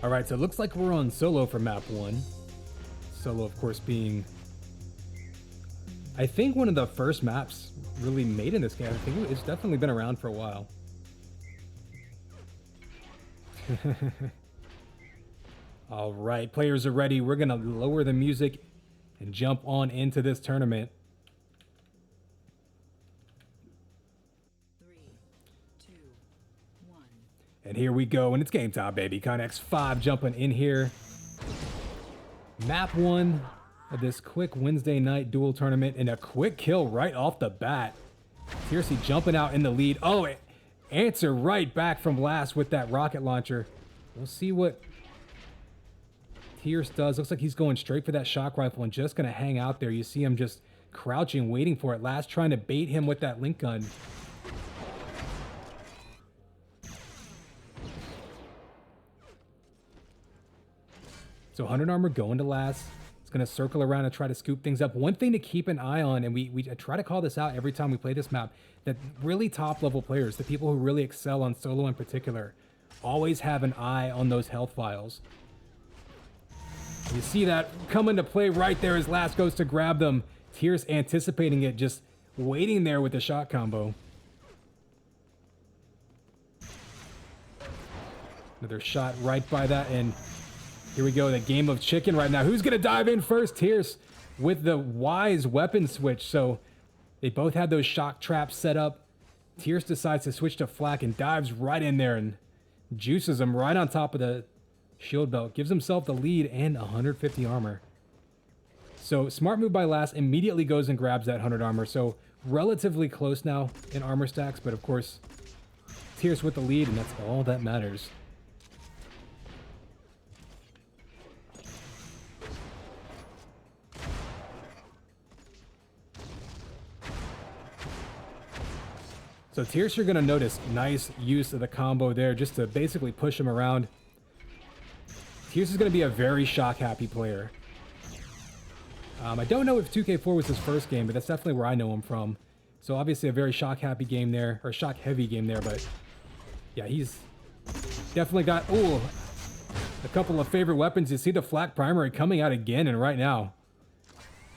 All right, so it looks like we're on solo for map 1. Solo, of course, being, I think, one of the first maps really made in this game. I think it's definitely been around for a while. All right, players are ready. We're going to lower the music and jump on into this tournament. 3, 2, 1. And here we go, and it's game time, baby. Connex 5 jumping in here. Map 1 of this quick Wednesday night duel tournament, and a quick kill right off the bat. Tiercey jumping out in the lead. Oh, answer right back from last with that rocket launcher. We'll see what Tierce does. Looks like he's going straight for that shock rifle and just going to hang out there. You see him just crouching, waiting for it. Last trying to bait him with that link gun. So 100 armor going to last. It's going to circle around and try to scoop things up. One thing to keep an eye on, and we try to call this out every time we play this map, that really top level players, the people who really excel on solo in particular, always have an eye on those health files. You see that come into play right there as last goes to grab them. Tierce anticipating it, just waiting there with the shot combo. Another shot right by that, and here we go, the game of chicken right now. Who's going to dive in first? Tierce with the wise weapon switch. So they both had those shock traps set up. Tierce decides to switch to flak and dives right in there and juices him right on top of the shield belt. Gives himself the lead and 150 armor. So smart move by last, immediately goes and grabs that 100 armor. So relatively close now in armor stacks, but of course, Tierce with the lead, and that's all that matters. So Tierce, you're going to notice nice use of the combo there just to basically push him around. Tierce is going to be a very shock-happy player. I don't know if 2K4 was his first game, but that's definitely where I know him from. So obviously a very shock-happy game there, or shock-heavy game there, but yeah, he's definitely got, ooh, a couple of favorite weapons. You see the flak primary coming out again, and right now.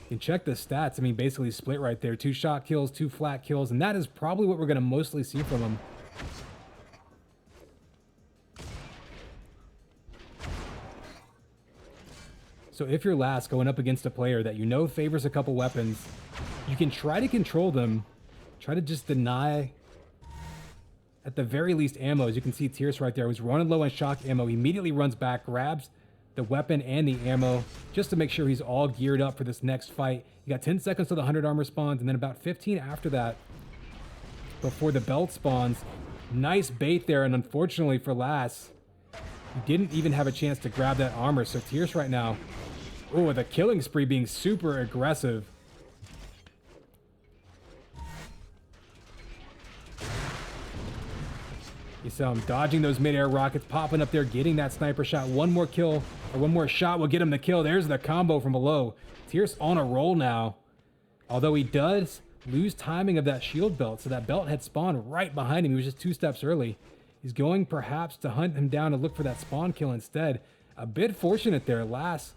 You can check the stats. I mean, basically split right there. 2 shot kills, 2 flat kills, and that is probably what we're going to mostly see from him. So if you're last going up against a player that you know favors a couple weapons, you can try to control them. Try to just deny, at the very least, ammo. As you can see, Tierce right there was running low on shock ammo. He immediately runs back, grabs the weapon and the ammo, just to make sure he's all geared up for this next fight. You got 10 seconds till the 100 armor spawns, and then about 15 after that, before the belt spawns. Nice bait there, and unfortunately for last, he didn't even have a chance to grab that armor. So Tierce right now, oh, the killing spree being super aggressive. You saw him dodging those mid-air rockets, popping up there, getting that sniper shot. One more kill, or one more shot will get him the kill. There's the combo from below. Tierce on a roll now. Although he does lose timing of that shield belt, so that belt had spawned right behind him. He was just 2 steps early. He's going perhaps to hunt him down and look for that spawn kill instead. A bit fortunate there. Last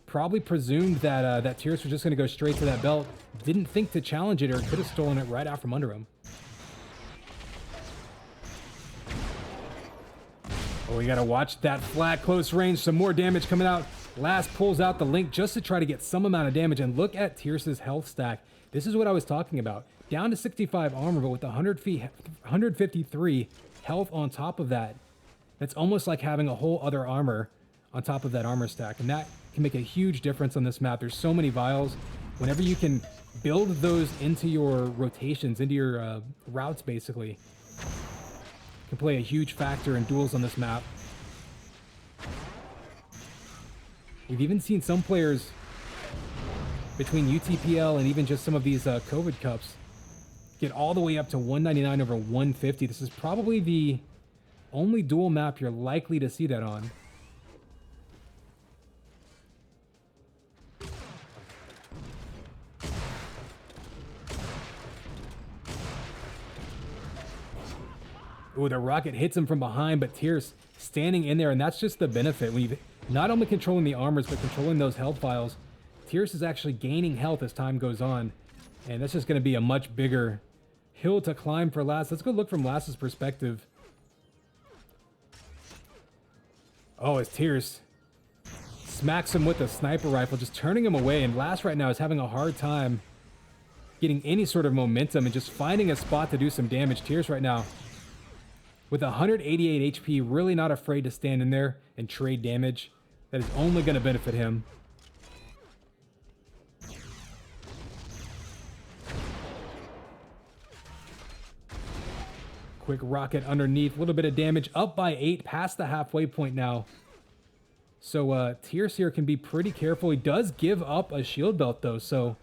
probably presumed that that Tierce was just going to go straight to that belt. Didn't think to challenge it, or could have stolen it right out from under him. Oh, we got to watch that flat close range. Some more damage coming out. Last pulls out the link just to try to get some amount of damage. And look at Tierce's health stack. This is what I was talking about. Down to 65 armor, but with 153 health on top of that. That's almost like having a whole other armor on top of that armor stack. And that can make a huge difference on this map. There's so many vials. Whenever you can build those into your rotations, into your routes, basically, can play a huge factor in duels on this map. We've even seen some players between UTPL and even just some of these CovidCups get all the way up to 199 over 150. This is probably the only duel map you're likely to see that on. Ooh, the rocket hits him from behind, but Tierce standing in there, and that's just the benefit. When you've not only controlling the armors, but controlling those health files, Tierce is actually gaining health as time goes on. And that's just going to be a much bigger hill to climb for Lass. Let's go look from Lass's perspective. Oh, as Tierce smacks him with a sniper rifle, just turning him away. And Lass right now is having a hard time getting any sort of momentum and just finding a spot to do some damage. Tierce right now with 188 HP, really not afraid to stand in there and trade damage. That is only going to benefit him. Quick rocket underneath, a little bit of damage, up by 8, past the halfway point now. So Tierce here can be pretty careful. He does give up a shield belt though, so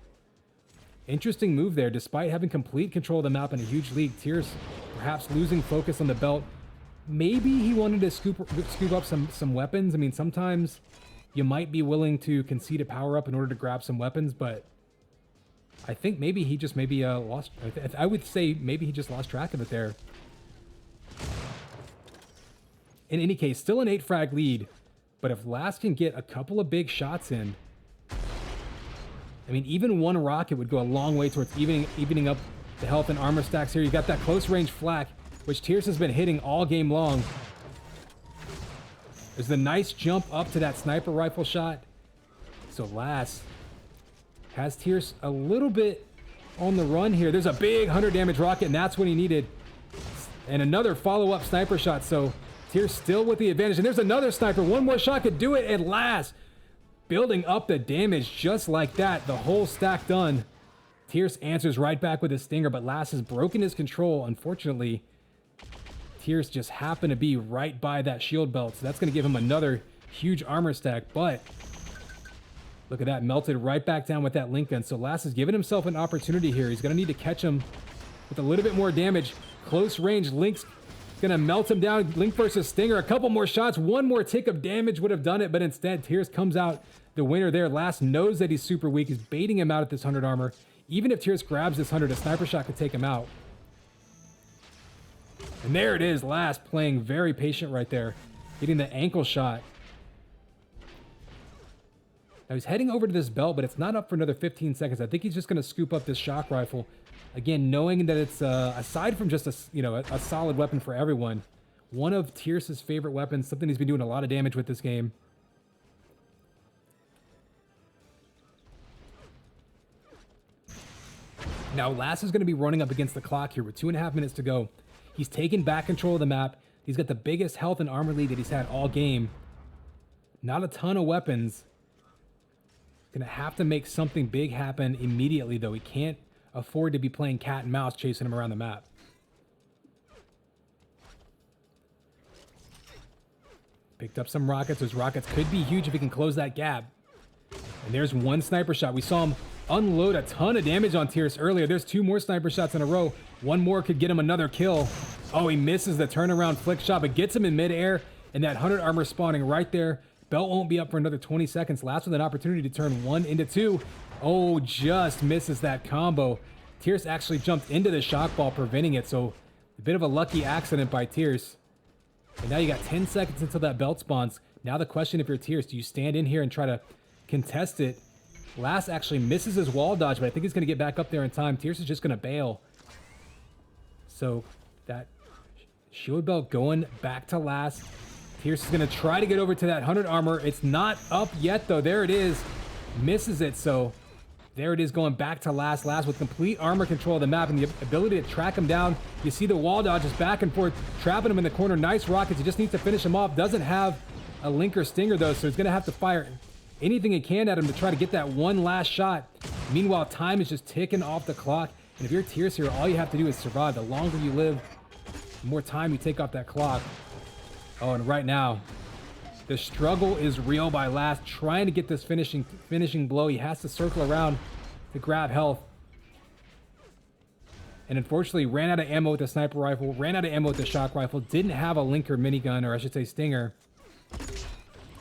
interesting move there. Despite having complete control of the map in a huge lead, Tierce perhaps losing focus on the belt. Maybe he wanted to scoop up some weapons. I mean, sometimes you might be willing to concede a power up in order to grab some weapons, but I think maybe he just lost. I would say maybe he just lost track of it there. In any case, still an 8 frag lead, but if Lass can get a couple of big shots in, I mean, even one rocket would go a long way towards evening up the health and armor stacks here. You got that close range flak, which Tierce has been hitting all game long. There's the nice jump up to that sniper rifle shot. So Lass has Tierce a little bit on the run here. There's a big 100 damage rocket, and that's what he needed. And another follow-up sniper shot, so Tierce still with the advantage. And there's another sniper. One more shot could do it, and Lass building up the damage just like that. The whole stack done. Tierce answers right back with a stinger, but Lass has broken his control. Unfortunately, Tierce just happened to be right by that shield belt, so that's going to give him another huge armor stack. But look at that, melted right back down with that link gun. So Lass has given himself an opportunity here. He's going to need to catch him with a little bit more damage. Close range, Link's gonna melt him down. Link versus Stinger, a couple more shots, one more tick of damage would have done it, but instead Tierce comes out the winner there. Lass knows that he's super weak. He's baiting him out at this 100 armor. Even if Tierce grabs this 100, a sniper shot could take him out. And there it is, Lass playing very patient right there, getting the ankle shot. Now he's heading over to this belt, but it's not up for another 15 seconds. I think he's just gonna scoop up this shock rifle. Again, knowing that it's, aside from just a solid weapon for everyone, one of Tierce's favorite weapons, something he's been doing a lot of damage with this game. Now, Lass is going to be running up against the clock here with 2.5 minutes to go. He's taken back control of the map. He's got the biggest health and armor lead that he's had all game. Not a ton of weapons. Going to have to make something big happen immediately, though. He can't afford to be playing cat and mouse chasing him around the map. Picked up some rockets. Those rockets could be huge if he can close that gap. And there's one sniper shot. We saw him unload a ton of damage on Tierce earlier. There's 2 more sniper shots in a row. One more could get him another kill. Oh, he misses the turnaround flick shot, but gets him in midair. And that 100 armor spawning right there. Belt won't be up for another 20 seconds. Lass with an opportunity to turn 1 into 2. Oh, just misses that combo. Tierce actually jumped into the shock ball, preventing it. So a bit of a lucky accident by Tierce. And now you got 10 seconds until that belt spawns. Now the question, if you're Tierce, do you stand in here and try to contest it? Lass actually misses his wall dodge, but I think he's going to get back up there in time. Tierce is just going to bail. So that shield belt going back to Lass. Tierce is going to try to get over to that 100 armor. It's not up yet, though. There it is. Misses it, so there it is, going back to Lass. Lass with complete armor control of the map and the ability to track him down. You see the wall dodges back and forth, trapping him in the corner. Nice rockets. He just needs to finish him off. Doesn't have a link or stinger, though, so he's going to have to fire anything he can at him to try to get that one last shot. Meanwhile, time is just ticking off the clock. And if you're Tierce here, all you have to do is survive. The longer you live, the more time you take off that clock. Oh, and right now, the struggle is real by Lass, trying to get this finishing blow. He has to circle around to grab health. And unfortunately, ran out of ammo with the sniper rifle, ran out of ammo with the shock rifle, didn't have a linker minigun, or I should say stinger.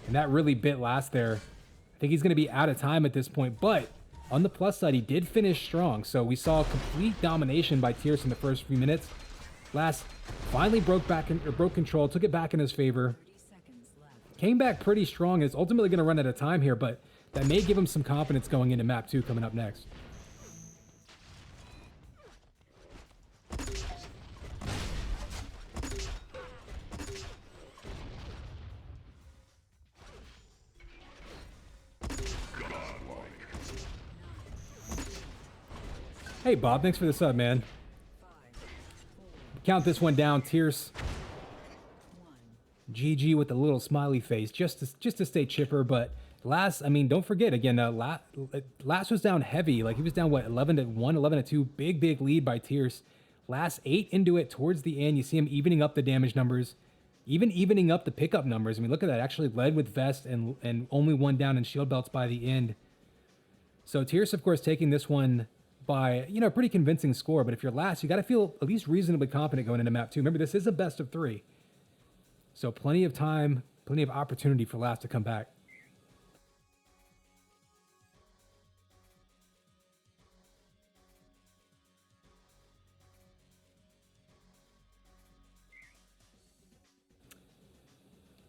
And that really bit Lass there. I think he's going to be out of time at this point, but on the plus side, he did finish strong. So we saw complete domination by Tierce in the first few minutes. Last finally broke control, took it back in his favor. 30 seconds left. Came back pretty strong. Is ultimately going to run out of time here, but that may give him some confidence going into map 2 coming up next. Hey Bob, thanks for the sub, man. 5, 4, Count this one down. Tierce 1. GG with a little smiley face, just to stay chipper. But last, I mean, don't forget again. Last was down heavy, like he was down what 11-1, 11-2, big lead by Tierce. Last 8 into it towards the end. You see him evening up the damage numbers, even evening up the pickup numbers. I mean, look at that. Actually led with vest and only one down in shield belts by the end. So Tierce, of course, taking this one by, you know, a pretty convincing score. But if you're last, you got to feel at least reasonably confident going into map 2. Remember, this is a best of 3. So plenty of time, plenty of opportunity for last to come back.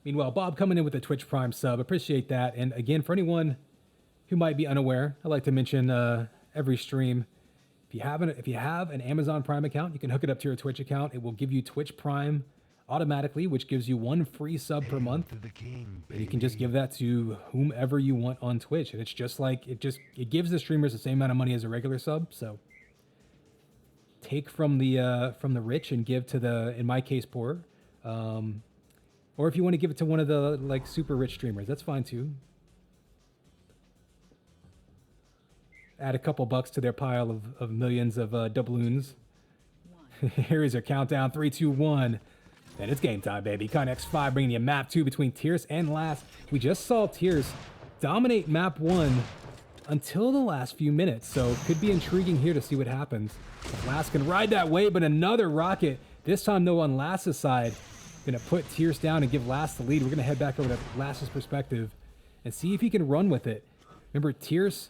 Meanwhile, Bob coming in with a Twitch Prime sub. Appreciate that. And again, for anyone who might be unaware, I like to mention every stream, if you have an Amazon Prime account, you can hook it up to your Twitch account. It will give you Twitch Prime automatically, which gives you 1 free sub per month. And you can just give that to whomever you want on Twitch. And it's just like, it gives the streamers the same amount of money as a regular sub. So take from the rich and give to the, in my case, poor. Or if you want to give it to one of the like super rich streamers, that's fine too. Add a couple bucks to their pile of millions of doubloons. Here is your countdown, 3, 2, 1. And it's game time, baby. Connex 5 bringing you map 2 between Tierce and Last. We just saw Tierce dominate map 1 until the last few minutes, so it could be intriguing here to see what happens. Last can ride that wave, but another rocket, this time though on Last's side. Gonna put Tierce down and give Last the lead. We're gonna head back over to Last's perspective and see if he can run with it. Remember, Tierce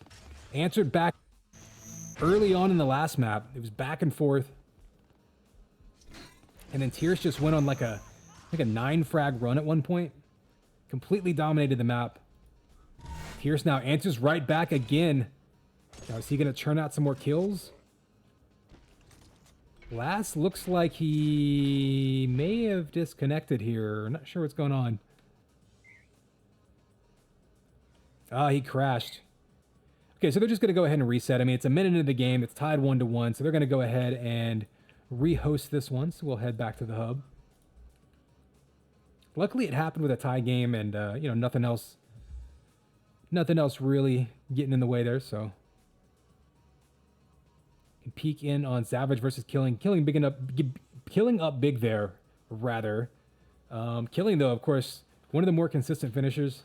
answered back early on in the last map. It was back and forth. And then Tierce just went on like a 9 frag run at one point. Completely dominated the map. Tierce now answers right back again. Now is he gonna churn out some more kills? Last looks like he may have disconnected here. Not sure what's going on. Ah, he crashed. Okay, so they're just going to go ahead and reset. I mean, it's a minute into the game. It's tied 1-1, so they're going to go ahead and rehost this one. So we'll head back to the hub. Luckily, it happened with a tie game, and you know, nothing else really getting in the way there. So can peek in on Zavage versus Killing. Killing up big there, rather. Killing, though, of course, one of the more consistent finishers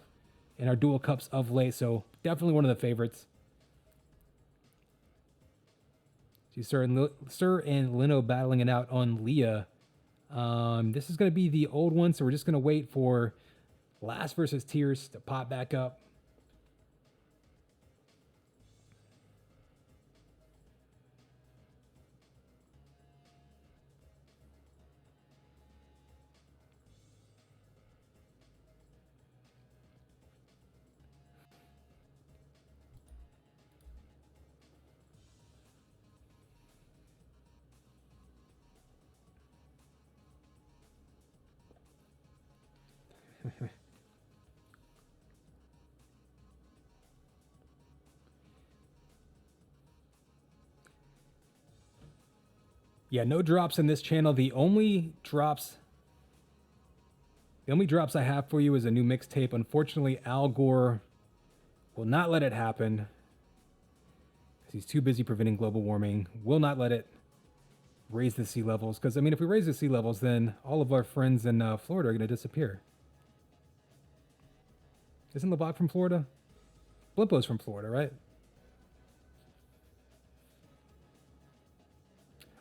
in our Duel Cups of late, so definitely one of the favorites. See Sir and Lino battling it out on Leah. This is going to be the old one, so we're just going to wait for Last versus Tierce to pop back up. Yeah, no drops in this channel. The only drops I have for you is a new mixtape. Unfortunately, Al Gore will not let it happen because he's too busy preventing global warming. Will not let it raise the sea levels. Because, I mean, if we raise the sea levels, then all of our friends in Florida are going to disappear. Isn't Lebach from Florida? Blimpo's from Florida, right?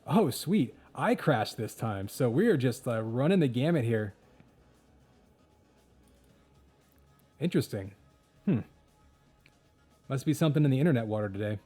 Oh, sweet. I crashed this time. So we are just running the gamut here. Interesting. Must be something in the internet water today.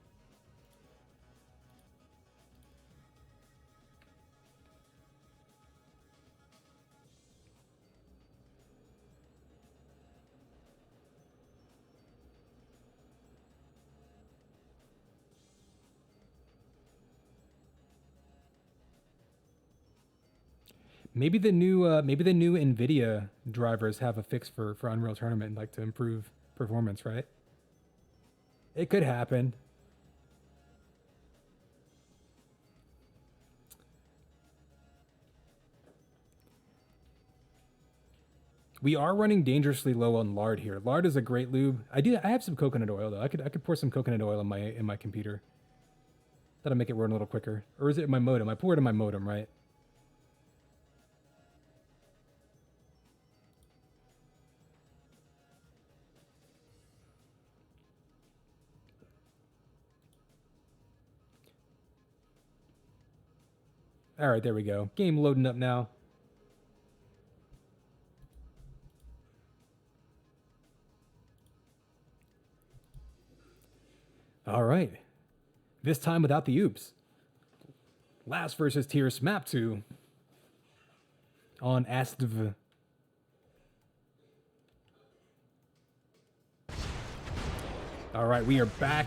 Maybe the new NVIDIA drivers have a fix for Unreal Tournament, like to improve performance, right? It could happen. We are running dangerously low on lard here. Lard is a great lube. I have some coconut oil though. I could pour some coconut oil in my computer. That'll make it run a little quicker. Or is it my modem? I pour it in my modem, right? All right, there we go. Game loading up now. All right. This time without the oops. Last versus Tiercey map 2 on itsWaisty. All right, we are back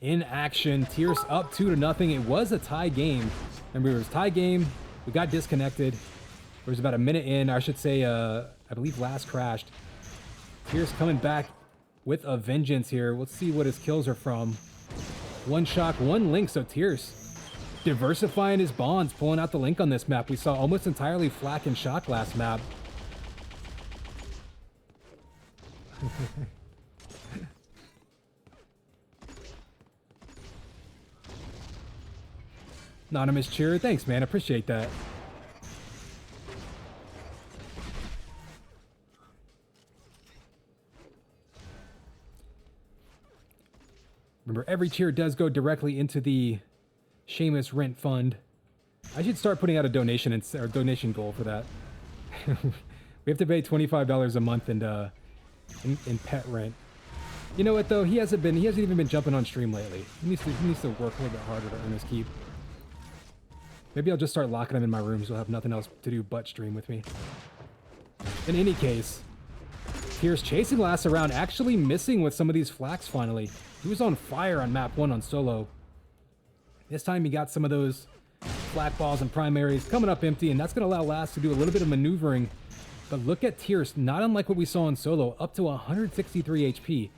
in action. Tiercey up 2-0. It was a tie game. Remember, it was a tie game. We got disconnected. There was about a minute in. I should say, I believe last crashed. Tiercey coming back with a vengeance here. Let's see what his kills are from. One shock, one link. So Tiercey diversifying his bonds, pulling out the link on this map. We saw almost entirely flak and shock last map. Anonymous cheer. Thanks, man. Appreciate that. Remember, every cheer does go directly into the Seamus Rent Fund. I should start putting out a donation or donation goal for that. We have to pay $25 a month in pet rent. You know what though? He hasn't even been jumping on stream lately. He needs to work a little bit harder to earn his keep. Maybe I'll just start locking him in my room so he'll have nothing else to do but stream with me. In any case, Tiercey chasing last around, actually missing with some of these flaks finally. He was on fire on map 1 on solo. This time he got some of those flak balls and primaries coming up empty, and that's going to allow Last to do a little bit of maneuvering. But look at Tiercey, not unlike what we saw on solo, up to 163 HP.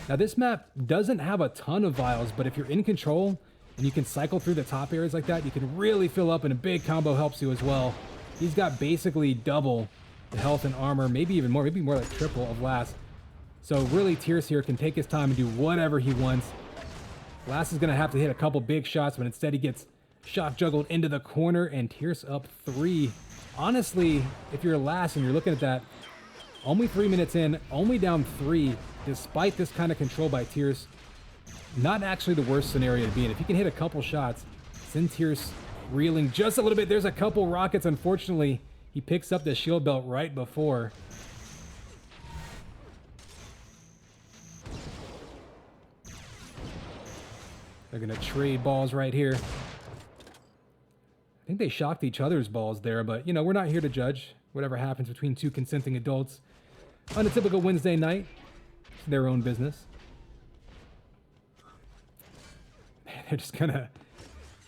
Now this map doesn't have a ton of vials, but if you're in control and you can cycle through the top areas like that, you can really fill up, and a big combo helps you as well. He's got basically double the health and armor, maybe even more, maybe more like triple of Last. So really Tiercey here can take his time and do whatever he wants. Last is going to have to hit a couple big shots, but instead he gets shock juggled into the corner, and Tiercey up 3. Honestly, if you're Last and you're looking at that, only 3 minutes in, only down 3, despite this kind of control by Tiercey, not actually the worst scenario to be in. If you can hit a couple shots, send Tiercey reeling just a little bit. There's a couple rockets. Unfortunately, he picks up the shield belt right before. They're going to trade balls right here. I think they shocked each other's balls there, but, you know, we're not here to judge whatever happens between two consenting adults on a typical Wednesday night. It's their own business. Man, they're just going to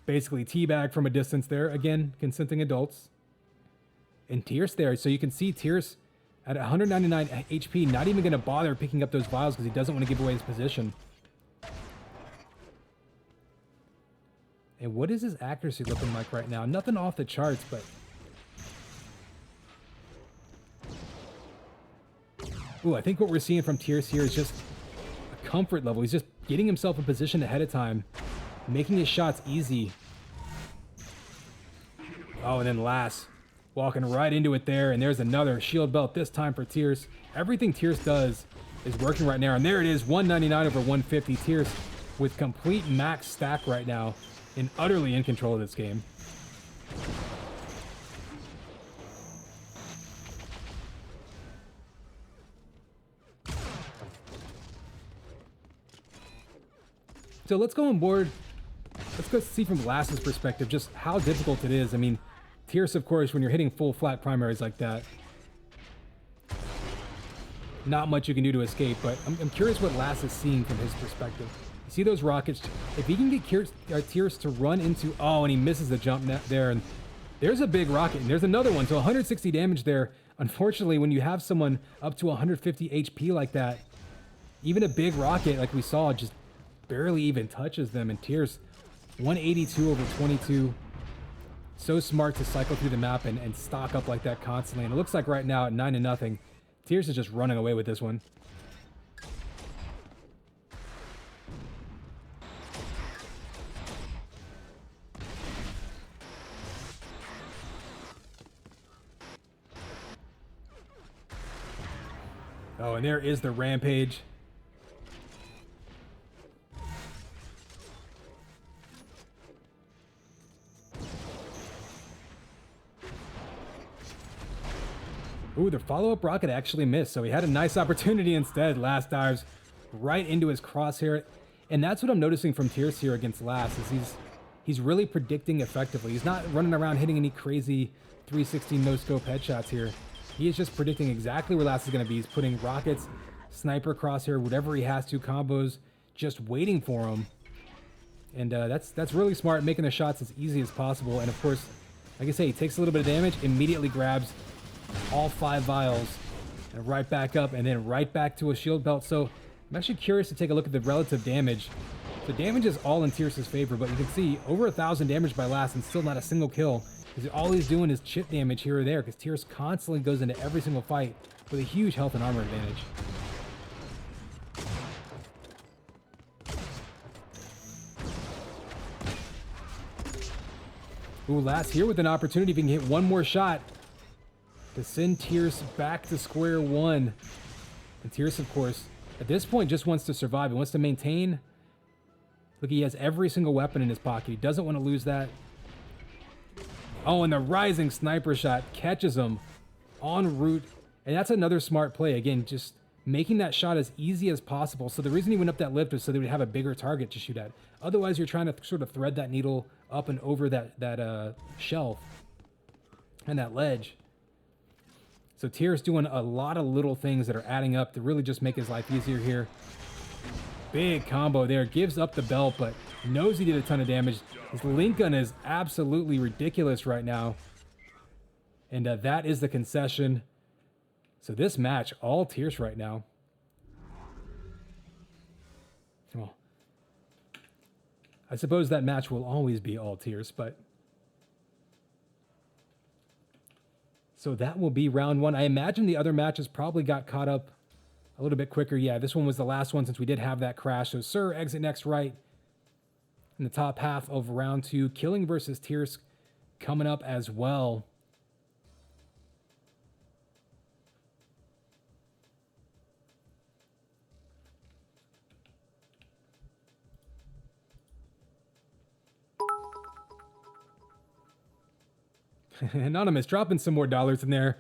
basically teabag from a distance there. Again, consenting adults. And Tiercey there. So you can see Tiercey at 199 HP, not even going to bother picking up those vials because he doesn't want to give away his position. And what is his accuracy looking like right now? Nothing off the charts, but... Ooh, I think what we're seeing from Tiercey here is just a comfort level. He's just getting himself in position ahead of time, making his shots easy. Oh, and then Last walking right into it there, and there's another shield belt this time for Tiercey. Everything Tiercey does is working right now, and there it is, 199 over 150. Tiercey with complete max stack right now, and utterly in control of this game. So let's go on board. Let's go see from Last's perspective just how difficult it is. I mean, Tiercey, of course, when you're hitting full flat primaries like that, not much you can do to escape, but I'm curious what Last is seeing from his perspective. see those rockets. If he can get Tierce to run into... Oh, and he misses the jump net there. And there's a big rocket. And there's another one. So 160 damage there. Unfortunately, when you have someone up to 150 HP like that, even a big rocket like we saw just barely even touches them. And Tierce, 182 over 22. So smart to cycle through the map and stock up like that constantly. And it looks like right now at 9-0, Tierce is just running away with this one. Oh, and there is the rampage. Ooh, the follow-up rocket actually missed, so he had a nice opportunity instead. Last dives right into his crosshair. And that's what I'm noticing from Tierce here against Last, is he's really predicting effectively. He's not running around hitting any crazy 360 no-scope headshots here. He is just predicting exactly where Last is going to be. He's putting rockets, sniper, crosshair, whatever he has to, combos, just waiting for him. And that's really smart, making the shots as easy as possible. And of course, like I say, he takes a little bit of damage, immediately grabs all 5 vials, and right back up, and then right back to a shield belt. So I'm actually curious to take a look at the relative damage. The damage is all in Tierce's favor, but you can see over 1,000 damage by Last and still not a single kill. Because all he's doing is chip damage here or there, because Tierce constantly goes into every single fight with a huge health and armor advantage. Ooh, Last here with an opportunity if he can hit one more shot to send Tierce back to square one. And Tierce, of course, at this point just wants to survive. He wants to maintain. Look, he has every single weapon in his pocket. He doesn't want to lose that. Oh, and the rising sniper shot catches him en route. And that's another smart play. Again, just making that shot as easy as possible. So the reason he went up that lift was so they would have a bigger target to shoot at. Otherwise, you're trying to sort of thread that needle up and over that shelf and that ledge. So Tierce doing a lot of little things that are adding up to really just make his life easier here. Big combo there. Gives up the belt, but knows he did a ton of damage. His link gun is absolutely ridiculous right now. And that is the concession. So this match, all Tierce right now. Well, I suppose that match will always be all Tierce, but... So that will be round one. I imagine the other matches probably got caught up a little bit quicker. Yeah, this one was the last one since we did have that crash. So Sir, Exitnextright in the top half of round two. Killing versus Tierce coming up as well. Anonymous, dropping some more dollars in there.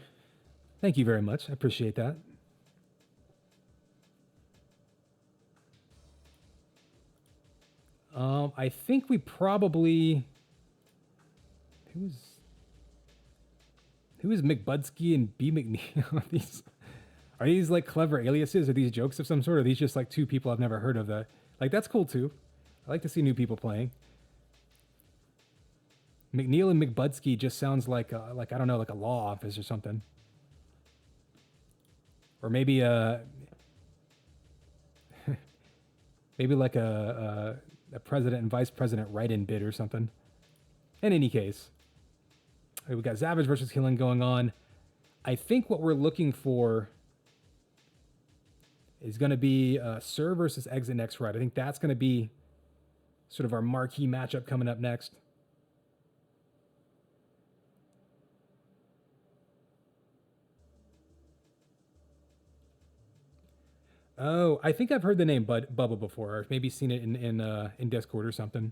Thank you very much. I appreciate that. I think we probably... Who is McBudsky and B. McNeil? Are these like clever aliases? Are these jokes of some sort? Or are these just like two people I've never heard of? That like that's cool too. I like to see new people playing. McNeil and McBudsky just sounds like I don't know, like a law office or something. Or maybe maybe like a president and vice president write-in bid or something. In any case, we got Zavage versus Killing going on. I think what we're looking for is going to be Sir versus Exitnextright. I think that's going to be sort of our marquee matchup coming up next. Oh, I think I've heard the name Bubba before, or maybe seen it in Discord or something.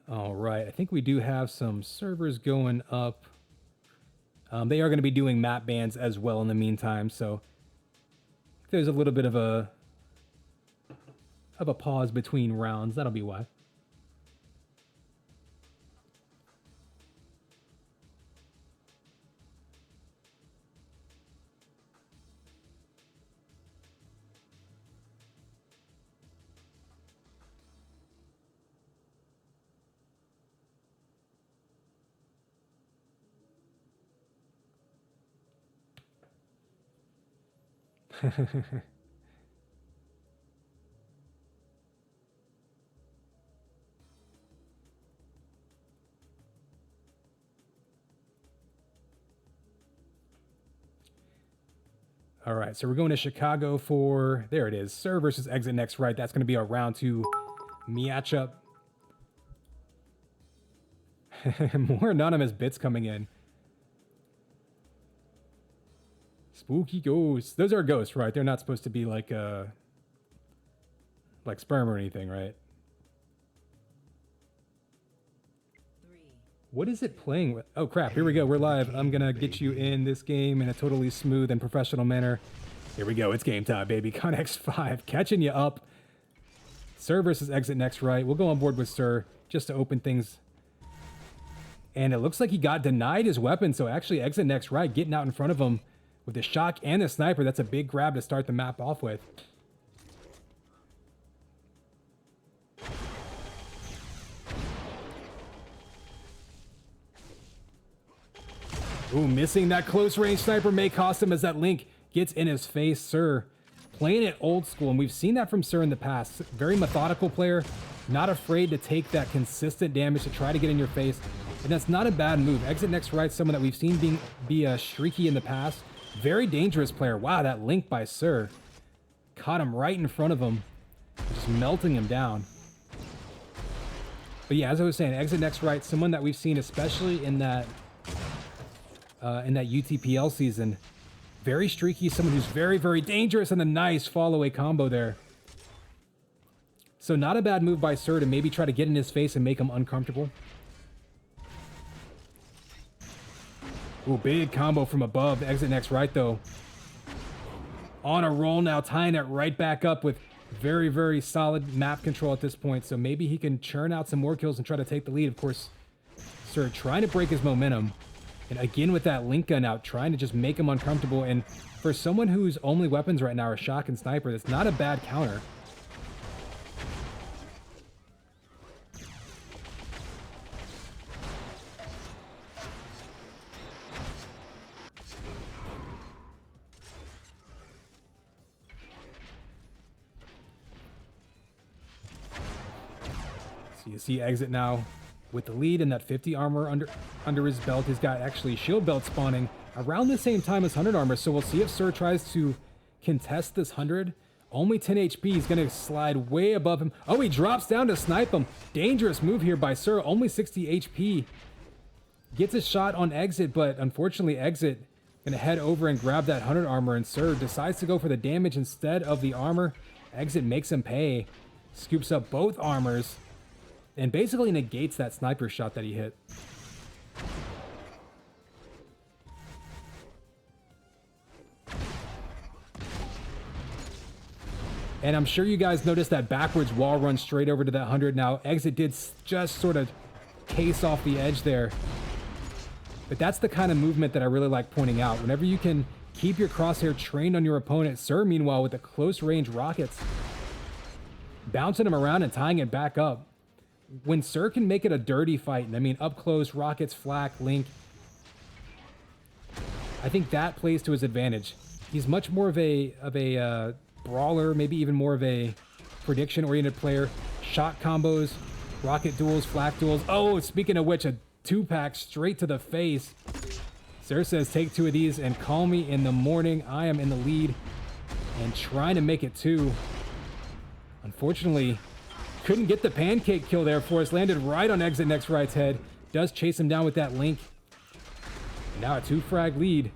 All right, I think we do have some servers going up. They are going to be doing map bans as well in the meantime, so There's a little bit of a pause between rounds. That'll be why. All right, so we're going to Chicago for, there it is, Sir versus Exitnextright. That's going to be our round 2 matchup. More anonymous bits coming in. Spooky ghosts. Those are ghosts, right? They're not supposed to be like sperm or anything, right? 3, What is it playing with? Oh crap, here we go. We're live. I'm gonna get you in this game in a totally smooth and professional manner. Here we go. It's game time, baby. Connex 5 catching you up. Sir versus Exitnextright. We'll go on board with Sir just to open things. And it looks like he got denied his weapon, so actually Exitnextright getting out in front of him with the shock and the sniper. That's a big grab to start the map off with. Ooh, missing that close range sniper may cost him as that link gets in his face. Sir playing it old school, and we've seen that from Sir in the past. Very methodical player, not afraid to take that consistent damage to try to get in your face, and that's not a bad move. Exitnextright, someone that we've seen be streaky in the past. Very dangerous player. Wow, that link by Sir. Caught him right in front of him. Just melting him down. But yeah, as I was saying, Exitnextright, someone that we've seen, especially in that UTPL season. Very streaky, someone who's very, very dangerous, and a nice follow-away combo there. So not a bad move by Sir to maybe try to get in his face and make him uncomfortable. Ooh, big combo from above. Exitnextright, though. On a roll now, tying it right back up with very, very solid map control at this point. So maybe he can churn out some more kills and try to take the lead. Of course, Sir trying to break his momentum. And again with that link gun out, trying to just make him uncomfortable. And for someone whose only weapons right now are shock and sniper, that's not a bad counter. So you see Exit now with the lead and that 50 armor under his belt. He's got actually shield belt spawning around the same time as 100 armor. So we'll see if Sir tries to contest this 100. Only 10 HP. He's going to slide way above him. Oh, he drops down to snipe him. Dangerous move here by Sir. Only 60 HP. Gets a shot on Exit, but unfortunately Exit going to head over and grab that 100 armor, and Sir decides to go for the damage instead of the armor. Exit makes him pay. Scoops up both armors and basically negates that sniper shot that he hit. And I'm sure you guys noticed that backwards wall run straight over to that 100. Now, Exit did just sort of case off the edge there. But that's the kind of movement that I really like pointing out. Whenever you can keep your crosshair trained on your opponent. Sir, meanwhile, with the close range rockets, bouncing him around and tying it back up. When Sir can make it a dirty fight, and I mean up close, rockets, flak, link, I think that plays to his advantage. He's much more of a brawler, maybe even more of a prediction-oriented player. Shot combos, rocket duels, flak duels. Oh, speaking of which, a 2-pack straight to the face. Sir says, take 2 of these and call me in the morning. I am in the lead and trying to make it 2. Unfortunately, couldn't get the pancake kill there for us. Landed right on Exitnextright's head. Does chase him down with that link. And now a 2-frag lead.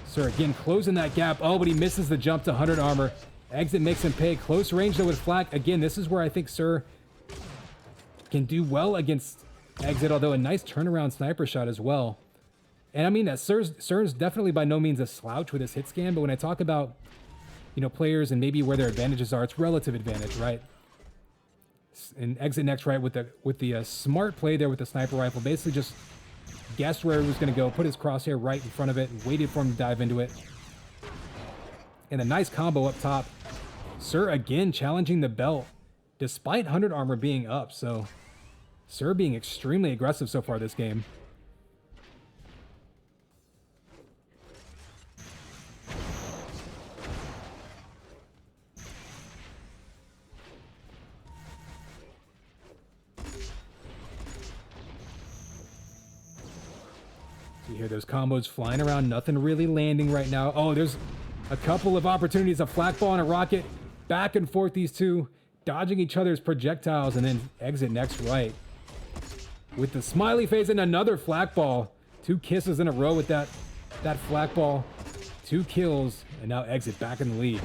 Sir again closing that gap. Oh, but he misses the jump to 100 armor. Exit makes him pay. Close range though with flak. Again, this is where I think Sir can do well against Exit, although a nice turnaround sniper shot as well. And I mean that Sir's definitely by no means a slouch with his hit scan, but when I talk about, you know, players and maybe where their advantages are, it's relative advantage, right? And Exitnextright with the smart play there with the sniper rifle, basically just guessed where he was going to go, put his crosshair right in front of it, and waited for him to dive into it. And a nice combo up top. Sir again challenging the belt, despite 100 armor being up. So Sir being extremely aggressive so far this game. You hear those combos flying around, nothing really landing right now. Oh, there's a couple of opportunities, a flak ball and a rocket. Back and forth, these two, dodging each other's projectiles, and then Exitnextright with the smiley face and another flak ball. 2 kisses in a row with that flak ball. 2 kills, and now Exit back in the lead.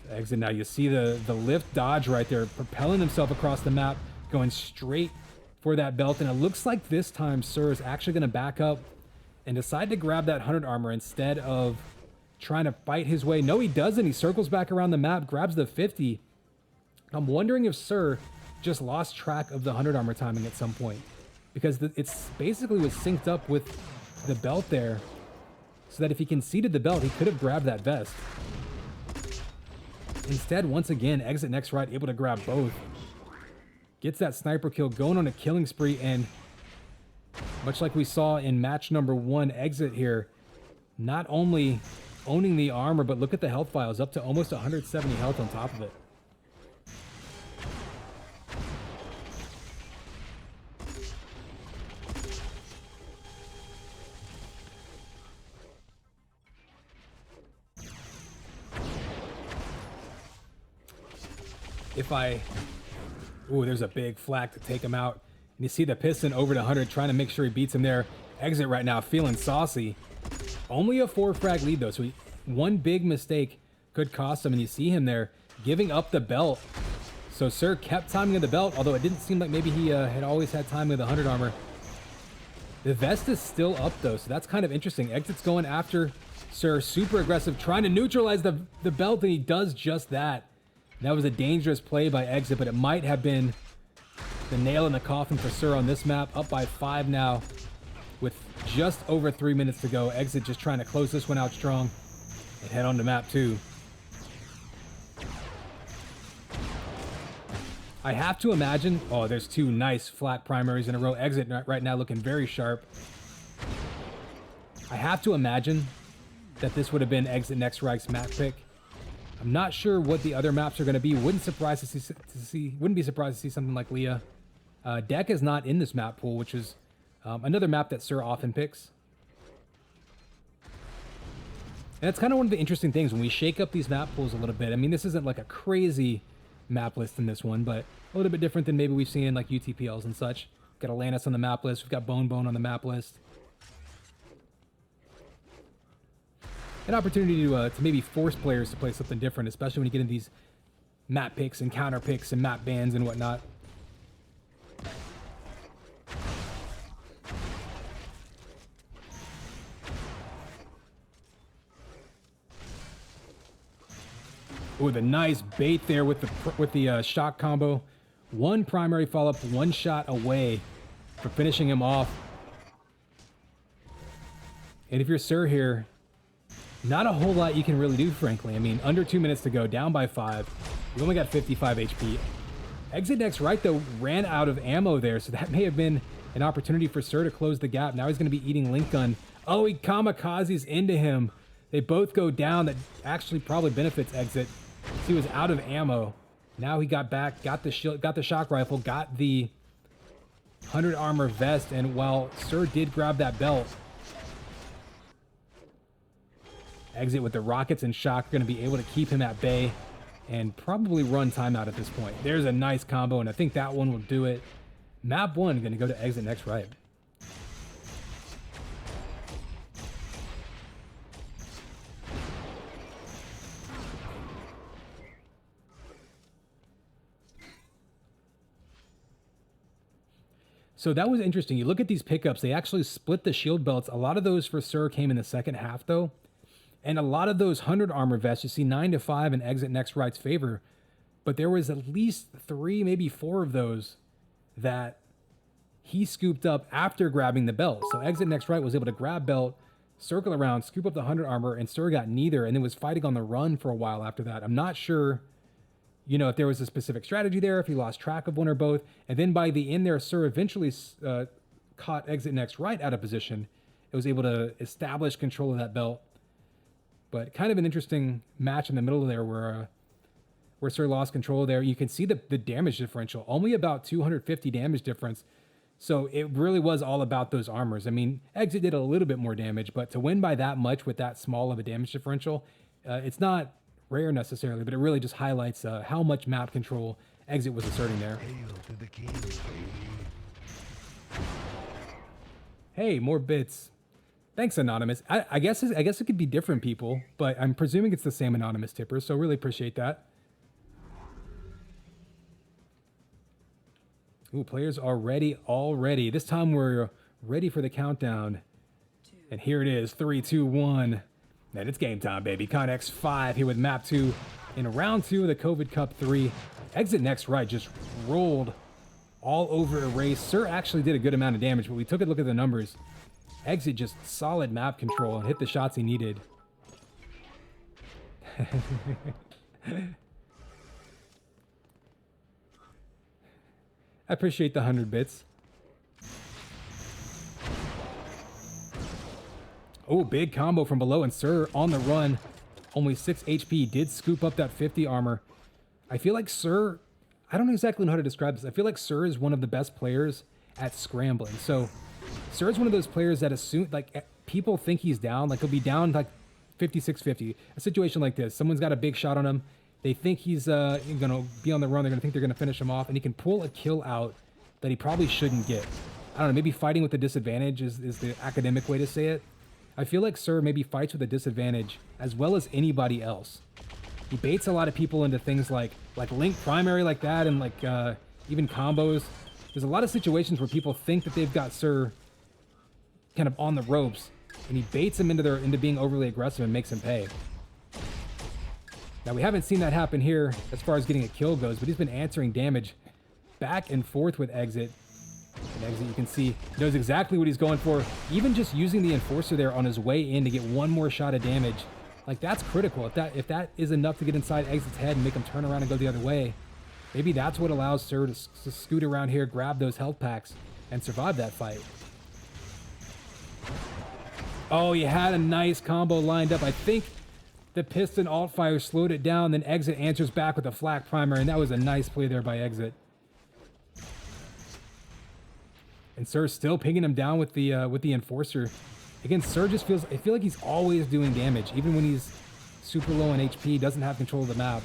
Exit now, you see the lift dodge right there, propelling himself across the map, going straight for that belt. And it looks like this time Sir is actually going to back up and decide to grab that 100 armor instead of trying to fight his way. No, he doesn't. He circles back around the map, grabs the 50. I'm wondering if Sir just lost track of the 100 armor timing at some point, because it's basically was synced up with the belt there, so that if he conceded the belt, he could have grabbed that vest. Instead, once again, Exitnextright able to grab both. Gets that sniper kill, going on a killing spree, and much like we saw in match number 1, Exit here, not only owning the armor, but look at the health files, up to almost 170 health on top of it. Ooh, there's a big flak to take him out. And you see the piston over to 100, trying to make sure he beats him there. Exit right now, feeling saucy. Only a 4 frag lead, though, so one big mistake could cost him, and you see him there giving up the belt. So Sir kept timing of the belt, although it didn't seem like maybe he had always had timing of the 100 armor. The vest is still up, though, so that's kind of interesting. Exit's going after Sir, super aggressive, trying to neutralize the belt, and he does just that. That was a dangerous play by Exit, but it might have been the nail in the coffin for Sir on this map. Up by 5 now with just over 3 minutes to go. Exit just trying to close this one out strong and head on to map 2. I have to imagine... Oh, there's 2 nice flat primaries in a row. Exit right now looking very sharp. I have to imagine that this would have been Exitnextright's map pick. I'm not sure what the other maps are going to be. Wouldn't be surprised to see something like Leah. Deck is not in this map pool, which is another map that Sir often picks. And that's kind of one of the interesting things when we shake up these map pools a little bit. I mean, this isn't like a crazy map list in this one, but a little bit different than maybe we've seen in like UTPLs and such. We've got Atlantis on the map list. We've got Bone on the map list. An opportunity to maybe force players to play something different, especially when you get into these map picks and counter picks and map bans and whatnot. Ooh, the nice bait there with the shock combo. 1 primary follow-up, 1 shot away for finishing him off. And if you're Sir here, not a whole lot you can really do, frankly. I mean, under 2 minutes to go, down by 5. You only got 55 HP. Exitnextright, though, ran out of ammo there, so that may have been an opportunity for Sir to close the gap. Now he's going to be eating Link Gun. Oh, he kamikazes into him. They both go down. That actually probably benefits Exit. He was out of ammo. Now he got back, got the shield, got the shock rifle, got the 100 armor vest, and while Sir did grab that belt, Exit with the rockets and shock are going to be able to keep him at bay and probably run timeout at this point. There's a nice combo, and I think that one will do it. Map 1 going to go to Exitnextright. So that was interesting. You look at these pickups, they actually split the shield belts. A lot of those for Sir came in the second half, though. And a lot of those 100 armor vests, you see 9 to 5 in Exitnextright's favor. But there was at least 3, maybe 4 of those that he scooped up after grabbing the belt. So Exitnextright was able to grab belt, circle around, scoop up the 100 armor, and Sir got neither, and then was fighting on the run for a while after that. I'm not sure, you know, if there was a specific strategy there, if he lost track of one or both. And then by the end there, Sir eventually caught Exitnextright out of position. It was able to establish control of that belt. But kind of an interesting match in the middle there where Sir lost control there. You can see the damage differential, only about 250 damage difference. So it really was all about those armors. I mean, Exit did a little bit more damage, but to win by that much with that small of a damage differential, it's not rare necessarily, but it really just highlights how much map control Exit was asserting there. Hey, more bits. Thanks, Anonymous. I guess it could be different people, but I'm presuming it's the same Anonymous tipper, so really appreciate that. Ooh, players are ready already. This time we're ready for the countdown. And here it is, 3, 2, 1. Man, it's game time, baby. Connex 5 here with map 2 in round 2 of the CovidCup 3. Exitnextright just rolled all over Erase. Sir actually did a good amount of damage, but we took a look at the numbers. Exit just solid map control and hit the shots he needed. I appreciate the 100 bits. Oh, big combo from below, and Sir on the run. Only 6 HP, did scoop up that 50 armor. I feel like Sir, I don't exactly know how to describe this. I feel like Sir is one of the best players at scrambling. So Sir is one of those players that assume, like, people think he's down. Like, he'll be down like 56-50. A situation like this, someone's got a big shot on him. They think he's gonna be on the run. They're gonna think they're gonna finish him off, and he can pull a kill out that he probably shouldn't get. I don't know, maybe fighting with a disadvantage is the academic way to say it. I feel like Sir maybe fights with a disadvantage as well as anybody else. He baits a lot of people into things like link primary like that, and like even combos. There's a lot of situations where people think that they've got Sir kind of on the ropes, and he baits them into being overly aggressive and makes him pay. Now, we haven't seen that happen here as far as getting a kill goes, but he's been answering damage back and forth with Exit. And Exit, you can see, knows exactly what he's going for. Even just using the Enforcer there on his way in to get one more shot of damage, like, that's critical. If that is enough to get inside Exit's head and make him turn around and go the other way, maybe that's what allows Sir to scoot around here, grab those health packs, and survive that fight. Oh, he had a nice combo lined up. I think the piston alt fire slowed it down, then Exit answers back with a flak primer, and that was a nice play there by Exit. And Sir still pinging him down with the Enforcer. Again, Sir just I feel like he's always doing damage, even when he's super low on HP, doesn't have control of the map.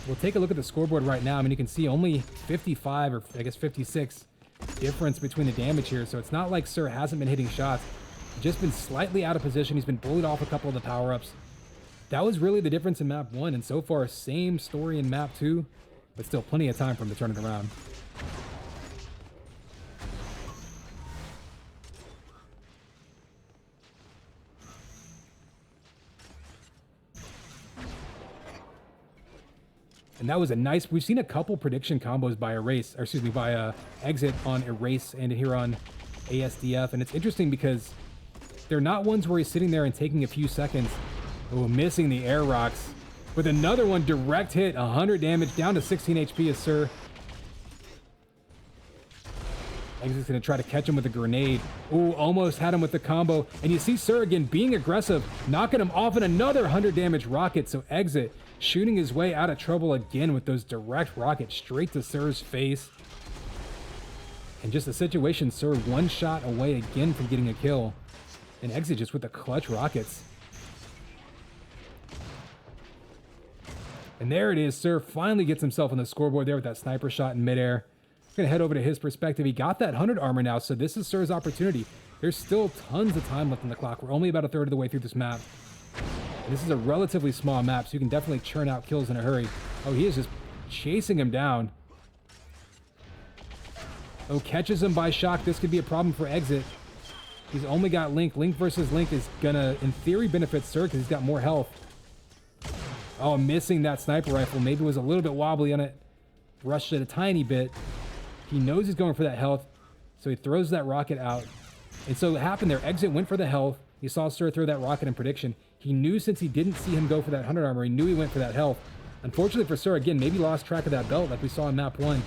We'll take a look at the scoreboard right now. I mean, you can see only 55, or I guess 56 difference between the damage here. So it's not like Sir hasn't been hitting shots. He's just been slightly out of position. He's been bullied off a couple of the power-ups. That was really the difference in map 1. And so far, same story in map 2. But still plenty of time for him to turn it around. And that was a nice, we've seen a couple prediction combos by Exit on Erase and here on ASDF. And it's interesting because they're not ones where he's sitting there and taking a few seconds. Oh, missing the air rocks. With another one, direct hit, 100 damage, down to 16 HP is Sir. Exit's gonna try to catch him with a grenade. Ooh, almost had him with the combo. And you see Sir again being aggressive, knocking him off, and another 100 damage rocket. So Exit shooting his way out of trouble again with those direct rockets straight to Sir's face. And just a situation, Sir one shot away again from getting a kill. And Exit just with the clutch rockets. And there it is, Sir finally gets himself on the scoreboard there with that sniper shot in midair. We're gonna head over to his perspective. He got that 100 armor now, so this is Sir's opportunity. There's still tons of time left on the clock. We're only about a third of the way through this map. This is a relatively small map, so you can definitely churn out kills in a hurry. Oh, he is just chasing him down. Oh, catches him by shock. This could be a problem for Exit. He's only got Link. Link versus Link is gonna, in theory, benefit Sir because he's got more health. Oh, missing that sniper rifle. Maybe was a little bit wobbly on it. Rushed it a tiny bit. He knows he's going for that health, so he throws that rocket out. And so what happened there, Exit went for the health. He saw Sir throw that rocket in prediction. He knew since he didn't see him go for that 100 armor, he knew he went for that health. Unfortunately for Sir, again, maybe lost track of that belt like we saw in map 1.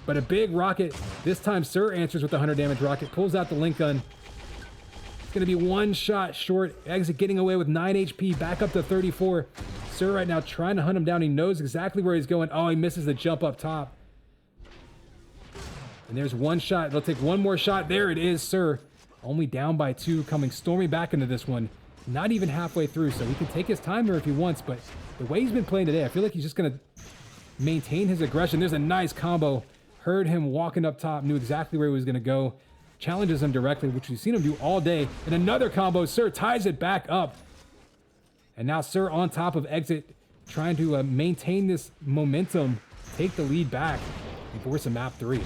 But a big rocket. This time Sir answers with the 100 damage rocket, pulls out the Link gun. It's going to be one shot short. Exit getting away with 9 HP, back up to 34. Sir right now trying to hunt him down. He knows exactly where he's going. Oh, he misses the jump up top. And there's one shot. They'll take one more shot. There it is, Sir. Only down by 2, coming storming back into this one. Not even halfway through, so he can take his time here if he wants, but the way he's been playing today, I feel like he's just going to maintain his aggression. There's a nice combo. Heard him walking up top, knew exactly where he was going to go. Challenges him directly, which we've seen him do all day. And another combo. Sir ties it back up. And now Sir on top of Exit, trying to maintain this momentum, take the lead back, and force a map 3.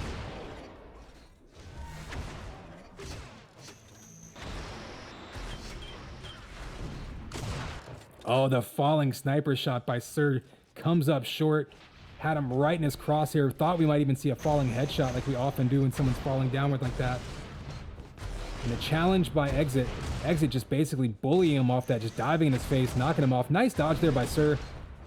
Oh, the falling sniper shot by Sir comes up short. Had him right in his crosshair. Thought we might even see a falling headshot like we often do when someone's falling downward like that. And the challenge by Exit. Exit just basically bullying him off that, just diving in his face, knocking him off. Nice dodge there by Sir.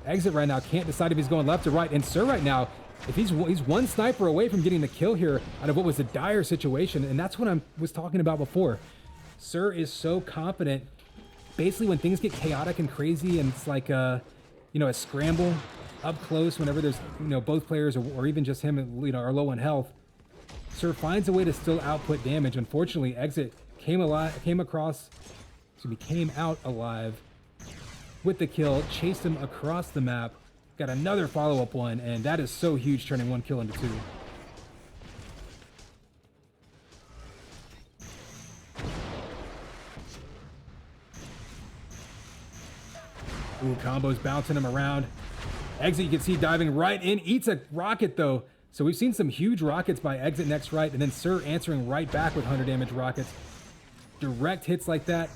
Exit right now can't decide if he's going left or right. And Sir right now, if he's one sniper away from getting the kill here out of what was a dire situation. And that's what I was talking about before. Sir is so confident. Basically, when things get chaotic and crazy and it's like a scramble up close whenever there's, both players or even just him, are low on health, Sir finds a way to still output damage. Unfortunately, Exit came out alive with the kill, chased him across the map, got another follow-up one, and that is so huge, turning 1 kill into 2. Ooh, combos bouncing him around. Exit, you can see diving right in, eats a rocket though. So we've seen some huge rockets by Exitnextright, and then Sir answering right back with 100 damage rockets. Direct hits like that.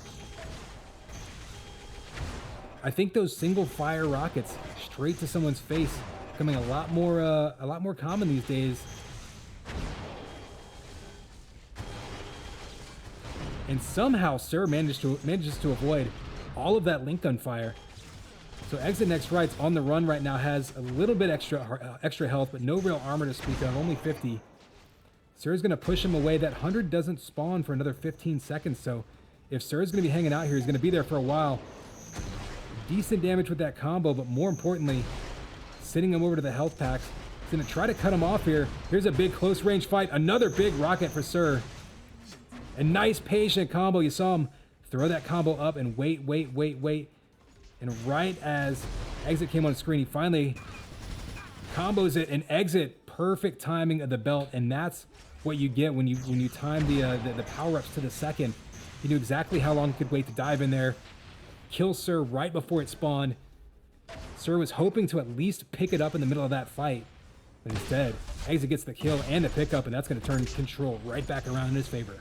I think those single fire rockets straight to someone's face becoming a lot more common these days. And somehow Sir manages to avoid all of that Link gun fire. So Exitnextright's on the run right now, has a little bit extra health, but no real armor to speak of, only 50. Sir's going to push him away. That 100 doesn't spawn for another 15 seconds, so if Sir's going to be hanging out here, he's going to be there for a while. Decent damage with that combo, but more importantly, sending him over to the health packs. He's going to try to cut him off here. Here's a big close range fight. Another big rocket for Sir. A nice patient combo. You saw him throw that combo up and wait. And right as Exit came on screen, he finally combos it, and Exit, perfect timing of the belt, and that's what you get when you time the power-ups to the second. He knew exactly how long he could wait to dive in there, kill Sir right before it spawned. Sir was hoping to at least pick it up in the middle of that fight, but instead, Exit gets the kill and the pickup, and that's going to turn control right back around in his favor.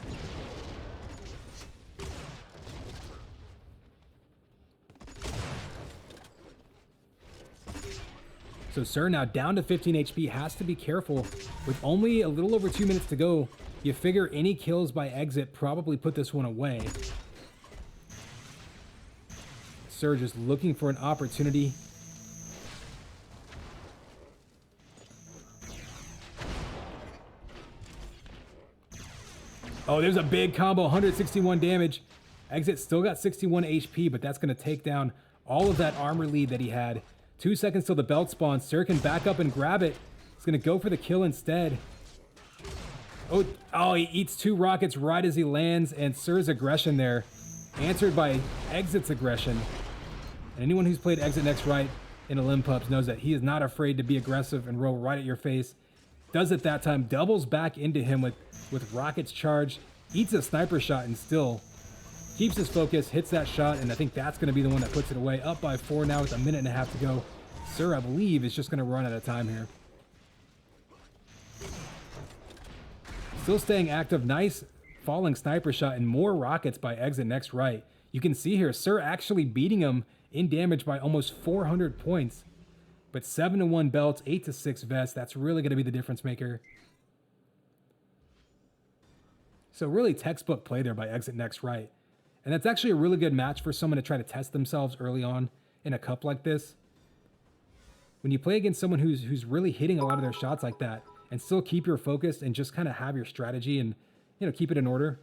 So Sir now down to 15 HP, has to be careful. With only a little over 2 minutes to go, you figure any kills by Exit probably put this one away. Sir just looking for an opportunity. Oh, there's a big combo, 161 damage. Exit still got 61 HP, but that's going to take down all of that armor lead that he had. 2 seconds till the belt spawns. Sir can back up and grab it. He's going to go for the kill instead. Oh, he eats 2 rockets right as he lands, and Sir's aggression there answered by Exit's aggression. And anyone who's played Exitnextright in Olympups knows that he is not afraid to be aggressive and roll right at your face. Does it that time, doubles back into him with rockets charged, eats a sniper shot, and still keeps his focus, hits that shot, and I think that's going to be the one that puts it away. Up by 4 now with a minute and a half to go. Sir, I believe, is just going to run out of time here. Still staying active. Nice falling sniper shot and more rockets by Exitnextright. You can see here, Sir actually beating him in damage by almost 400 points. But 7-1 belts, 8-6 vests, that's really going to be the difference maker. So really textbook play there by Exitnextright. And that's actually a really good match for someone to try to test themselves early on in a cup like this. When you play against someone who's really hitting a lot of their shots like that, and still keep your focus and just kind of have your strategy and, you know, keep it in order.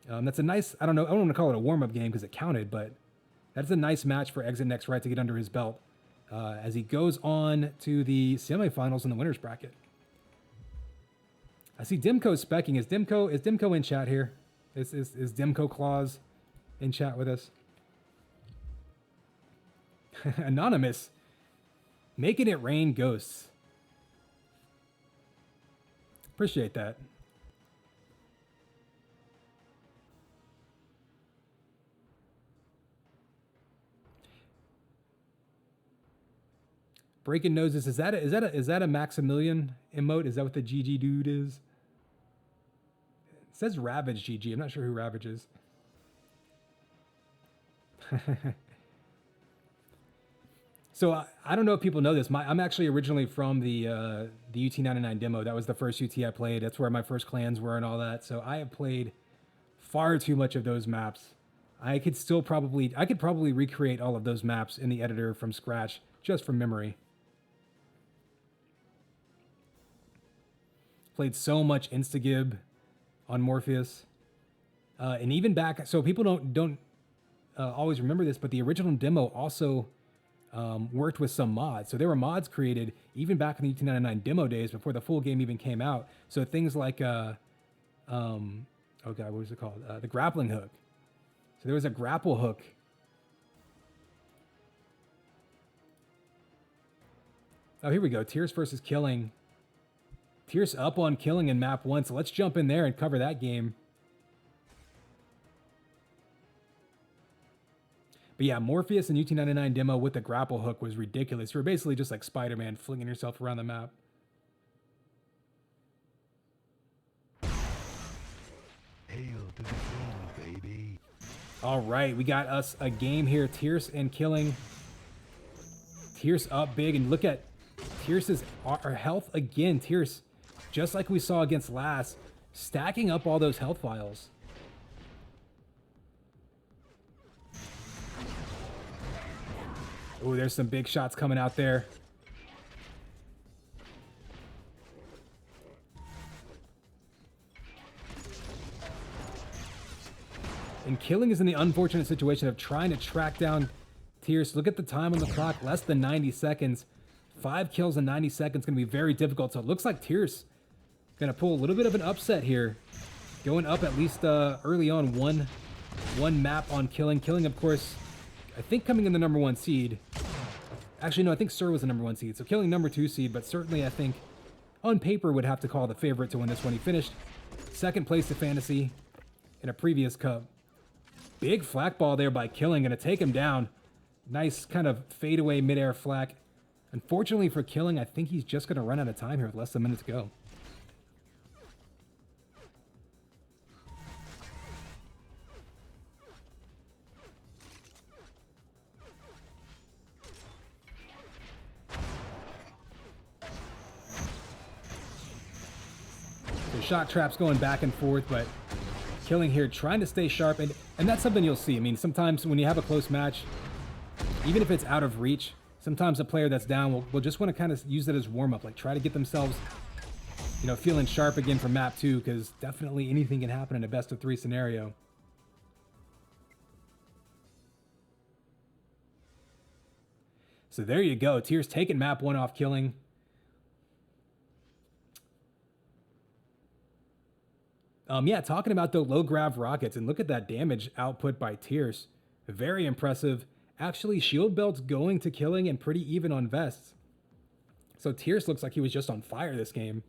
That's a nice, I don't know, I don't want to call it a warm-up game because it counted, but that's a nice match for Exitnextright to get under his belt as he goes on to the semifinals in the winner's bracket. I see Dimko specking. Is Dimko in chat here? Is Dimko Claus in chat with us? Anonymous. Making it rain ghosts. Appreciate that. Breaking noses. Is that a Maximilian emote? Is that what the GG dude is? It says Ravage GG. I'm not sure who Ravage is. So I don't know if people know this. I'm actually originally from the UT99 demo. That was the first UT I played. That's where my first clans were and all that. So I have played far too much of those maps. I could probably recreate all of those maps in the editor from scratch, just from memory. Played so much Instagib on Morpheus, and even back. So people don't always remember this, but the original demo also worked with some mods. So there were mods created even back in the UT99 demo days before the full game even came out. So things like, oh God, what was it called? The grappling hook. So there was a grapple hook. Oh, here we go. Tierce versus Killing. Tierce up on Killing in map 1. So let's jump in there and cover that game. But yeah, Morpheus and UT99 demo with the grapple hook was ridiculous. You were basically just like Spider-Man flinging yourself around the map. Hail to the king, baby. All right, we got us a game here. Tierce and Killing. Tierce up big, and look at Tierce's health again. Tierce, just like we saw against last, stacking up all those health files. Oh, there's some big shots coming out there. And Killing is in the unfortunate situation of trying to track down Tierce. Look at the time on the clock, less than 90 seconds. 5 kills in 90 seconds, going to be very difficult. So it looks like Tierce going to pull a little bit of an upset here. Going up at least early on one map on Killing. Killing, of course, I think coming in the #1 seed. Actually, no, I think Sir was the #1 seed. So Killing #2 seed, but certainly I think on paper would have to call the favorite to win this one. He finished second place to Fantasy in a previous cup. Big flak ball there by Killing, gonna take him down. Nice kind of fadeaway midair flak. Unfortunately for Killing, I think he's just gonna run out of time here with less than a minute to go. So shot traps going back and forth, but Killing here trying to stay sharp, and that's something you'll see. I mean, sometimes when you have a close match, even if it's out of reach, sometimes a player that's down will just want to kind of use it as warm-up, like try to get themselves, you know, feeling sharp again for map 2, because definitely anything can happen in a best-of-3 scenario. So there you go. Tierce taking map 1 off Killing. Yeah, talking about the low grav rockets, and look at that damage output by Tierce. Very impressive. Actually, shield belts going to Killing and pretty even on vests. So Tierce looks like he was just on fire this game.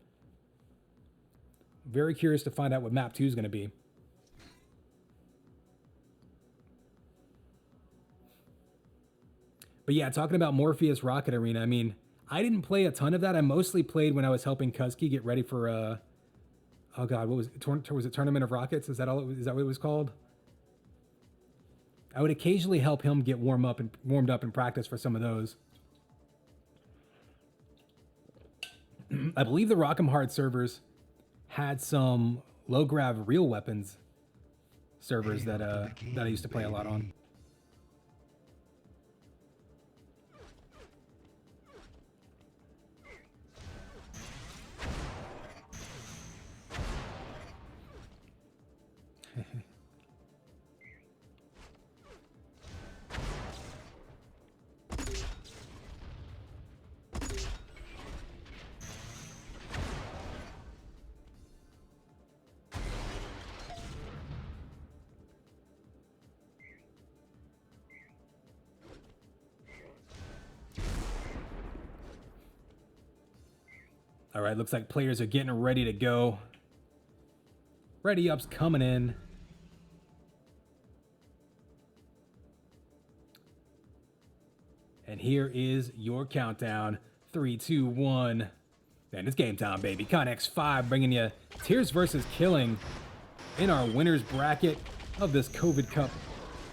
Very curious to find out what map 2 is going to be. But yeah, talking about Morpheus Rocket Arena, I mean, I didn't play a ton of that. I mostly played when I was helping Kuzki get ready for, oh God, what was it? Was it Tournament of Rockets? Is that what it was called? I would occasionally help him get warmed up in practice for some of those. I believe the Rock'em Hard servers had some low grav real weapons servers that I used to play a lot on. All right, looks like players are getting ready to go. Ready up's coming in. And here is your countdown. 3, 2, 1. And it's game time, baby. Connex 5 bringing you Tiercey versus Killing in our winner's bracket of this CovidCup.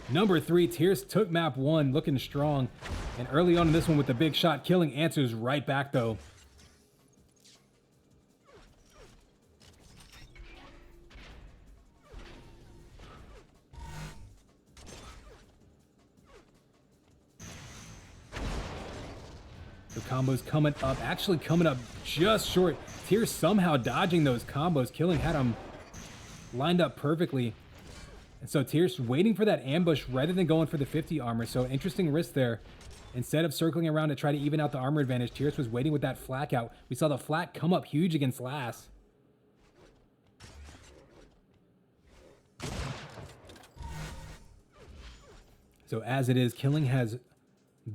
Number 3, Tiercey took map 1, looking strong. And early on in this one with the big shot, Killing answers right back, though. The combos coming up, actually coming up just short. Tiercey somehow dodging those combos. Killing had him lined up perfectly. And so Tiercey waiting for that ambush rather than going for the 50 armor. So interesting risk there. Instead of circling around to try to even out the armor advantage, Tiercey was waiting with that flak out. We saw the flak come up huge against Lass. So as it is, Killing has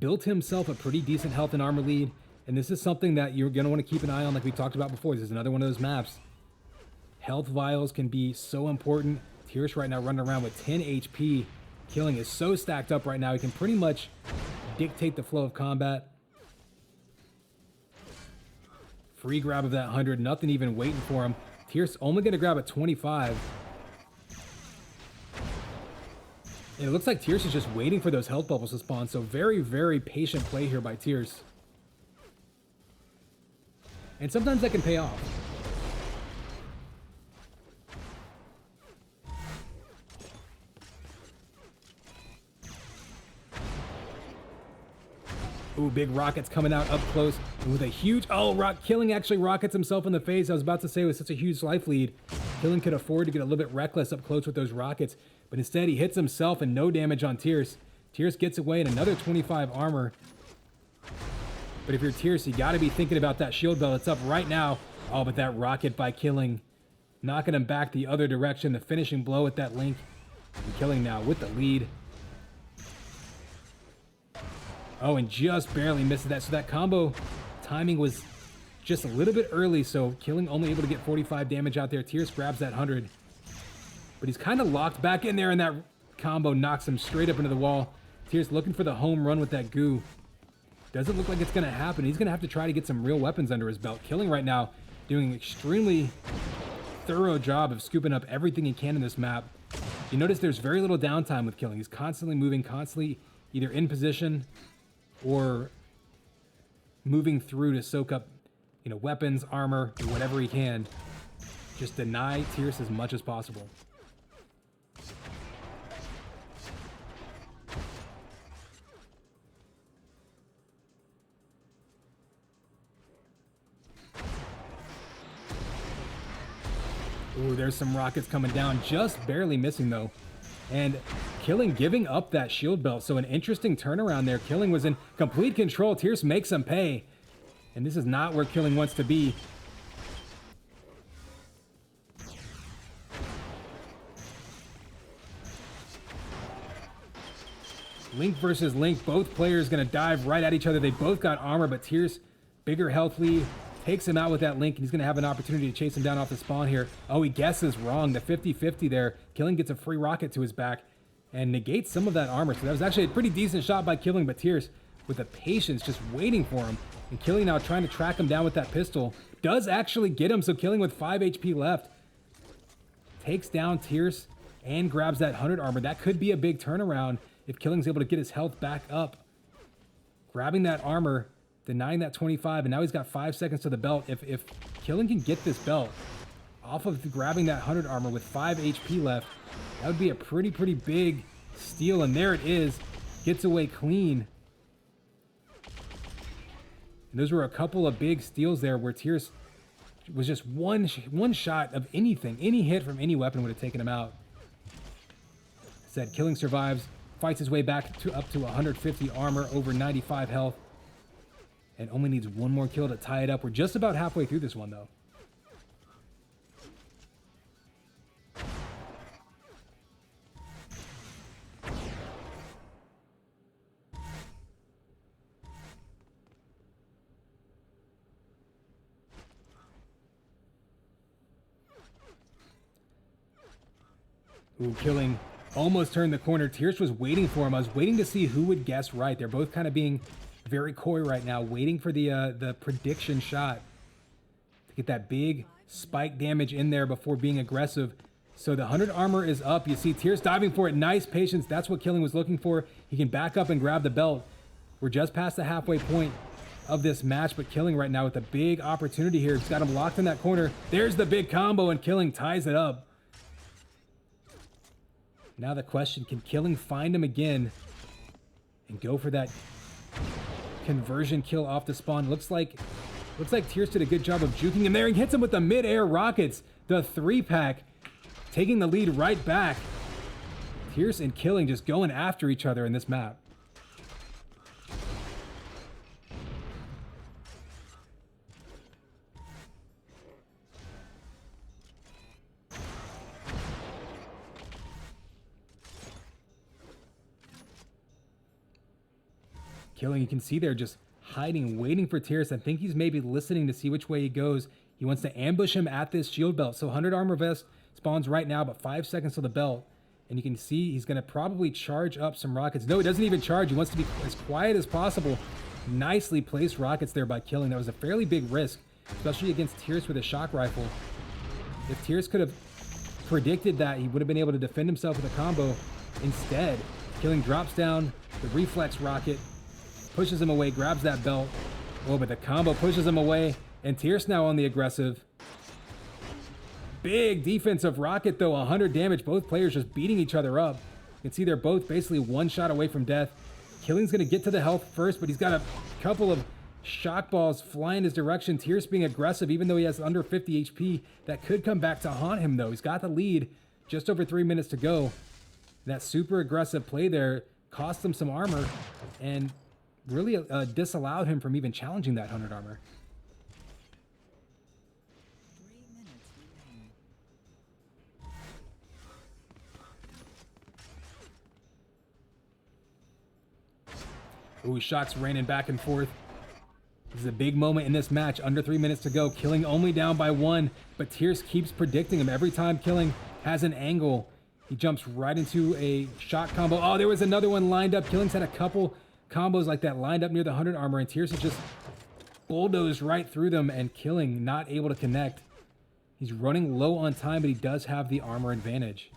built himself a pretty decent health and armor lead, and this is something that you're going to want to keep an eye on like we talked about before. This is another one of those maps. Health vials can be so important. Tiercey right now running around with 10 HP. Killing is so stacked up right now, he can pretty much dictate the flow of combat. Free grab of that 100, nothing even waiting for him. Tiercey only going to grab a 25. And it looks like Tiercey is just waiting for those health bubbles to spawn. So very, very patient play here by Tiercey. And sometimes that can pay off. Ooh, big rockets coming out up close with a huge... Oh, Killing actually rockets himself in the face. I was about to say with such a huge life lead, Killing could afford to get a little bit reckless up close with those rockets. But instead, he hits himself and no damage on Tiercey. Tiercey gets away and another 25 armor. But if you're Tiercey, you got to be thinking about that shield bell. It's up right now. Oh, but that rocket by Killing, knocking him back the other direction. The finishing blow at that link. And Killing now with the lead. Oh, and just barely misses that. So that combo timing was just a little bit early. So Killing only able to get 45 damage out there. Tiercey grabs that 100. But he's kind of locked back in there, and that combo knocks him straight up into the wall. Tiercey looking for the home run with that goo. Doesn't look like it's going to happen. He's going to have to try to get some real weapons under his belt. Killing right now, doing an extremely thorough job of scooping up everything he can in this map. You notice there's very little downtime with Killing. He's constantly moving, constantly either in position or moving through to soak up, you know, weapons, armor, or whatever he can. Just deny Tiercey as much as possible. Ooh, there's some rockets coming down, just barely missing though. And Killing giving up that shield belt. So an interesting turnaround there. Killing was in complete control. Tiercey makes him pay. And this is not where Killing wants to be. Link versus Link. Both players going to dive right at each other. They both got armor, but Tiercey, bigger health lead, takes him out with that Link, and he's going to have an opportunity to chase him down off the spawn here. Oh, he guesses wrong. The 50-50 there. Killing gets a free rocket to his back and negates some of that armor. So that was actually a pretty decent shot by Killing, but Tiercey with the patience, just waiting for him. And Killing now trying to track him down with that pistol. Does actually get him, so Killing with 5 HP left. Takes down Tierce and grabs that 100 armor. That could be a big turnaround if Killing's able to get his health back up. Grabbing that armor, denying that 25, and now he's got 5 seconds to the belt. If Killing can get this belt off of grabbing that 100 armor with 5 HP left, that would be a pretty big steal, and there it is. Gets away clean. And those were a couple of big steals there where Tierce was just one shot of anything. Any hit from any weapon would have taken him out. Said Killing survives, fights his way back to up to 150 armor, over 95 health, and only needs one more kill to tie it up. We're just about halfway through this one, though. Ooh, Killing almost turned the corner. Tierce was waiting for him. I was waiting to see who would guess right. They're both kind of being very coy right now, waiting for the prediction shot to get that big spike damage in there before being aggressive. So the 100 armor is up. You see Tierce diving for it. Nice patience. That's what Killing was looking for. He can back up and grab the belt. We're just past the halfway point of this match, but Killing right now with a big opportunity here. He's got him locked in that corner. There's the big combo, and Killing ties it up. Now the question, can Killing find him again and go for that conversion kill off the spawn? Looks like Tierce did a good job of juking him there and hits him with the mid-air rockets. The 3-pack taking the lead right back. Tierce and Killing just going after each other in this map. Killing, you can see there just hiding, waiting for Tierce. I think he's maybe listening to see which way he goes. He wants to ambush him at this shield belt. So 100 armor vest spawns right now, but 5 seconds to the belt. And you can see he's going to probably charge up some rockets. No, he doesn't even charge. He wants to be as quiet as possible. Nicely placed rockets there by Killing. That was a fairly big risk, especially against Tierce with a shock rifle. If Tierce could have predicted that, he would have been able to defend himself with a combo. Instead, Killing drops down the reflex rocket, pushes him away, grabs that belt. Oh, but the combo pushes him away, and Tierce now on the aggressive. Big defensive rocket, though, 100 damage. Both players just beating each other up. You can see they're both basically one shot away from death. Killing's going to get to the health first, but he's got a couple of shock balls flying his direction. Tierce being aggressive, even though he has under 50 HP. That could come back to haunt him, though. He's got the lead, just over 3 minutes to go. That super aggressive play there cost him some armor, and really disallowed him from even challenging that 100 armor. 3 minutes remaining. Ooh, shots raining back and forth. This is a big moment in this match. Under 3 minutes to go. Killing only down by 1, but Tierce keeps predicting him. Every time Killing has an angle, he jumps right into a shot combo. Oh, there was another one lined up. Killing's had a couple combos like that lined up near the 100 armor, and Tierce has just bulldozed right through them, and Killing not able to connect. He's running low on time, but he does have the armor advantage.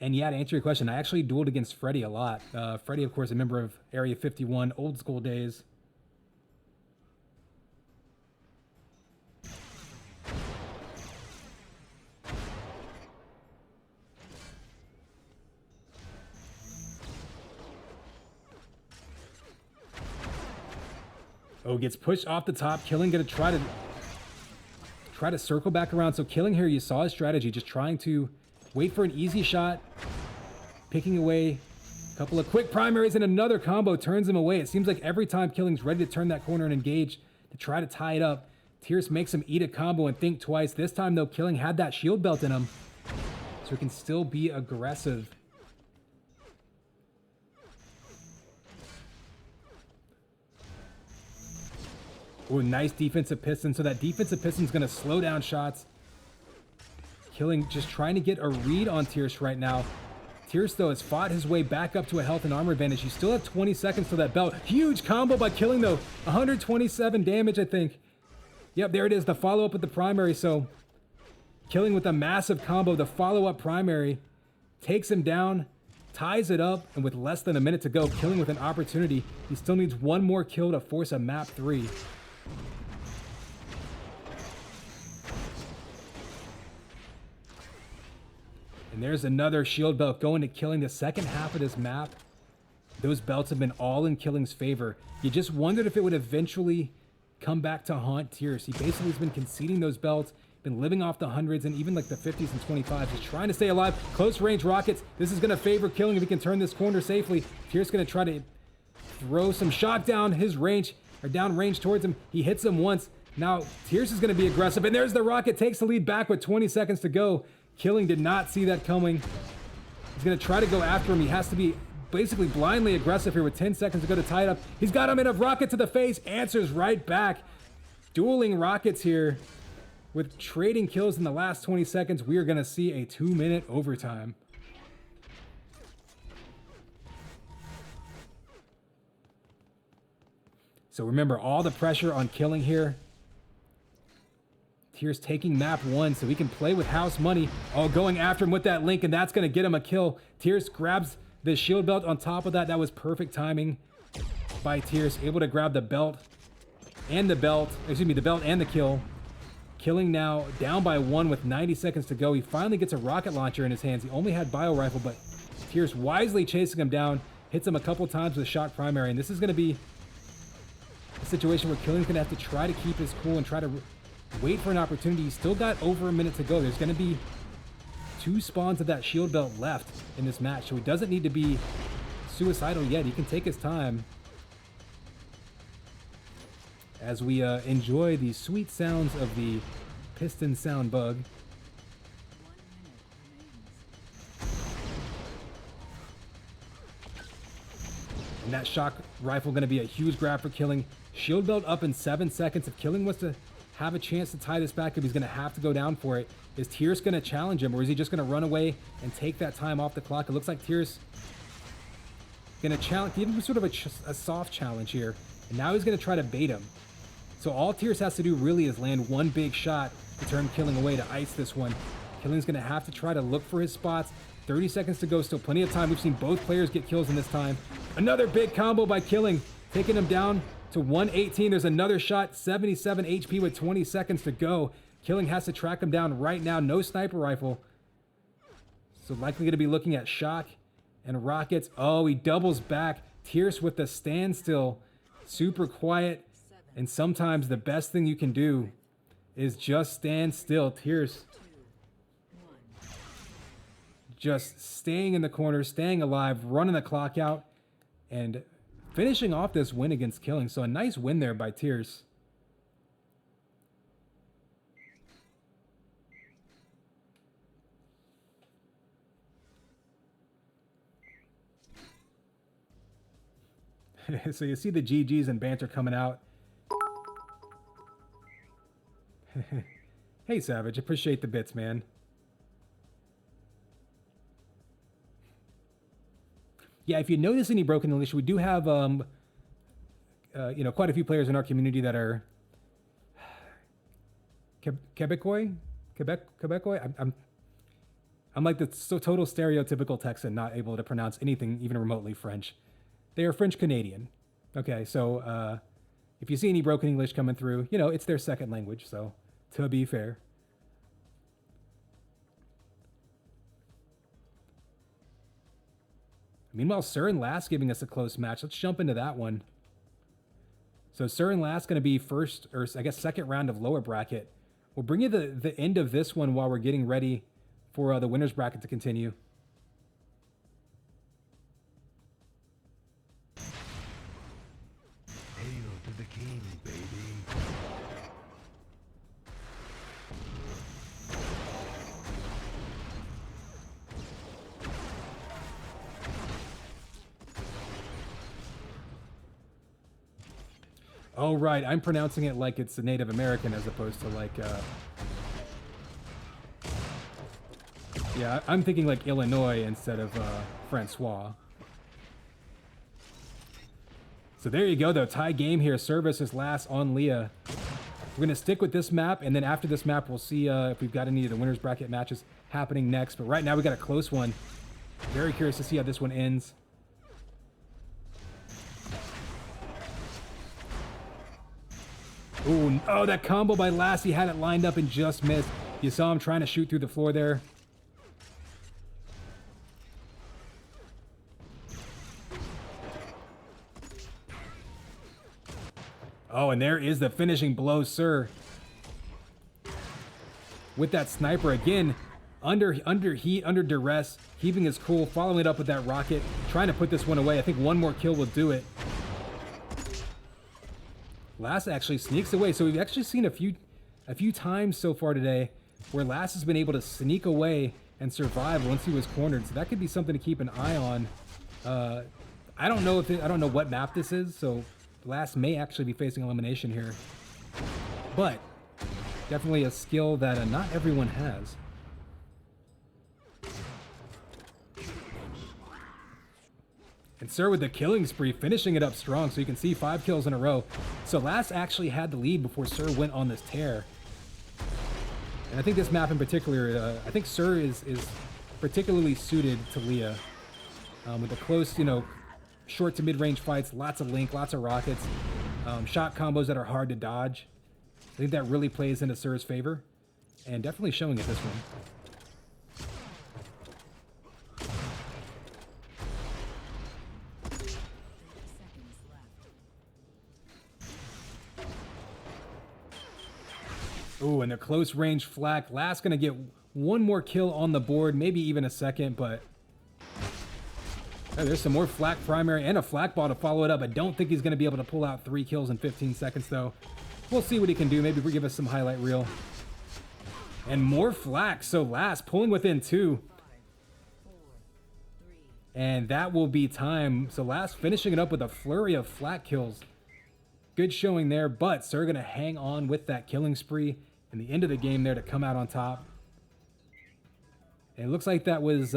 And yeah, to answer your question, I actually dueled against Freddy a lot. Freddy, of course, a member of Area 51, old school days. Oh, gets pushed off the top. Killing gonna try to circle back around. So Killing here, you saw his strategy, just trying to wait for an easy shot, picking away a couple of quick primaries, and another combo turns him away. It seems like every time Killing's ready to turn that corner and engage to try to tie it up, Tierce makes him eat a combo and think twice. This time, though, Killing had that shield belt in him, so he can still be aggressive. Oh, nice defensive piston. So that defensive piston's going to slow down shots. Killing, just trying to get a read on Tierce right now. Tierce, though, has fought his way back up to a health and armor advantage. You still have 20 seconds to that belt. Huge combo by Killing, though. 127 damage, I think. Yep, there it is. The follow-up with the primary. So Killing with a massive combo. The follow-up primary takes him down, ties it up, and with less than a minute to go, Killing with an opportunity. He still needs one more kill to force a map 3. And there's another shield belt going to Killing. The second half of this map, those belts have been all in Killing's favor. You just wondered if it would eventually come back to haunt Tierce. He basically has been conceding those belts, been living off the hundreds and even like the 50s and 25s, just trying to stay alive. Close range rockets. This is going to favor Killing if he can turn this corner safely. Tierce going to try to throw some shot down his range, or down range towards him. He hits him once. Now Tierce is going to be aggressive, and there's the rocket. Takes the lead back with 20 seconds to go. Killing did not see that coming. He's going to try to go after him. He has to be basically blindly aggressive here with 10 seconds to go to tie it up. He's got him in a rocket to the face. Answers right back. Dueling rockets here with trading kills in the last 20 seconds. We are going to see a 2-minute overtime. So remember, all the pressure on Killing here. Tierce taking map 1 so he can play with house money. Oh, going after him with that link, and that's going to get him a kill. Tierce grabs the shield belt on top of that. That was perfect timing by Tierce. Able to grab the belt and the belt. Excuse me, the belt and the kill. Killing now down by 1 with 90 seconds to go. He finally gets a rocket launcher in his hands. He only had bio rifle, but Tierce wisely chasing him down. Hits him a couple times with shot primary, and this is going to be a situation where Killing's going to have to try to keep his cool and try to wait for an opportunity. He's still got over a minute to go. There's going to be 2 spawns of that shield belt left in this match, so he doesn't need to be suicidal yet. He can take his time as we enjoy the sweet sounds of the piston sound bug. 1 minute remains. And that shock rifle going to be a huge grab for Killing. Shield belt up in 7 seconds. If Killing wants to have a chance to tie this back up, he's going to have to go down for it. Is Tierce going to challenge him, or is he just going to run away and take that time off the clock? It looks like Tierce going to challenge, give him sort of a soft challenge here. And now he's going to try to bait him. So all Tierce has to do really is land one big shot to turn Killing away to ice this one. Killing's going to have to try to look for his spots. 30 seconds to go, still plenty of time. We've seen both players get kills in this time. Another big combo by Killing, taking him down to 118. There's another shot, 77 HP with 20 seconds to go. Killing has to track him down right now. No sniper rifle. So likely going to be looking at shock and rockets. Oh, he doubles back. Tierce with the standstill. Super quiet. And sometimes the best thing you can do is just stand still. Tierce 2, 1. just staying in the corner, staying alive, running the clock out, and finishing off this win against Killing. So a nice win there by Tierce. So you see the GGs and banter coming out. Hey, Savage, appreciate the bits, man. Yeah, if you notice any broken English, we do have, quite a few players in our community that are Quebecois. I'm like the total stereotypical Texan, not able to pronounce anything even remotely French. They are French Canadian. Okay, so if you see any broken English coming through, it's their second language. So to be fair. Meanwhile, Sir and Last giving us a close match. Let's jump into that one. So Sir and Last going to be first, or I guess second round of lower bracket. We'll bring you the end of this one while we're getting ready for the winner's bracket to continue. Hail to the king, baby. Oh, right. I'm pronouncing it like it's a Native American as opposed to like, yeah, I'm thinking like Illinois instead of Francois. So there you go, though. Tie game here. Service is last on Leah. We're going to stick with this map, and then after this map, we'll see if we've got any of the winner's bracket matches happening next. But right now, we got a close one. Very curious to see how this one ends. Ooh, oh, that combo by Lassie had it lined up and just missed. You saw him trying to shoot through the floor there. Oh, and there is the finishing blow, sir. With that sniper again, under heat, under duress, keeping his cool, following it up with that rocket, trying to put this one away. I think one more kill will do it. Lass actually sneaks away. So we've actually seen a few times so far today where Lass has been able to sneak away and survive once he was cornered. So that could be something to keep an eye on. I don't know what map this is, so Lass may actually be facing elimination here. But definitely a skill that not everyone has. And Sir with the killing spree, finishing it up strong, so you can see 5 kills in a row. So Lass actually had the lead before Sir went on this tear. And I think this map in particular, I think Sir is particularly suited to Leah. With the close, short to mid-range fights, lots of link, lots of rockets, shot combos that are hard to dodge. I think that really plays into Sir's favor, and definitely showing it this one. Ooh, and a close range flak. Last gonna get one more kill on the board, maybe even a second, but oh, there's some more flak primary and a flak ball to follow it up. I don't think he's gonna be able to pull out 3 kills in 15 seconds though. We'll see what he can do. Maybe we'll give us some highlight reel. And more flak. So Last pulling within 2. And that will be time. So Last finishing it up with a flurry of flak kills. Good showing there, but Sir gonna hang on with that killing spree in the end of the game there to come out on top. And it looks like that was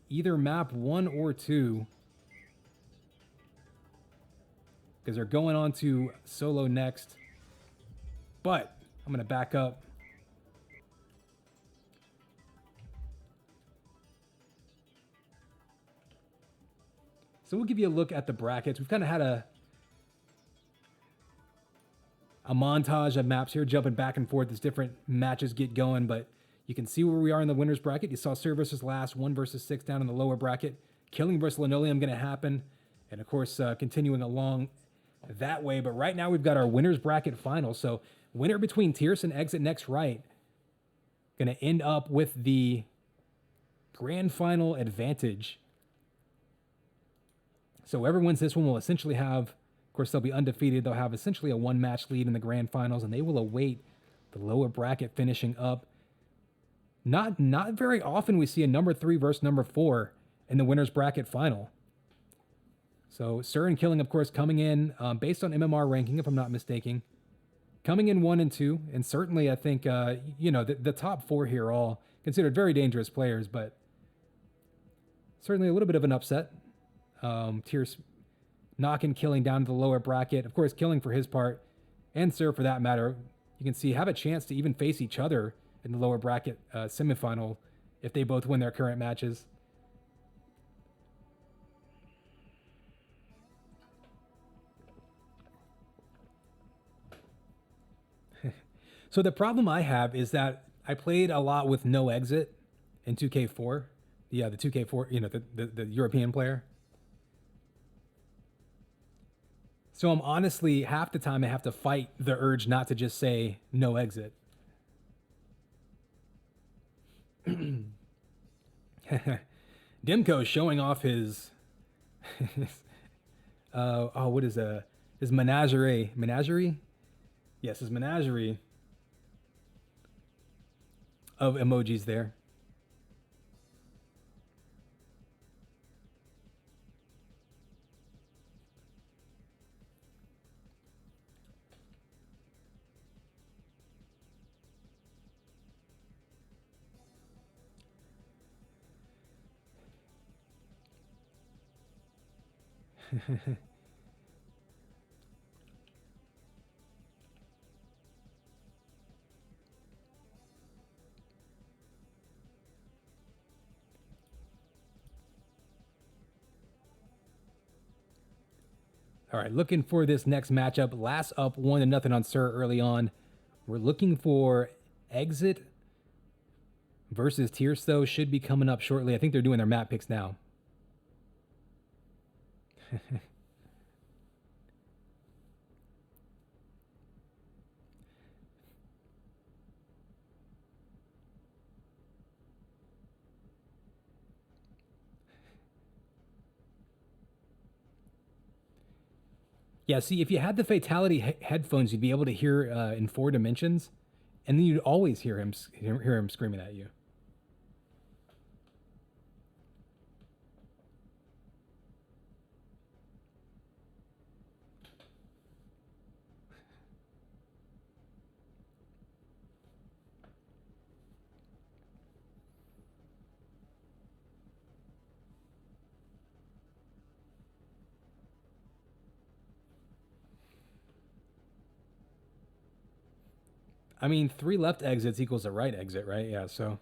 either map 1 or 2. Because they're going on to solo next. But I'm gonna back up. So we'll give you a look at the brackets. We've kind of had a montage of maps here, jumping back and forth as different matches get going, but you can see where we are in the winner's bracket. You saw Sir versus Last, 1 versus 6 down in the lower bracket. Killing versus Linoleum going to happen, and of course continuing along that way. But right now we've got our winner's bracket final. So winner between Tiercey and Exitnextright going to end up with the grand final advantage. So whoever wins this one will essentially have, of course, they'll be undefeated. They'll have essentially a 1-match lead in the grand finals, and they will await the lower bracket finishing up. Not very often we see a number 3 versus number 4 in the winner's bracket final. So Sir and Killing, of course, coming in based on MMR ranking, if I'm not mistaken, coming in 1 and 2, and certainly I think the top 4 here are all considered very dangerous players, but certainly a little bit of an upset. Tiercey knocking Killing down to the lower bracket. Of course, Killing for his part, and Sir for that matter, you can see have a chance to even face each other in the lower bracket semifinal if they both win their current matches. So the problem I have is that I played a lot with no exit in 2K4. Yeah, the 2K4, the European player. So I'm honestly, half the time I have to fight the urge not to just say no exit. Dimko showing off his, what is his menagerie? Menagerie? Yes, his menagerie of emojis there. All right, looking for this next matchup. Last up 1-0 on Sir early on. We're looking for Exit versus Tiercey, though. Should be coming up shortly. I think they're doing their map picks now. Yeah, see, if you had the Fatality headphones, you'd be able to hear in 4 dimensions, and then you'd always hear him screaming at you. I mean, 3 left exits equals a right exit, right? Yeah, so I'm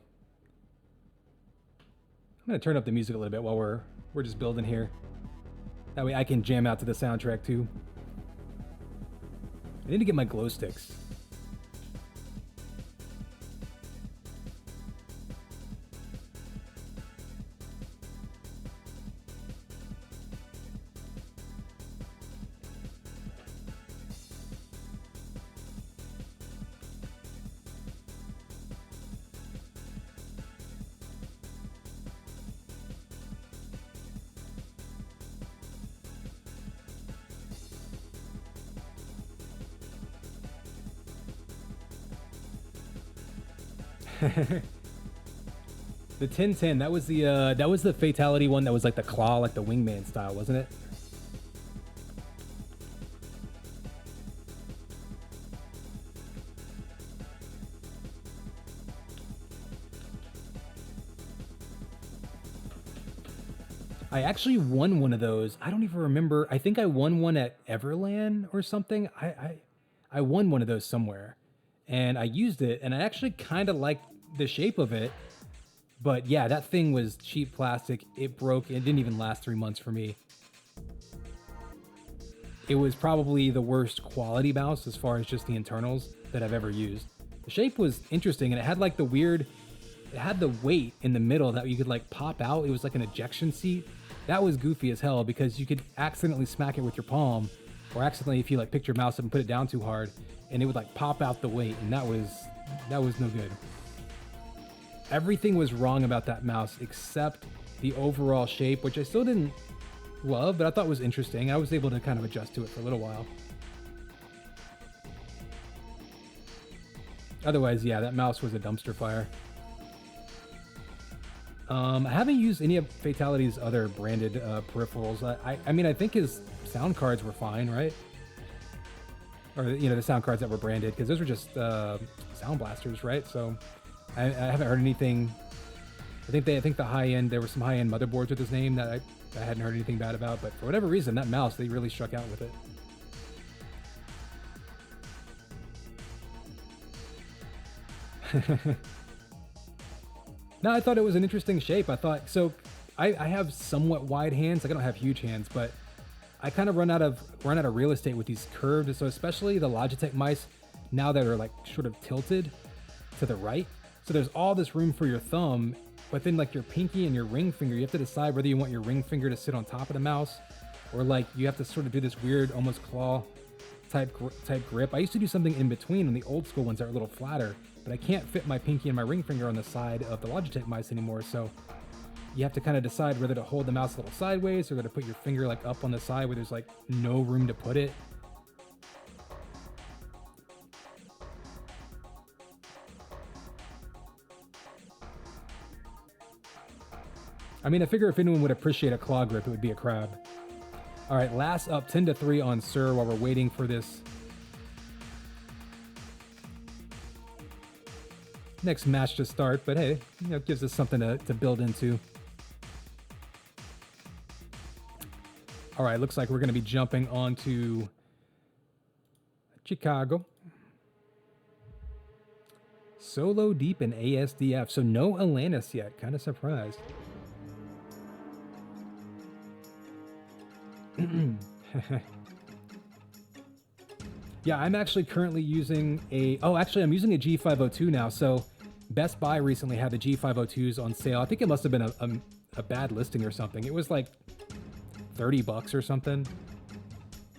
gonna turn up the music a little bit while we're just building here. That way I can jam out to the soundtrack too. I need to get my glow sticks. The 10-10, that was the Fatality one that was like the claw, like the wingman style, wasn't it? I actually won one of those. I don't even remember. I think I won one at Everland or something. I won one of those somewhere, and I used it, and I actually kind of liked the shape of it. But yeah, that thing was cheap plastic. It broke. It didn't even last 3 months for me. It was probably the worst quality mouse as far as just the internals that I've ever used. The shape was interesting, and it had like the weird, it had the weight in the middle that you could like pop out. It was like an ejection seat. That was goofy as hell because you could accidentally smack it with your palm, or accidentally if you like picked your mouse up and put it down too hard, and it would like pop out the weight, and that was no good. Everything was wrong about that mouse except the overall shape, which I still didn't love, but I thought was interesting. I was able to kind of adjust to it for a little while. Otherwise, yeah, that mouse was a dumpster fire. I haven't used any of Fatality's other branded peripherals. I mean, I think his sound cards were fine, right? Or, you know, the sound cards that were branded, because those were just sound blasters, right? So I haven't heard anything. I think the high-end, there were some high-end motherboards with his name that I hadn't heard anything bad about, but for whatever reason, that mouse, they really struck out with it. No, I thought it was an interesting shape. I thought, so I have somewhat wide hands. Like I don't have huge hands, but I kind of run out of real estate with these curved. So especially the Logitech mice now that are like sort of tilted to the right. So there's all this room for your thumb, but then like your pinky and your ring finger, you have to decide whether you want your ring finger to sit on top of the mouse, or like you have to sort of do this weird, almost claw type grip. I used to do something in between on the old school ones that are a little flatter, but I can't fit my pinky and my ring finger on the side of the Logitech mice anymore. So you have to kind of decide whether to hold the mouse a little sideways or to put your finger like up on the side where there's like no room to put it. I mean, I figure if anyone would appreciate a claw grip, it would be a crab. All right, last up, 10-3 on Sir while we're waiting for this next match to start. But hey, you know, it gives us something to build into. All right, looks like we're going to be jumping on to Chicago. Solo deep in ASDF, so no Atlantis yet. Kind of surprised. Yeah, I'm actually currently using a... Oh, actually, I'm using a G502 now. So Best Buy recently had the G502s on sale. I think it must have been a bad listing or something. It was like $30 or something.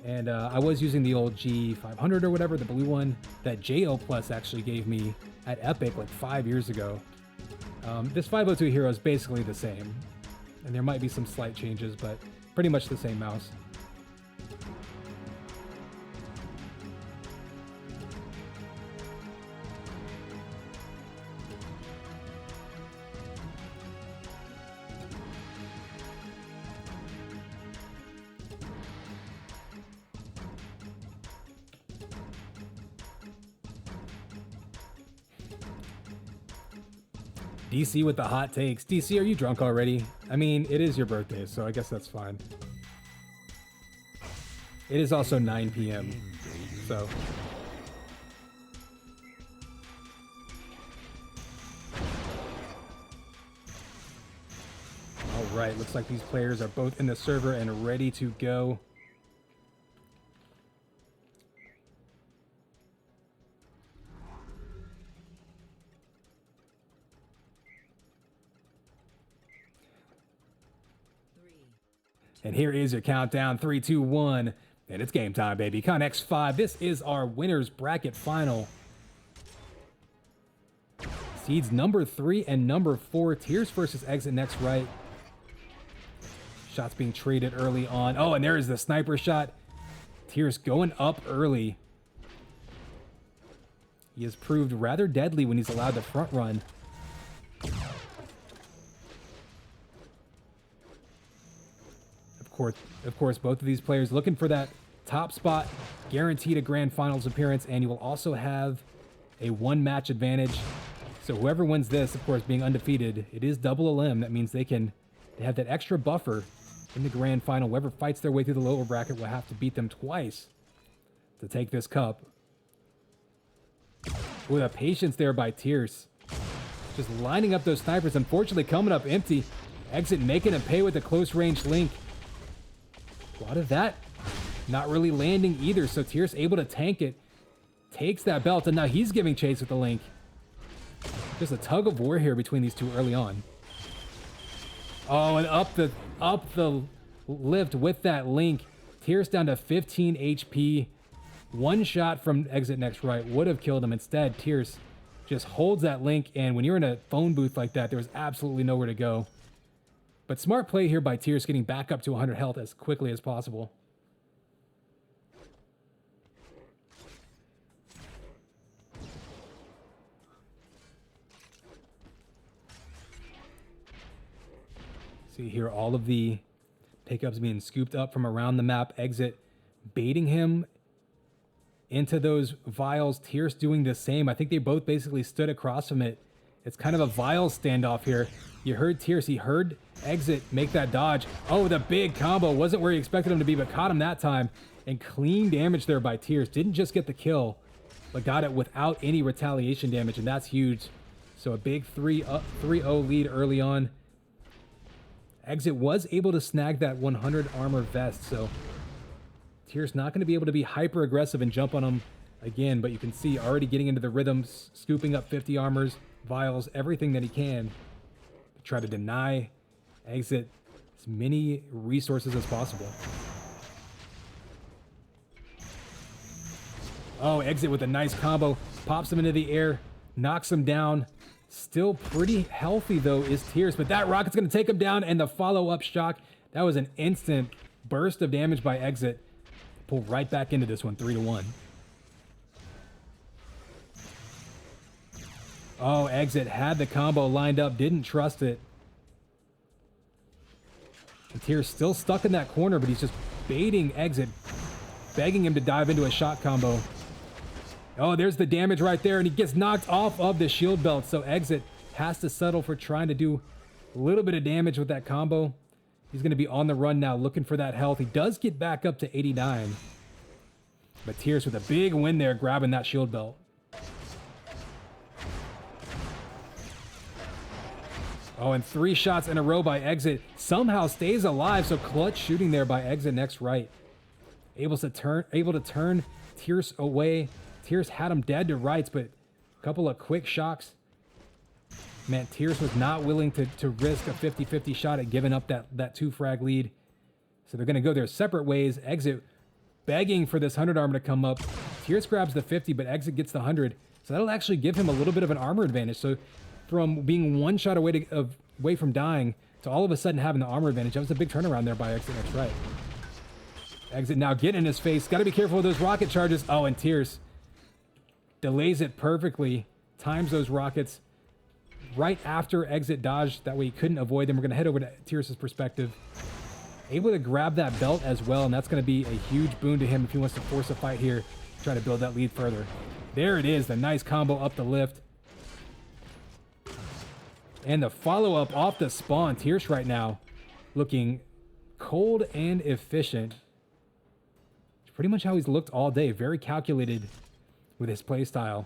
And I was using the old G500 or whatever, the blue one that JO Plus actually gave me at Epic like 5 years ago. This 502 Hero is basically the same. And there might be some slight changes, but pretty much the same mouse. DC with the hot takes. DC, are you drunk already? I mean, it is your birthday, so I guess that's fine. It is also 9 p.m., so... All right, looks like these players are both in the server and ready to go. And here is your countdown, 3, 2, 1, and it's game time, baby. Con X5, this is our winners bracket final. Seeds number 3 and number 4, Tiercey versus Exitnextright. Shots being traded early on. Oh, and there is the sniper shot. Tiercey going up early. He has proved rather deadly when he's allowed the front run. Of course, both of these players looking for that top spot, guaranteed a grand finals appearance, and you will also have a one-match advantage. So whoever wins this, of course, being undefeated, it is double a limb. That means they have that extra buffer in the grand final. Whoever fights their way through the lower bracket will have to beat them twice to take this cup. With a patience there by Tiercey. Just lining up those snipers, unfortunately coming up empty. Exit making a pay with a close range link. A lot of that not really landing either, so Tiercey able to tank it. Takes that belt, and now he's giving chase with the link. Just a tug of war here between these two early on. Oh, and up the lift with that link. Tiercey down to 15 HP. One shot from Exitnextright would have killed him. Instead, Tiercey just holds that link, and when you're in a phone booth like that, there's absolutely nowhere to go. But smart play here by Tiercey, getting back up to 100 health as quickly as possible. See here all of the pickups being scooped up from around the map. Exit baiting him into those vials. Tiercey doing the same. I think they both basically stood across from it. It's kind of a vial standoff here. You heard Tiercey, heard Exit make that dodge. Oh, the big combo. Wasn't where he expected him to be, but caught him that time. And clean damage there by Tiercey. Didn't just get the kill, but got it without any retaliation damage, and that's huge. So a big 3-0 lead early on. Exit was able to snag that 100 armor vest, so Tiercey not going to be able to be hyper aggressive and jump on him again, but you can see already getting into the rhythms, scooping up 50 armors, vials, everything that he can to try to deny Exit as many resources as possible. Oh, Exit with a nice combo, pops him into the air, knocks him down. Still pretty healthy though is Tiercey, but that rocket's going to take him down, and the follow-up shock, that was an instant burst of damage by Exit. Pull right back into this one, 3-1. Oh, Exit had the combo lined up, didn't trust it. And Tiercey still stuck in that corner, but he's just baiting Exit, begging him to dive into a shot combo. Oh, there's the damage right there, and he gets knocked off of the shield belt, so Exit has to settle for trying to do a little bit of damage with that combo. He's going to be on the run now, looking for that health. He does get back up to 89. But Tierce with a big win there, grabbing that shield belt. Oh, and 3 shots in a row by Exit. Somehow stays alive, so clutch shooting there by Exitnextright. Able to turn Tierce away. Tierce had him dead to rights, but a couple of quick shocks. Man, Tierce was not willing to risk a 50-50 shot at giving up that 2 frag lead. So they're going to go their separate ways. Exit begging for this 100 armor to come up. Tierce grabs the 50, but Exit gets the 100. So that'll actually give him a little bit of an armor advantage. So from being 1 shot away from dying to all of a sudden having the armor advantage, that was a big turnaround there by Exitnextright. Exit now getting in his face. Got to be careful with those rocket charges. Oh, and Tierce delays it perfectly. Times those rockets right after Exit dodged. That way he couldn't avoid them. We're going to head over to Tierce's perspective. Able to grab that belt as well, and that's going to be a huge boon to him if he wants to force a fight here. Try to build that lead further. There it is, the nice combo up the lift. And the follow-up off the spawn. Tierce right now looking cold and efficient. It's pretty much how he's looked all day. Very calculated with his playstyle.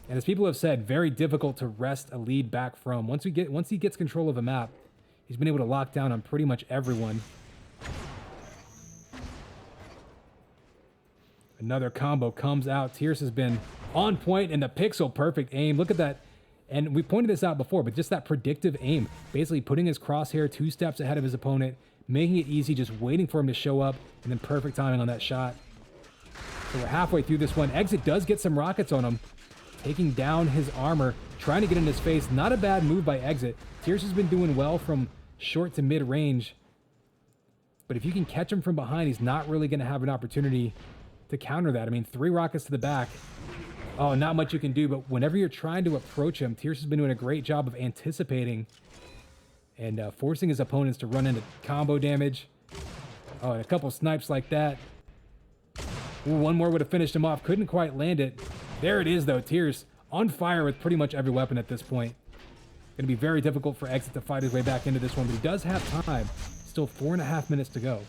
And as people have said, very difficult to wrest a lead back from. Once he gets control of a map, he's been able to lock down on pretty much everyone. Another combo comes out. Tierce has been on point in the pixel perfect aim. Look at that. And we pointed this out before, but just that predictive aim. Basically putting his crosshair 2 steps ahead of his opponent, making it easy, just waiting for him to show up, and then perfect timing on that shot. So we're halfway through this one. Exit does get some rockets on him, taking down his armor, trying to get in his face. Not a bad move by Exit. Tierce has been doing well from short to mid range, but if you can catch him from behind, he's not really going to have an opportunity to counter that. I mean, 3 rockets to the back. Oh, not much you can do, but whenever you're trying to approach him, Tierce has been doing a great job of anticipating and forcing his opponents to run into combo damage. Oh, and a couple snipes like that. Ooh, one more would have finished him off. Couldn't quite land it. There it is, though. Tierce on fire with pretty much every weapon at this point. Going to be very difficult for Exit to fight his way back into this one, but he does have time. Still 4.5 minutes to go.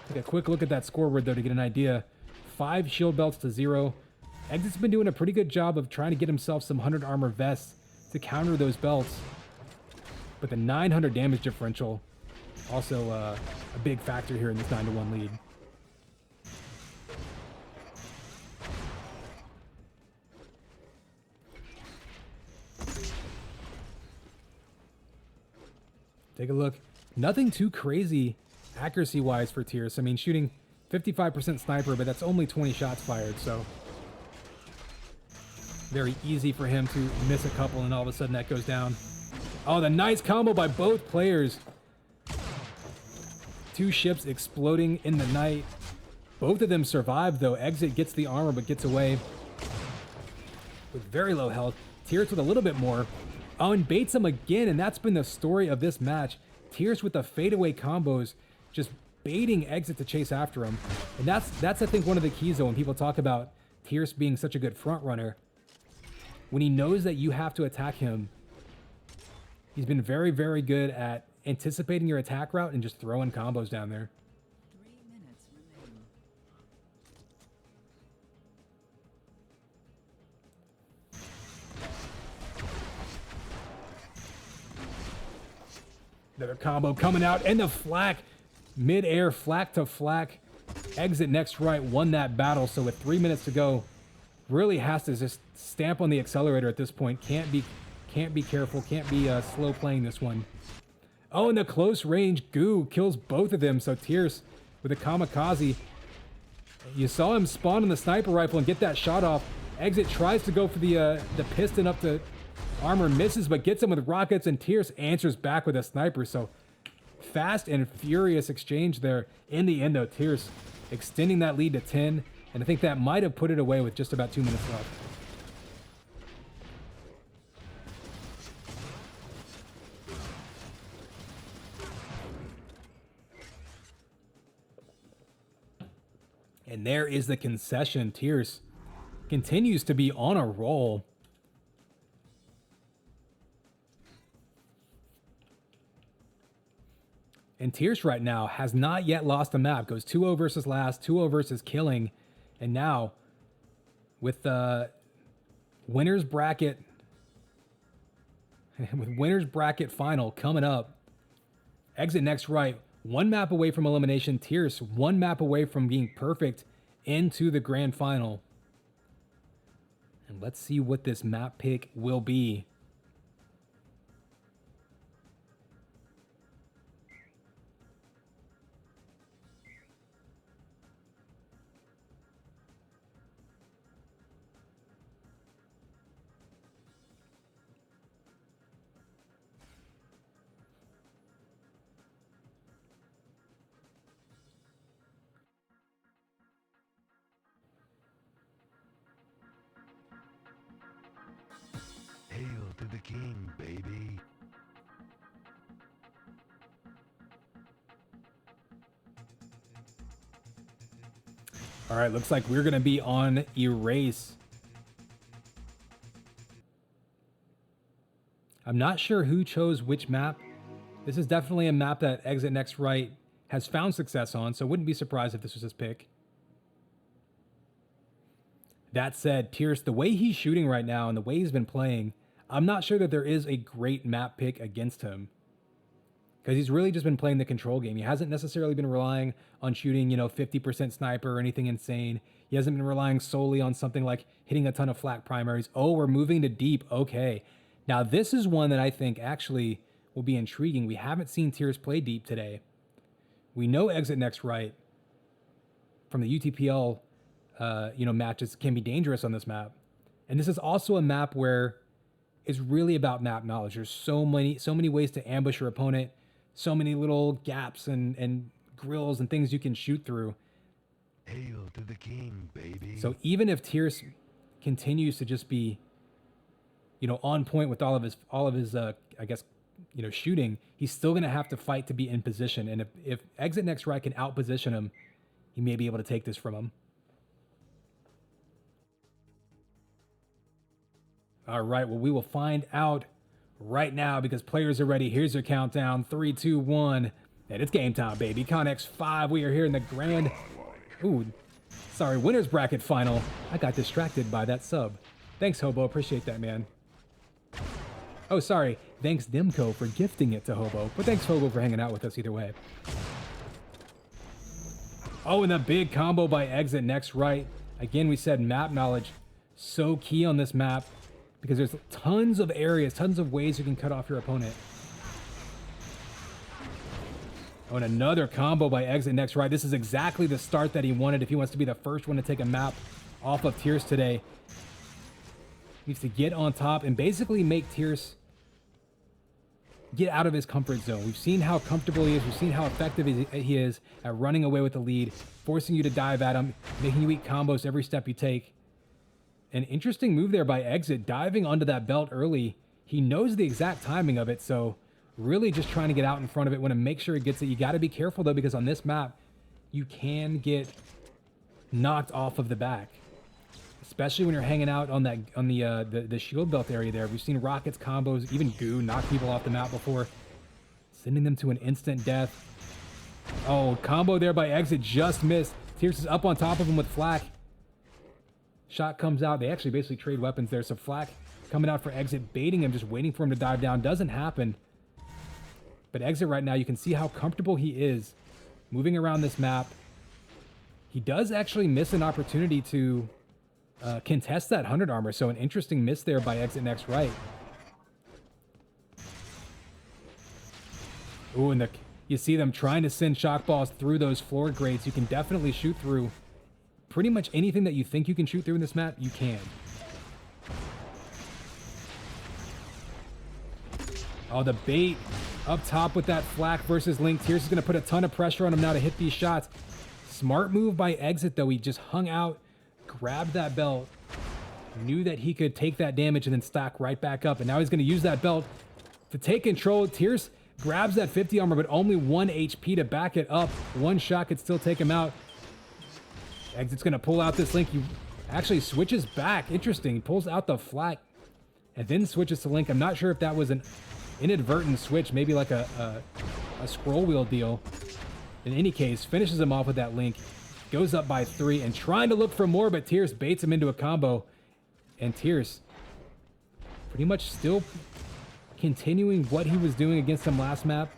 Take a quick look at that scoreboard, though, to get an idea. 5 shield belts to 0. Exit's been doing a pretty good job of trying to get himself some 100 armor vests to counter those belts. But the 900 damage differential, also a big factor here in this 9-1 lead. Take a look. Nothing too crazy accuracy-wise for Tierce. I mean, shooting 55% sniper, but that's only 20 shots fired, so very easy for him to miss a couple, and all of a sudden that goes down. Oh, the nice combo by both players. 2 ships exploding in the night. Both of them survive, though. Exit gets the armor, but gets away with very low health. Tierce with a little bit more. Oh, and baits him again, and that's been the story of this match. Tierce with the fadeaway combos, just baiting Exit to chase after him. And that's I think one of the keys, though, when people talk about Tierce being such a good front runner. When he knows that you have to attack him, he's been very, very good at anticipating your attack route and just throwing combos down there. 3 minutes remain. Another combo coming out, and the flak. Mid-air, flak to flak. Exitnextright won that battle, so with 3 minutes to go, really has to just stamp on the accelerator at this point. Can't be careful, can't be slow playing this one. Oh, and the close range goo kills both of them, so Tierce with a kamikaze. You saw him spawn on the sniper rifle and get that shot off. Exit tries to go for the piston up to armor, misses, but gets him with rockets, and Tierce answers back with a sniper, so fast and furious exchange there. In the end, though, Tierce extending that lead to 10, and I think that might have put it away with just about 2 minutes left. And there is the concession. Tierce continues to be on a roll. And Tierce right now has not yet lost a map. Goes 2-0 versus last, 2-0 versus Killing. And now, with the winner's bracket, with winner's bracket final coming up, Exitnextright, 1 map away from elimination. Tierce, 1 map away from being perfect into the grand final. And let's see what this map pick will be. Hail to the king, baby. All right, looks like we're going to be on Erase. I'm not sure who chose which map. This is definitely a map that Exitnextright has found success on, so wouldn't be surprised if this was his pick. That said, Tierce, the way he's shooting right now and the way he's been playing, I'm not sure that there is a great map pick against him. Because he's really just been playing the control game. He hasn't necessarily been relying on shooting, 50% sniper or anything insane. He hasn't been relying solely on something like hitting a ton of flak primaries. Oh, we're moving to deep. Okay. Now, this is one that I think actually will be intriguing. We haven't seen Tierce play deep today. We know Exitnextright from the UTPL, matches can be dangerous on this map. And this is also a map where it's really about map knowledge. There's so many ways to ambush your opponent. So many little gaps and grills and things you can shoot through. Hail to the king, baby. So even if Tierce continues to just be, on point with all of his, shooting, he's still going to have to fight to be in position. And if Exitnextright can outposition him, he may be able to take this from him. All right, well, we will find out right now because players are ready. Here's your countdown. 3, 2, 1. And it's game time, baby. Connex 5. We are here in the grand... winner's bracket final. I got distracted by that sub. Thanks, Hobo. Appreciate that, man. Oh, sorry. Thanks, Dimco, for gifting it to Hobo. But thanks, Hobo, for hanging out with us either way. Oh, and the big combo by Exitnextright. Again, we said map knowledge. So key on this map. Because there's tons of areas, tons of ways you can cut off your opponent. Oh, and another combo by Exitnextright. This is exactly the start that he wanted if he wants to be the first one to take a map off of Tierce today. He needs to get on top and basically make Tierce get out of his comfort zone. We've seen how comfortable he is. We've seen how effective he is at running away with the lead, forcing you to dive at him, making you eat combos every step you take. An interesting move there by Exit, diving onto that belt early. He knows the exact timing of it, so really just trying to get out in front of it, want to make sure it gets it. You got to be careful, though, because on this map, you can get knocked off of the back, especially when you're hanging out on the shield belt area there. We've seen rockets, combos, even goo knock people off the map before, sending them to an instant death. Oh, combo there by Exit, just missed. Tierce is up on top of him with flak. Shot comes out. They actually basically trade weapons there. So flak coming out for Exit, baiting him, just waiting for him to dive down. Doesn't happen. But Exit right now, you can see how comfortable he is moving around this map. He does actually miss an opportunity to contest that 100 armor. So an interesting miss there by Exitnextright. Ooh, and you see them trying to send shock balls through those floor grates. You can definitely shoot through pretty much anything that you think you can shoot through in this map, you can. Oh, the bait up top with that flak versus Link. Tierce is going to put a ton of pressure on him now to hit these shots. Smart move by Exit, though. He just hung out, grabbed that belt, knew that he could take that damage and then stack right back up. And now he's going to use that belt to take control. Tierce grabs that 50 armor, but only 1 HP to back it up. One shot could still take him out. Exit's going to pull out this Link. He actually switches back. Interesting. He pulls out the flak and then switches to Link. I'm not sure if that was an inadvertent switch, maybe like a a scroll wheel deal. In any case, finishes him off with that link, goes up by 3 and trying to look for more, but Tierce baits him into a combo. And Tierce pretty much still continuing what he was doing against him last map.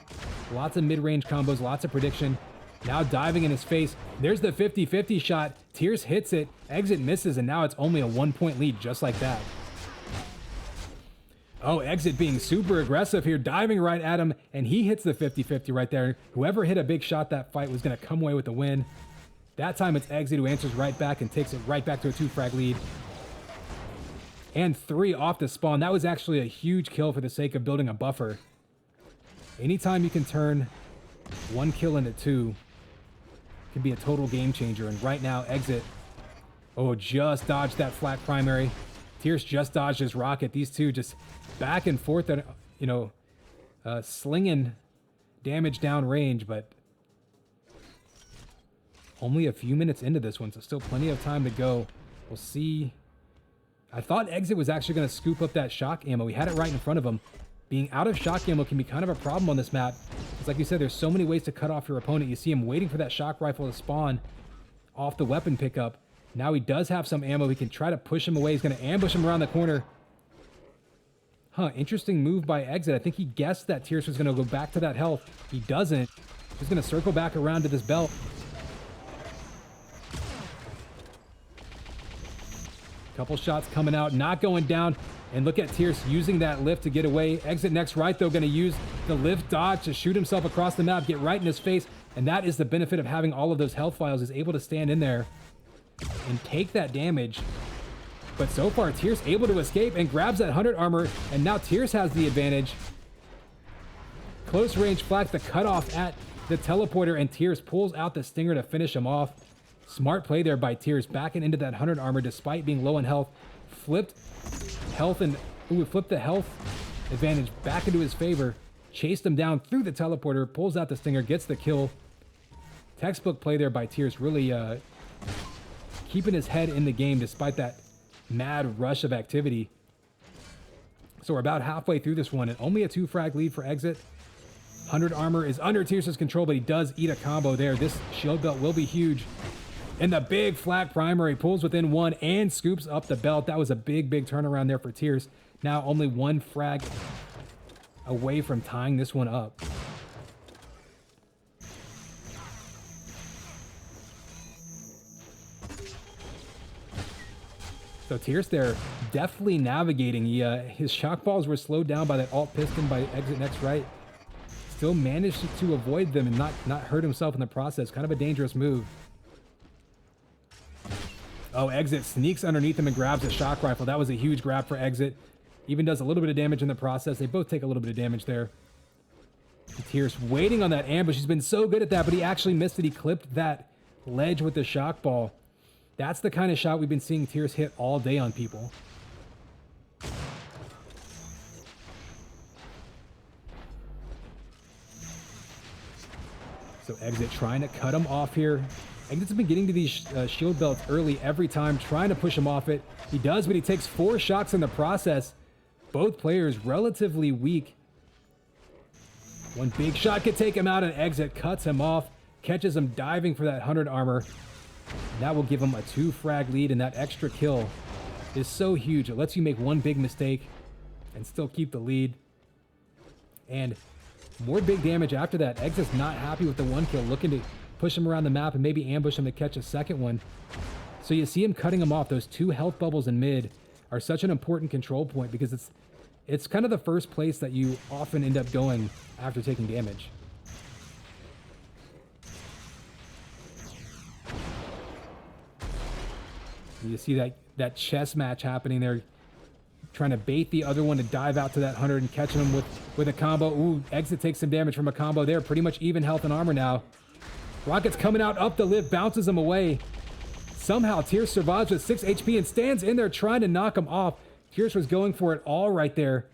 Lots of mid-range combos, lots of prediction. Now diving in his face. There's the 50-50 shot. Tierce hits it. Exit misses, and now it's only a 1-point lead just like that. Oh, Exit being super aggressive here, diving right at him, and he hits the 50-50 right there. Whoever hit a big shot that fight was going to come away with the win. That time it's Exit who answers right back and takes it right back to a 2-frag lead. And 3 off the spawn. That was actually a huge kill for the sake of building a buffer. Anytime you can turn 1 kill into 2, can be a total game changer. And right now, Exit, oh, just dodged that flat primary. Tierce just dodged his rocket. These two just back and forth, slinging damage down range, but only a few minutes into this one, so still plenty of time to go. We'll see. I thought Exit was actually going to scoop up that shock ammo. He had it right in front of him. Being out of shock ammo can be kind of a problem on this map. It's like you said, there's so many ways to cut off your opponent. You see him waiting for that shock rifle to spawn off the weapon pickup. Now he does have some ammo. He can try to push him away. He's going to ambush him around the corner. Huh, interesting move by Exit. I think he guessed that Tierce was going to go back to that health. He doesn't. He's going to circle back around to this belt. Couple shots coming out, not going down. And look at Tierce using that lift to get away. Exitnextright, though, going to use the lift dodge to shoot himself across the map, get right in his face. And that is the benefit of having all of those health files, is able to stand in there and take that damage. But so far, Tierce able to escape and grabs that 100 armor, and now Tierce has the advantage. Close range flags the cutoff at the teleporter, and Tierce pulls out the stinger to finish him off. Smart play there by Tierce, backing into that 100 armor despite being low in health. Flipped health and flipped the health advantage back into his favor. Chased him down through the teleporter, pulls out the stinger, gets the kill. Textbook play there by Tierce, really keeping his head in the game despite that mad rush of activity. So we're about halfway through this one, and only a 2-frag lead for Exit. 100 armor is under Tierce's control, but he does eat a combo there. This shield belt will be huge. And the big flat primary pulls within 1 and scoops up the belt. That was a big turnaround there for Tierce. Now only 1 frag away from tying this one up. So Tierce there definitely navigating. His shock balls were slowed down by that alt piston by Exitnextright. Still managed to avoid them and not hurt himself in the process. Kind of a dangerous move. Oh, Exit sneaks underneath him and grabs a shock rifle. That was a huge grab for Exit. Even does a little bit of damage in the process. They both take a little bit of damage there. Tierce waiting on that ambush. He's been so good at that, but he actually missed it. He clipped that ledge with the shock ball. That's the kind of shot we've been seeing Tierce hit all day on people. So Exit trying to cut him off here. Exit's been getting to these shield belts early every time, trying to push him off it. He does, but he takes 4 shots in the process. Both players relatively weak. One big shot could take him out, and Exit cuts him off, catches him diving for that 100 armor. And that will give him a 2-frag lead, and that extra kill is so huge. It lets you make 1 big mistake and still keep the lead. And more big damage after that. Exit's not happy with the 1 kill, looking to push him around the map and maybe ambush him to catch a second one. So you see him cutting him off. Those 2 health bubbles in mid are such an important control point because it's kind of the first place that you often end up going after taking damage. You see that chess match happening there, trying to bait the other one to dive out to that 100 and catching him with a combo. Ooh, Exit takes some damage from a combo there. Pretty much even health and armor now. Rocket's coming out up the lift, bounces him away. Somehow Tierce survives with 6 HP and stands in there trying to knock him off. Tierce was going for it all right there.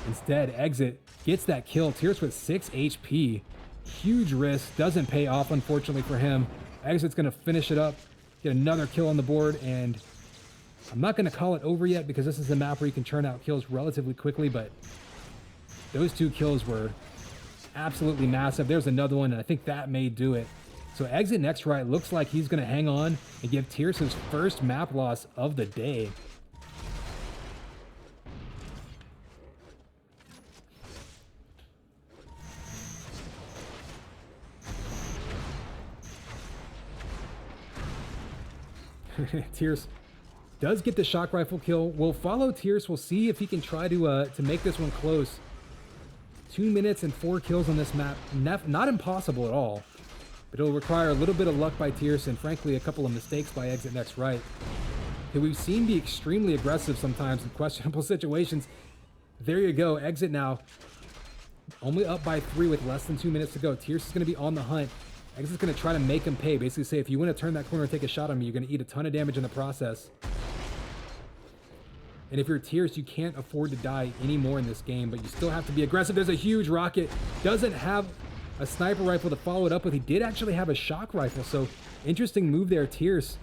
Instead, Exit gets that kill. Tierce with 6 HP. Huge risk. Doesn't pay off, unfortunately, for him. Exit's going to finish it up, get another kill on the board, and I'm not going to call it over yet because this is a map where you can churn out kills relatively quickly, but those 2 kills were absolutely massive. There's another one, and I think that may do it. So Exitnextright looks like he's going to hang on and give Tierce his first map loss of the day. Tierce does get the shock rifle kill. We'll follow Tierce. We'll see if he can try to make this one close. 2 minutes and 4 kills on this map. Not impossible at all, but it'll require a little bit of luck by Tierce and frankly a couple of mistakes by Exitnextright, who we've seen be extremely aggressive sometimes in questionable situations. There you go. Exit now. Only up by 3 with less than 2 minutes to go. Tierce is going to be on the hunt. Exit's going to try to make him pay. Basically say, if you want to turn that corner and take a shot on me, you're going to eat a ton of damage in the process. And if you're Tierce, you can't afford to die anymore in this game, but you still have to be aggressive. There's a huge rocket. Doesn't have a sniper rifle to follow it up with. He did actually have a shock rifle, so interesting move there. Tierce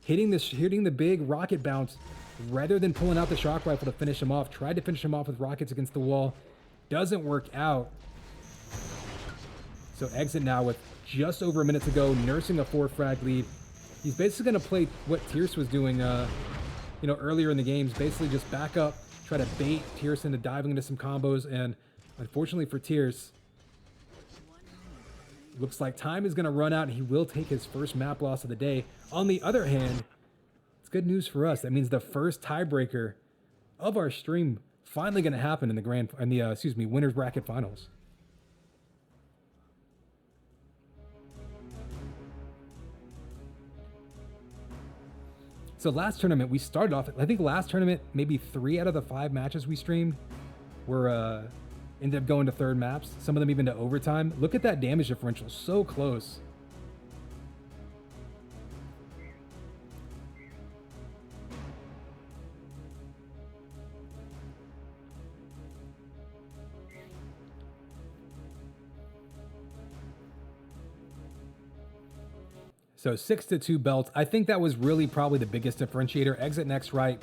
hitting the big rocket bounce rather than pulling out the shock rifle to finish him off. Tried to finish him off with rockets against the wall. Doesn't work out. So Exit now with just over a minute to go, nursing a 4 frag lead. He's basically going to play what Tierce was doing earlier in the games. Basically just back up, try to bait Tierce into diving into some combos, and unfortunately for Tierce, looks like time is going to run out and he will take his first map loss of the day. On the other hand, it's good news for us. That means the first tiebreaker of our stream finally going to happen in the winners bracket finals. So last tournament, we started off, I think last tournament, maybe 3 out of the 5 matches we streamed were ended up going to third maps. Some of them even to overtime. Look at that damage differential, so close. So 6-2 belts. I think that was really probably the biggest differentiator. Exitnextright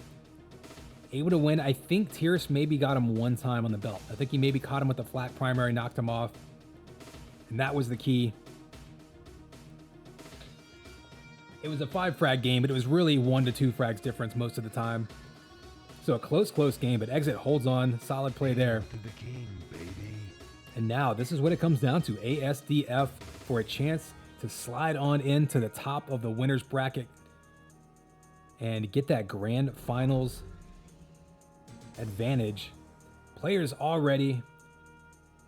able to win. I think Tierce maybe got him 1 time on the belt. I think he maybe caught him with the flat primary, knocked him off. And that was the key. It was a 5 frag game, but it was really 1 to 2 frags difference most of the time. So a close game, but Exit holds on. Solid play there. To the king, baby. And now this is what it comes down to. ASDF for a chance to slide on into the top of the winners bracket and get that grand finals advantage. Players already.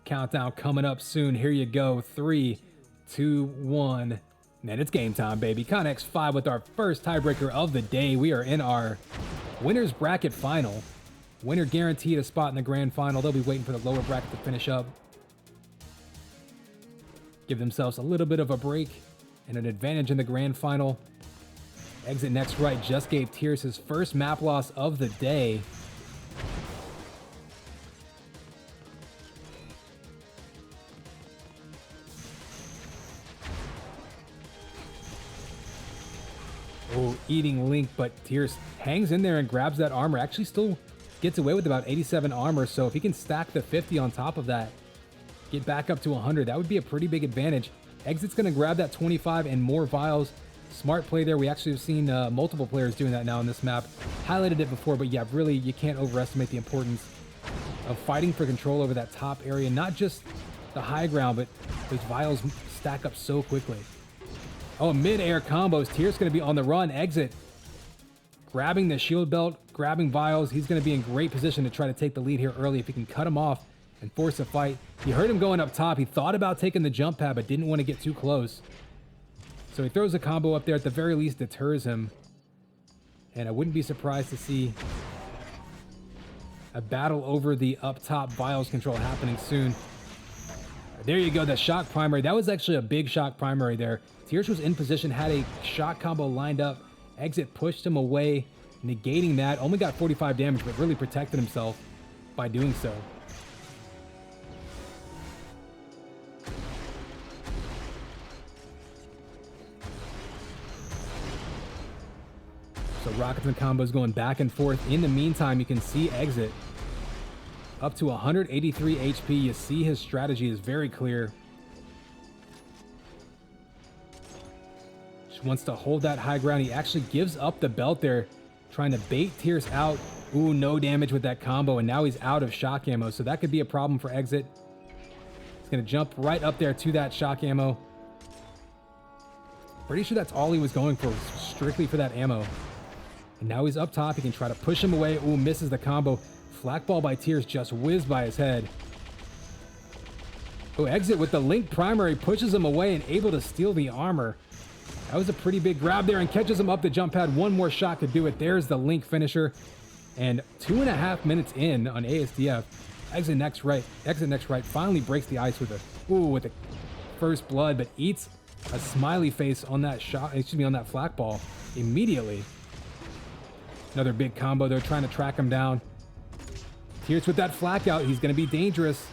Countdown coming up soon. Here you go. 3, 2, 1. And it's game time, baby. Connex 5 with our first tiebreaker of the day. We are in our winners bracket final. Winner guaranteed a spot in the grand final. They'll be waiting for the lower bracket to finish up. Give themselves a little bit of a break and an advantage in the grand final. Exitnextright just gave Tierce his first map loss of the day. Oh, eating Link, but Tierce hangs in there and grabs that armor. Actually still gets away with about 87 armor, so if he can stack the 50 on top of that, get back up to 100, that would be a pretty big advantage. Exit's going to grab that 25 and more vials. Smart play there. We actually have seen multiple players doing that now in this map. Highlighted it before, but yeah, really, you can't overestimate the importance of fighting for control over that top area. Not just the high ground, but those vials stack up so quickly. Oh, mid-air combos. Tierce going to be on the run. Exit grabbing the shield belt, grabbing vials. He's going to be in great position to try to take the lead here early if he can cut him off and force a fight. You heard him going up top. He thought about taking the jump pad, but didn't want to get too close. So he throws a combo up there. At the very least, deters him. And I wouldn't be surprised to see a battle over the up top vials control happening soon. There you go, the shock primary. That was actually a big shock primary there. Tierce was in position, had a shock combo lined up. Exit pushed him away, negating that. Only got 45 damage, but really protected himself by doing so. So rockets and combos going back and forth. In the meantime, you can see Exit up to 183 HP. You see his strategy is very clear. Just wants to hold that high ground. He actually gives up the belt there, trying to bait Tierce out. Ooh, no damage with that combo, and now he's out of shock ammo, so that could be a problem for Exit. He's going to jump right up there to that shock ammo. Pretty sure that's all he was going for, strictly for that ammo. And now he's up top. He can try to push him away. Ooh, misses the combo. Flak ball by Tierce just whizzed by his head. Oh, Exit with the Link primary pushes him away and able to steal the armor. That was a pretty big grab there and catches him up the jump pad. One more shot could do it. There's the Link finisher. And 2.5 minutes in on ASDF, Exitnextright finally breaks the ice with the first blood, but eats a smiley face on that shot, on that flak ball immediately. Another big combo. They're trying to track him down. Tierce with that flak out. He's going to be dangerous.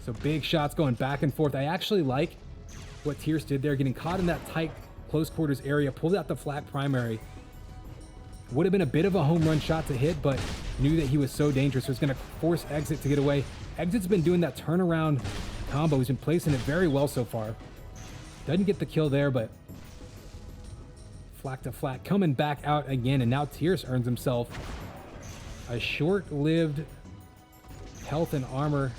So big shots going back and forth. I actually like what Tierce did there, getting caught in that tight close quarters area, pulled out the flak primary. Would have been a bit of a home run shot to hit, but knew that he was so dangerous. Was going to force Exit to get away. Exit's been doing that turnaround combo. He's been placing it very well so far. Doesn't get the kill there, but flak to flak, coming back out again, and now Tierce earns himself a short-lived health and armor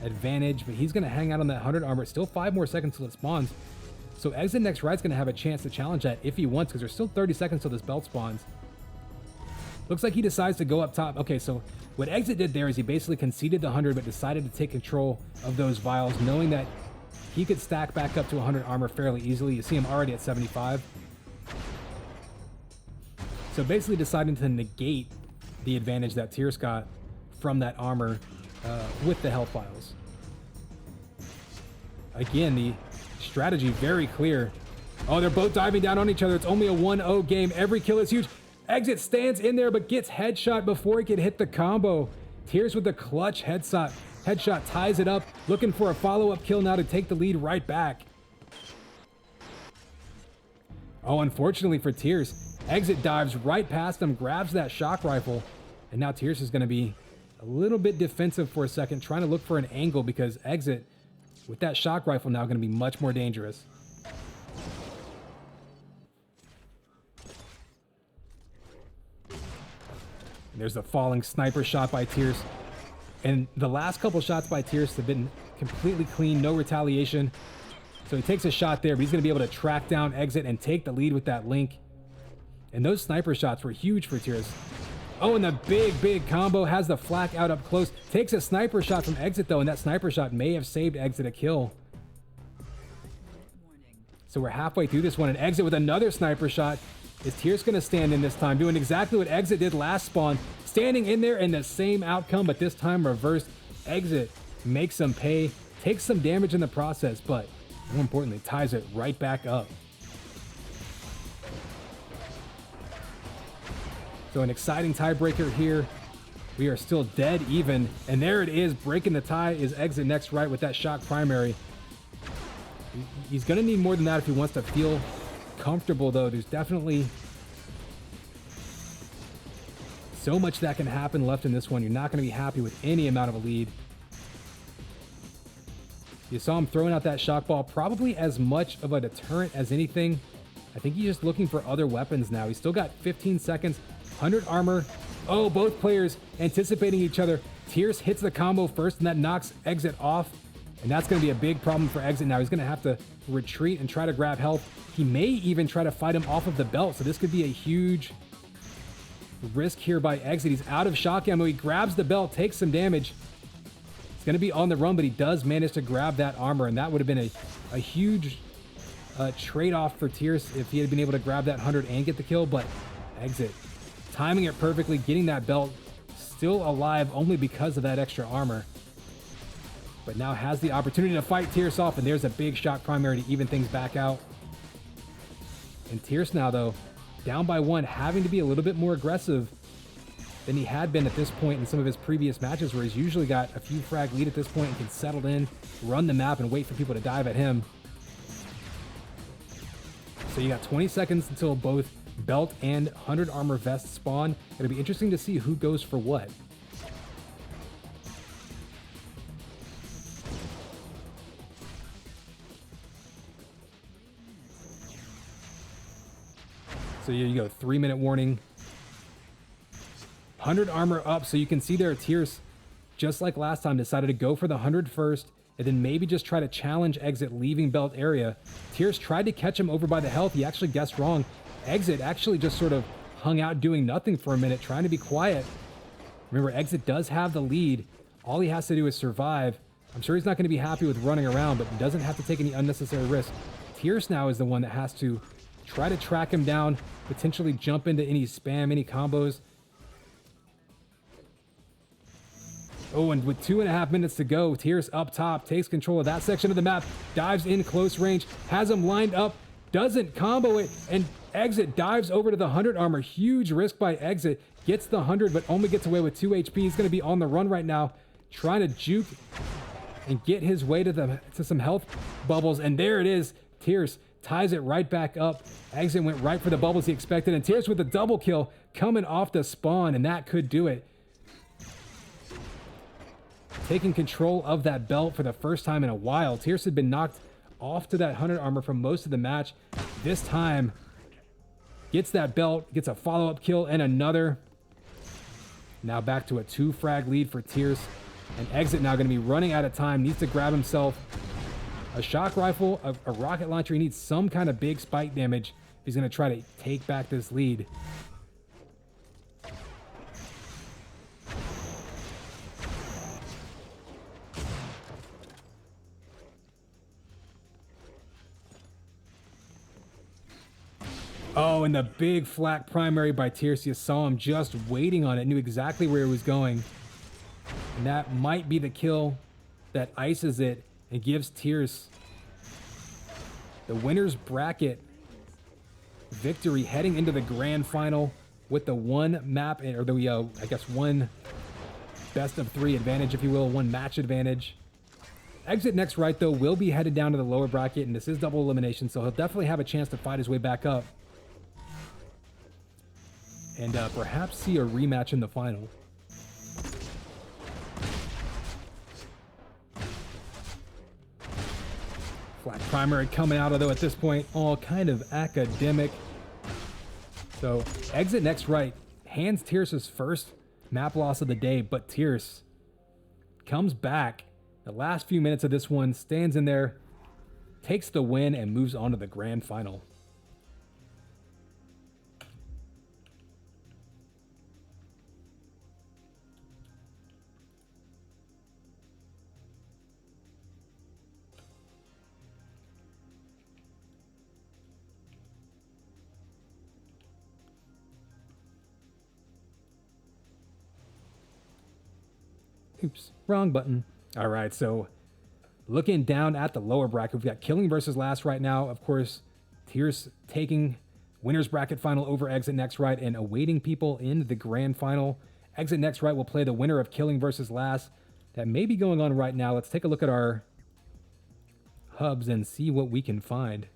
advantage, but he's going to hang out on that 100 armor. Still 5 more seconds till it spawns. So Exitnextright's going to have a chance to challenge that if he wants, because there's still 30 seconds till this belt spawns. Looks like he decides to go up top. Okay, so what Exit did there is he basically conceded the 100, but decided to take control of those vials, knowing that he could stack back up to 100 armor fairly easily. You see him already at 75. So basically deciding to negate the advantage that Tierce got from that armor with the health vials. Again, the strategy very clear. Oh, they're both diving down on each other. It's only a 1-0 game. Every kill is huge. Exit stands in there, but gets headshot before he can hit the combo. Tierce with the clutch headshot ties it up, looking for a follow-up kill now to take the lead right back. Oh, unfortunately for Tierce, Exit dives right past him, grabs that shock rifle, and now Tierce is going to be a little bit defensive for a second, trying to look for an angle, because Exit, with that shock rifle now, going to be much more dangerous. And there's a falling sniper shot by Tierce. And the last couple shots by Tierce have been completely clean, no retaliation. So he takes a shot there, but he's going to be able to track down Exit and take the lead with that Link. And those sniper shots were huge for Tierce. Oh, and the big combo has the flak out up close. Takes a sniper shot from Exit, though, and that sniper shot may have saved Exit a kill. So we're halfway through this one, and Exit with another sniper shot. Is Tierce going to stand in this time, doing exactly what Exit did last spawn, standing in there, and the same outcome, but this time reversed. Exit makes some pay, takes some damage in the process, but more importantly, ties it right back up. So an exciting tiebreaker here. We are still dead even, and there it is, breaking the tie is Exitnextright with that shock primary. He's going to need more than that if he wants to feel comfortable, though. There's definitely so much that can happen left in this one. You're not going to be happy with any amount of a lead. You saw him throwing out that shock ball, probably as much of a deterrent as anything. I think he's just looking for other weapons now. He's still got 15 seconds, 100 armor. Oh, both players anticipating each other. Tierce hits the combo first, and that knocks Exit off. And that's going to be a big problem for Exit now. He's going to have to retreat and try to grab health. He may even try to fight him off of the belt, so this could be a huge risk here by Exit. He's out of shock ammo. He grabs the belt, takes some damage. He's going to be on the run, but he does manage to grab that armor, and that would have been a huge trade-off for Tierce if he had been able to grab that 100 and get the kill, but Exit timing it perfectly, getting that belt, still alive only because of that extra armor. But now has the opportunity to fight Tierce off, and there's a big shock primary to even things back out. And Tierce now, though, down by 1, having to be a little bit more aggressive than he had been at this point in some of his previous matches, where he's usually got a few frag lead at this point and can settle in, run the map, and wait for people to dive at him. So you got 20 seconds until both belt and 100 armor vests spawn. It'll be interesting to see who goes for what. So here you go, 3-minute warning. 100 armor up, so you can see there Tierce, just like last time, decided to go for the 100 first, and then maybe just try to challenge Exit leaving belt area. Tierce tried to catch him over by the health. He actually guessed wrong. Exit actually just sort of hung out doing nothing for a minute, trying to be quiet. Remember, Exit does have the lead. All he has to do is survive. I'm sure he's not going to be happy with running around, but he doesn't have to take any unnecessary risk. Tierce now is the one that has to try to track him down, potentially jump into any spam, any combos. Oh, and with 2.5 minutes to go, Tierce up top, takes control of that section of the map, dives in close range, has him lined up, doesn't combo it, and Exit dives over to the 100 armor. Huge risk by Exit. Gets the 100, but only gets away with 2 HP. He's going to be on the run right now, trying to juke and get his way to some health bubbles. And there it is. Tierce ties it right back up. Exit went right for the bubbles he expected, and Tierce with a double kill coming off the spawn, and that could do it. Taking control of that belt for the first time in a while. Tierce had been knocked off to that 100 armor for most of the match. This time, gets that belt, gets a follow-up kill and another. Now back to a 2-frag lead for Tierce. And Exit now going to be running out of time. Needs to grab himself a shock rifle, a rocket launcher. He needs some kind of big spike damage if he's going to try to take back this lead. Oh, and the big flak primary by Tiercey. You saw him just waiting on it, knew exactly where he was going. And that might be the kill that ices it and gives Tierce the winner's bracket victory heading into the grand final with the one map, or the, I guess, one best of 3 advantage, if you will, one match advantage. Exitnextright, though, will be headed down to the lower bracket, and this is double elimination, so he'll definitely have a chance to fight his way back up. And perhaps see a rematch in the final. Flak primary coming out, although at this point, all kind of academic. So, Exitnextright hands Tierce's first map loss of the day, but Tierce comes back. The last few minutes of this one, stands in there, takes the win, and moves on to the grand final. Oops, wrong button. All right, so looking down at the lower bracket, we've got Killing versus Last right now. Of course, Tierce taking winner's bracket final over Exitnextright and awaiting people in the grand final. Exitnextright will play the winner of Killing versus Last. That may be going on right now. Let's take a look at our hubs and see what we can find.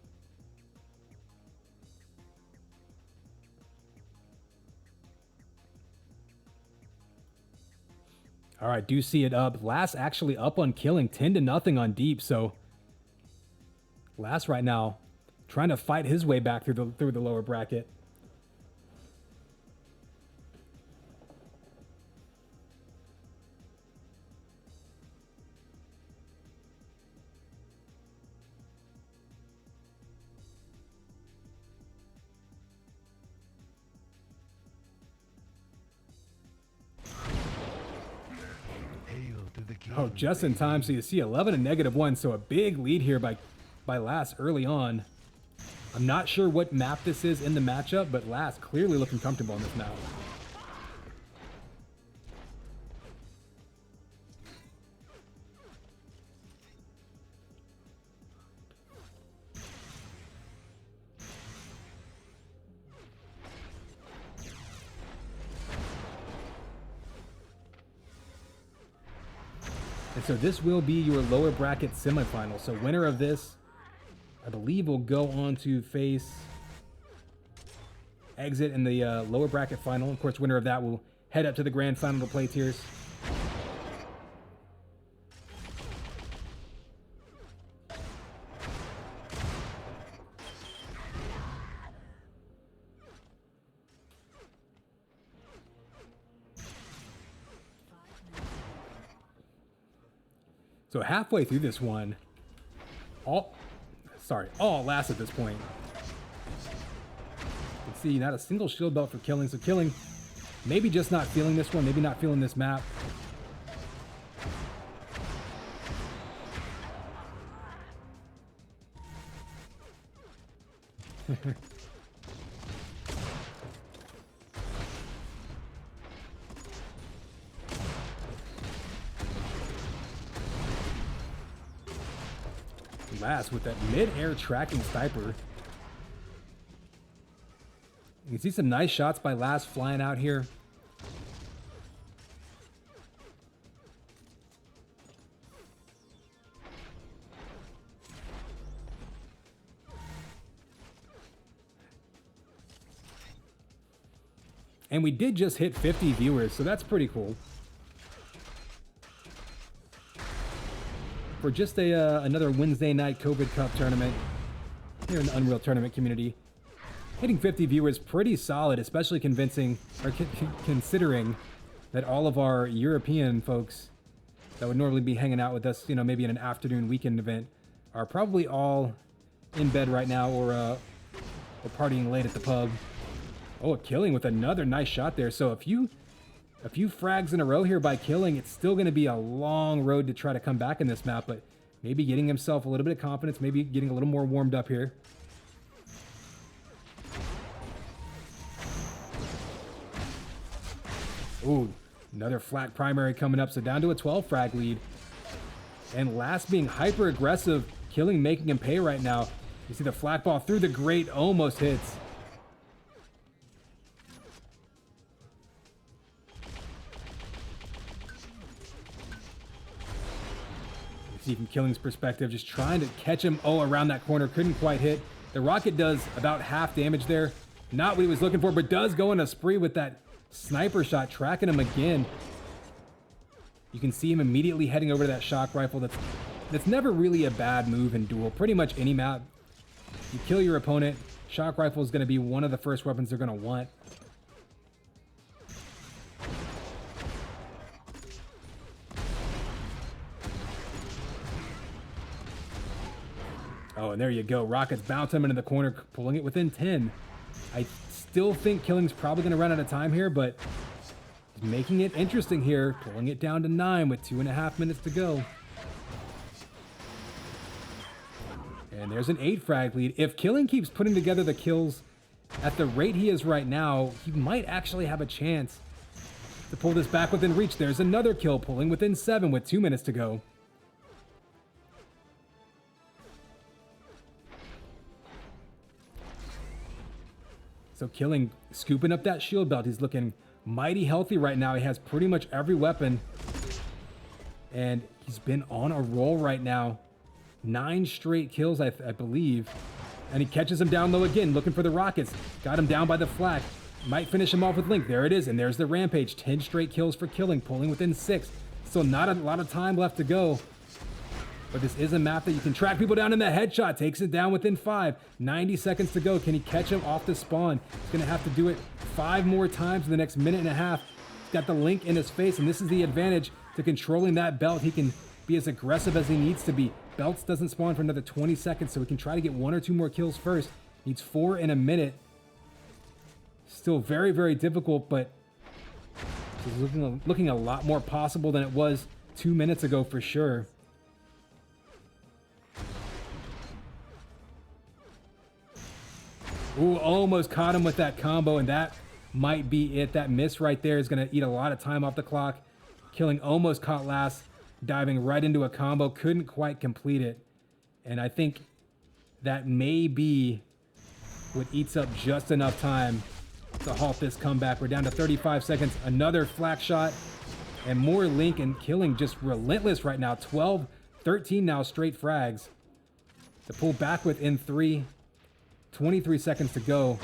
All right, do see it up. Last actually up on Killing, 10-0 on Deep. So Last right now trying to fight his way back through the lower bracket. Oh, just in time. So you see 11 and -1. So a big lead here by Last early on. I'm not sure what map this is in the matchup, but Last clearly looking comfortable on this map. And so this will be your lower bracket semifinal. So winner of this, I believe, will go on to face Exit in the lower bracket final. Of course, winner of that will head up to the grand final to play Tierce. So halfway through this one, all last at this point. You can see not a single shield belt for Killing. So Killing maybe just not feeling this one, maybe not feeling this map. Last with that mid-air tracking sniper. You can see some nice shots by Last flying out here. And we did just hit 50 viewers, so that's pretty cool. For just another Wednesday night CovidCup tournament here in the Unreal Tournament community. Hitting 50 viewers, pretty solid, especially considering that all of our European folks that would normally be hanging out with us, you know, maybe in an afternoon weekend event, are probably all in bed right now or partying late at the pub. Oh, Killing with another nice shot there. So a few frags in a row here by Killing. It's still going to be a long road to try to come back in this map, but maybe getting himself a little bit of confidence, maybe getting a little more warmed up here. Ooh, another flat primary coming up, so down to a 12 frag lead. And Last being hyper aggressive, Killing making him pay right now. You see the flat ball through the grate, almost hits. You see from Killing's perspective, just trying to catch him. Oh, around that corner, couldn't quite hit. The rocket does about half damage there. Not what he was looking for, but does go on a spree with that sniper shot, tracking him again. You can see him immediately heading over to that shock rifle. That's never really a bad move in Duel. Pretty much any map, you kill your opponent, shock rifle is going to be one of the first weapons they're going to want. Oh, and there you go. Rockets bounce him into the corner, pulling it within 10. I still think Killing's probably going to run out of time here, but he's making it interesting here, pulling it down to 9 with 2.5 minutes to go. And there's an 8 frag lead. If Killing keeps putting together the kills at the rate he is right now, he might actually have a chance to pull this back within reach. There's another kill, pulling within 7 with 2 minutes to go. So Killing scooping up that shield belt. He's looking mighty healthy right now. He has pretty much every weapon. And he's been on a roll right now. 9 straight kills, I believe. And he catches him down low again, looking for the rockets. Got him down by the flak. Might finish him off with Link. There it is, and there's the rampage. 10 straight kills for Killing, pulling within 6. So not a lot of time left to go. But this is a map that you can track people down in the headshot. Takes it down within 5. 90 seconds to go. Can he catch him off the spawn? He's going to have to do it 5 more times in the next minute and a half. He's got the Link in his face, and this is the advantage to controlling that belt. He can be as aggressive as he needs to be. Belts doesn't spawn for another 20 seconds, so we can try to get 1 or 2 more kills first. Needs 4 in a minute. Still very, very difficult, but it's looking a lot more possible than it was 2 minutes ago for sure. Ooh, almost caught him with that combo, and that might be it. That miss right there is going to eat a lot of time off the clock. Killing almost caught Last, diving right into a combo. Couldn't quite complete it. And I think that may be what eats up just enough time to halt this comeback. We're down to 35 seconds. Another flak shot and more Link, and Killing just relentless right now. 12, 13 now straight frags. To pull back within 3. 23 seconds to go.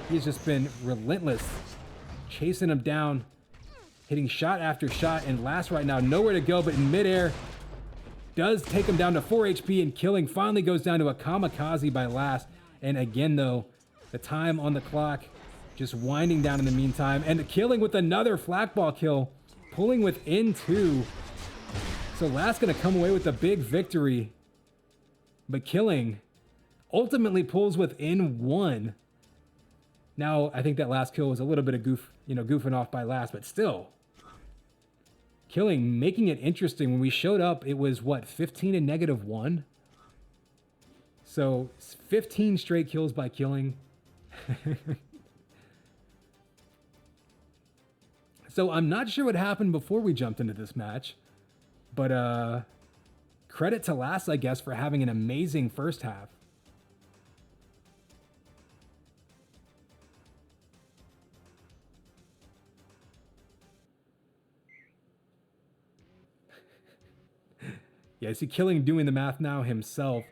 He's just been relentless, chasing him down, hitting shot after shot, and Last right now nowhere to go, but in midair does take him down to 4 HP, and Killing finally goes down to a kamikaze by Last. And again though, the time on the clock just winding down in the meantime, and Killing with another flak ball kill, pulling within 2. So Last gonna come away with a big victory, but Killing ultimately pulls within 1. Now, I think that last kill was a little bit of goofing off by Last, but still. Killing, making it interesting. When we showed up, it was, what, 15 and -1? So, 15 straight kills by Killing. So, I'm not sure what happened before we jumped into this match. But, credit to Last, I guess, for having an amazing first half. Yeah, I see Killing doing the math now himself.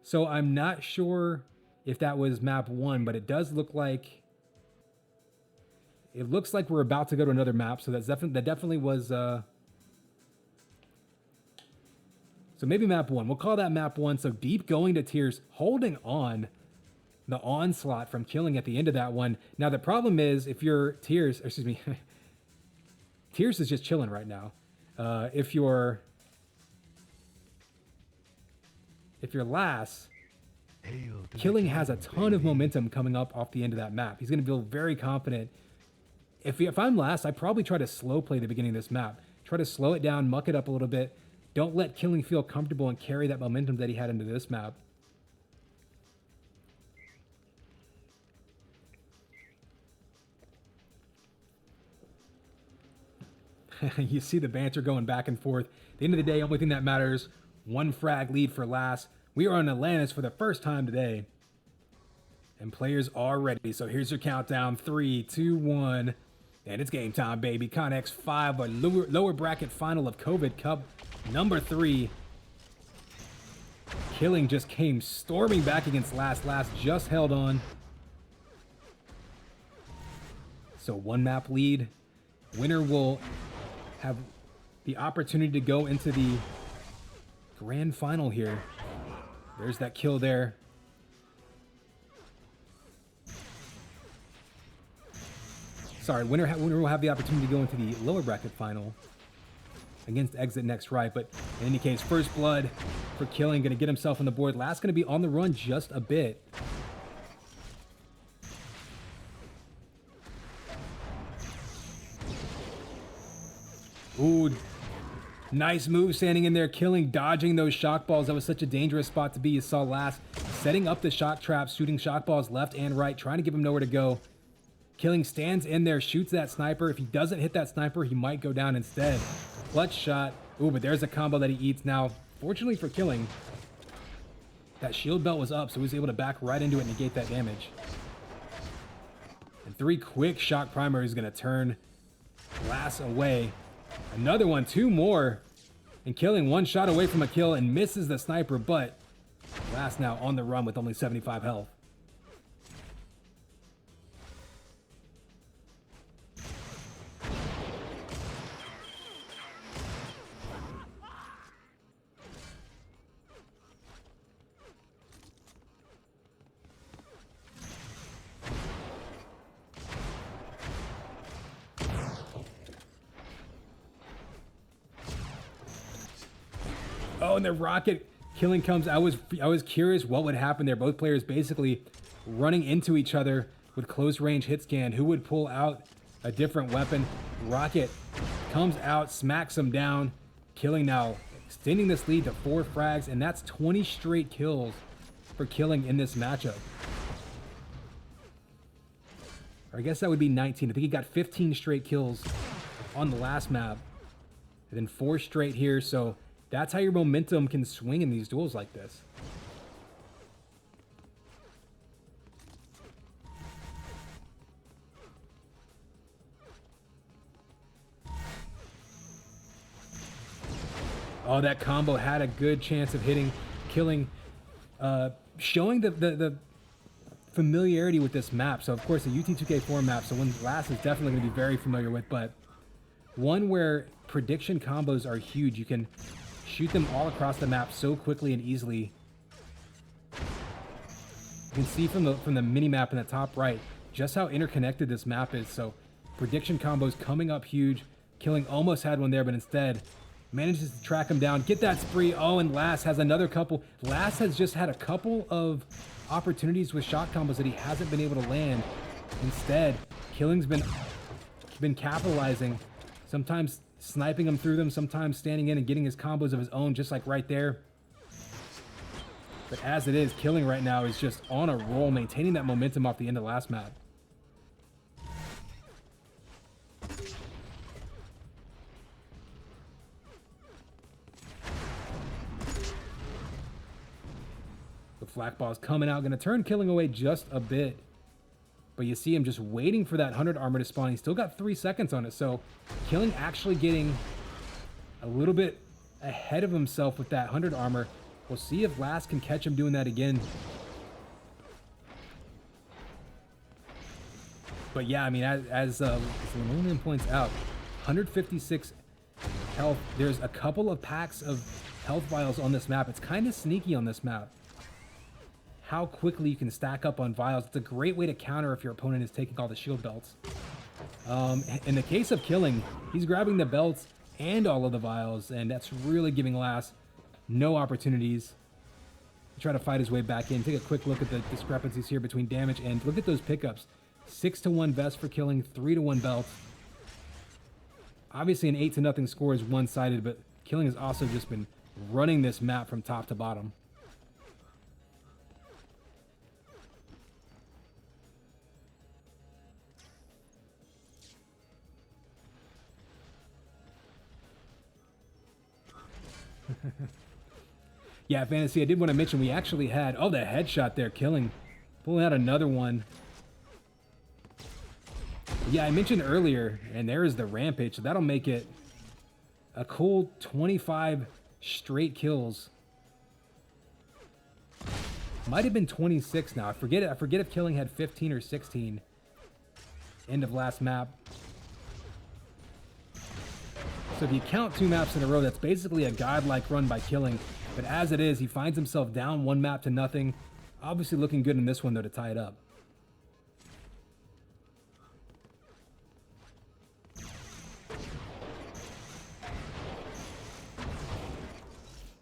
So I'm not sure if that was map 1, but it does look like... It looks like we're about to go to another map, so that definitely was... So maybe map 1. We'll call that map 1. So Deep going to Tierce, holding on the onslaught from Killing at the end of that one. Now the problem is, if you're Tierce... Excuse me. Tierce is just chilling right now. If you're Last, Killing has a ton of momentum coming up off the end of that map. He's going to feel very confident. If I'm Last, I probably try to slow play the beginning of this map. Try to slow it down, muck it up a little bit. Don't let Killing feel comfortable and carry that momentum that he had into this map. You see the banter going back and forth. At the end of the day, only thing that matters, 1 frag lead for Last. We are on Atlantis for the first time today. And players are ready. So here's your countdown. 3, 2, 1. And it's game time, baby. Connex 5, a lower bracket final of CovidCup number 3. Killing just came storming back against Last. Last just held on. So 1 map lead. Winner will have the opportunity to go into the grand final here. There's that kill there. Sorry, winner will have the opportunity to go into the lower bracket final against Exitnextright. But in any case, first blood for Killing, going to get himself on the board. Last going to be on the run just a bit. Ooh, nice move standing in there, Killing, dodging those shock balls. That was such a dangerous spot to be. You saw Last setting up the shock traps, shooting shock balls left and right, trying to give him nowhere to go. Killing stands in there, shoots that sniper. If he doesn't hit that sniper, he might go down instead. Clutch shot. Ooh, but there's a combo that he eats now. Fortunately for Killing, that shield belt was up, so he was able to back right into it and negate that damage. And 3 quick shock primer is going to turn Last away. Another one, 2 more. And Killing 1 shot away from a kill and misses the sniper, but Last now on the run with only 75 health. Oh, and the rocket Killing comes. I was curious what would happen there. Both players basically running into each other with close range hit scan. Who would pull out a different weapon? Rocket comes out, smacks him down. Killing now extending this lead to 4 frags, and that's 20 straight kills for Killing in this matchup. Or I guess that would be 19. I think he got 15 straight kills on the last map, and then 4 straight here. So that's how your momentum can swing in these duels like this. Oh, that combo had a good chance of hitting, Killing, showing the familiarity with this map. So of course the UT2K4 map, so one Last is definitely going to be very familiar with, but one where prediction combos are huge. You can shoot them all across the map so quickly and easily. You can see from the mini map in the top right just how interconnected this map is. So prediction combos coming up huge. Killing almost had one there, but instead Manages to track him down, get that spree. Oh, and Lass has another couple. Lass has just had a couple of opportunities with shot combos that he hasn't been able to land. Instead, Killing's been capitalizing, sometimes sniping him through them, sometimes standing in and getting his combos of his own, just like right there. But as it is, Killing right now is just on a roll, maintaining that momentum off the end of last map. The flak ball's coming out, going to turn Killing away just a bit. But you see him just waiting for that 100 armor to spawn. He's still got 3 seconds on it, so Killing actually getting a little bit ahead of himself with that 100 armor. We'll see if Lass can catch him doing that again. But yeah, I mean, as linoleum points out, 156 health. There's a couple of packs of health vials on this map. It's kind of sneaky on this map how quickly you can stack up on vials. It's a great way to counter if your opponent is taking all the shield belts. In the case of Killing, he's grabbing the belts and all of the vials, and that's really giving Lass no opportunities to try to fight his way back in. Take a quick look at the discrepancies here between damage, and look at those pickups. 6-1 vest for Killing, 3-1 belts. Obviously an 8-0 score is one-sided, but Killing has also just been running this map from top to bottom. Yeah, Fantasy, I did want to mention we actually had, oh, the headshot there, Killing. Pulling out another one. Yeah, I mentioned earlier, and there is the Rampage, so that'll make it a cool 25 straight kills. Might have been 26 now. I forget if Killing had 15 or 16. End of last map. So if you count 2 maps in a row, that's basically a godlike run by Killing. But as it is, he finds himself down 1 map to nothing. Obviously looking good in this one, though, to tie it up.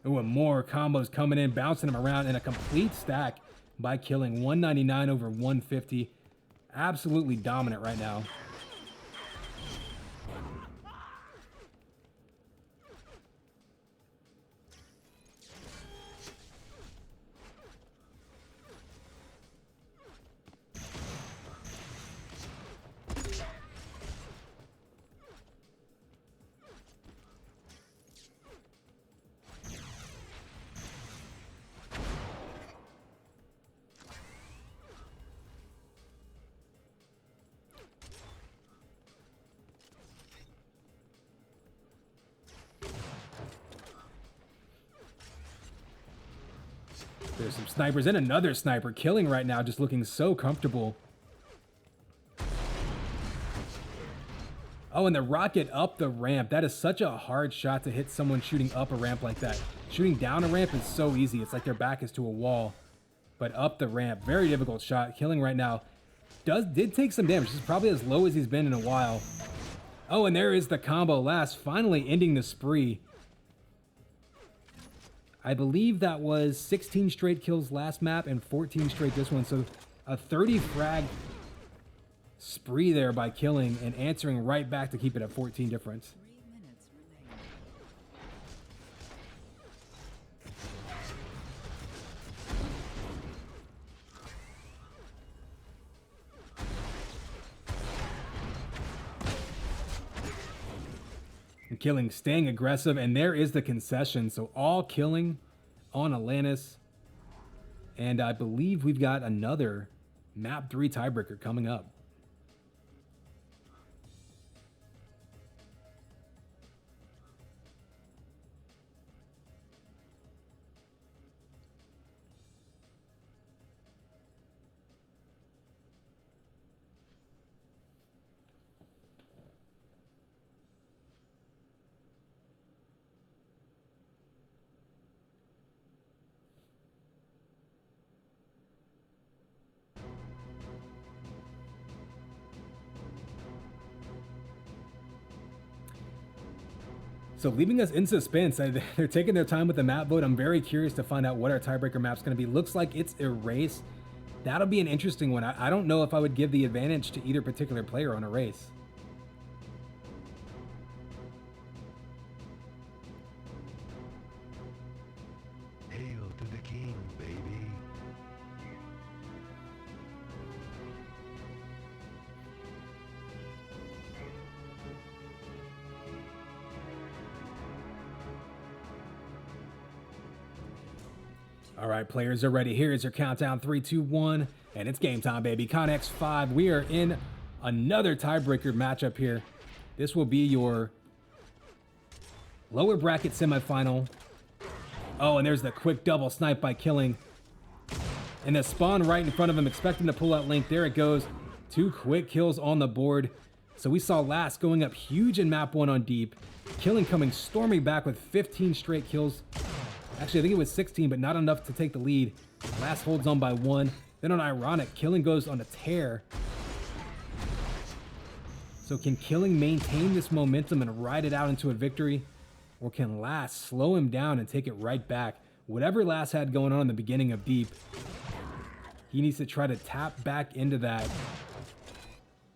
Ooh, and more combos coming in, bouncing him around, and a complete stack by Killing. 199 over 150. Absolutely dominant right now. There's some snipers and another sniper. Killing right now, just looking so comfortable. Oh, and the rocket up the ramp. That is such a hard shot to hit someone shooting up a ramp like that. Shooting down a ramp is so easy. It's like their back is to a wall. But up the ramp, very difficult shot. Killing right now did take some damage. This is probably as low as he's been in a while. Oh, and there is the combo last, finally ending the spree. I believe that was 16 straight kills last map and 14 straight this one. So a 30 frag spree there by Killing and answering right back to keep it at 14 difference. 3 minutes remaining. And Killing staying aggressive, and there is the concession. So all Killing on Atlantis. And I believe we've got another map 3 tiebreaker coming up. So leaving us in suspense. They're taking their time with the map vote. I'm very curious to find out what our tiebreaker map's going to be. Looks like it's Erase. That'll be an interesting one. I don't know if I would give the advantage to either particular player on Erase. Hail to the king, baby. All right, players are ready. Here is your countdown. 3, 2, 1, and it's game time, baby. Connex 5. We are in another tiebreaker matchup here. This will be your lower bracket semifinal. Oh, and there's the quick double snipe by Killing. And the spawn right in front of him, expecting to pull out Link. There it goes. 2 quick kills on the board. So we saw Last going up huge in map 1 on Deep. Killing coming storming back with 15 straight kills. Actually, I think it was 16, but not enough to take the lead. Last holds on by 1. Then on Ironic, Killing goes on a tear. So can Killing maintain this momentum and ride it out into a victory? Or can Last slow him down and take it right back? Whatever Last had going on in the beginning of Deep, he needs to try to tap back into that.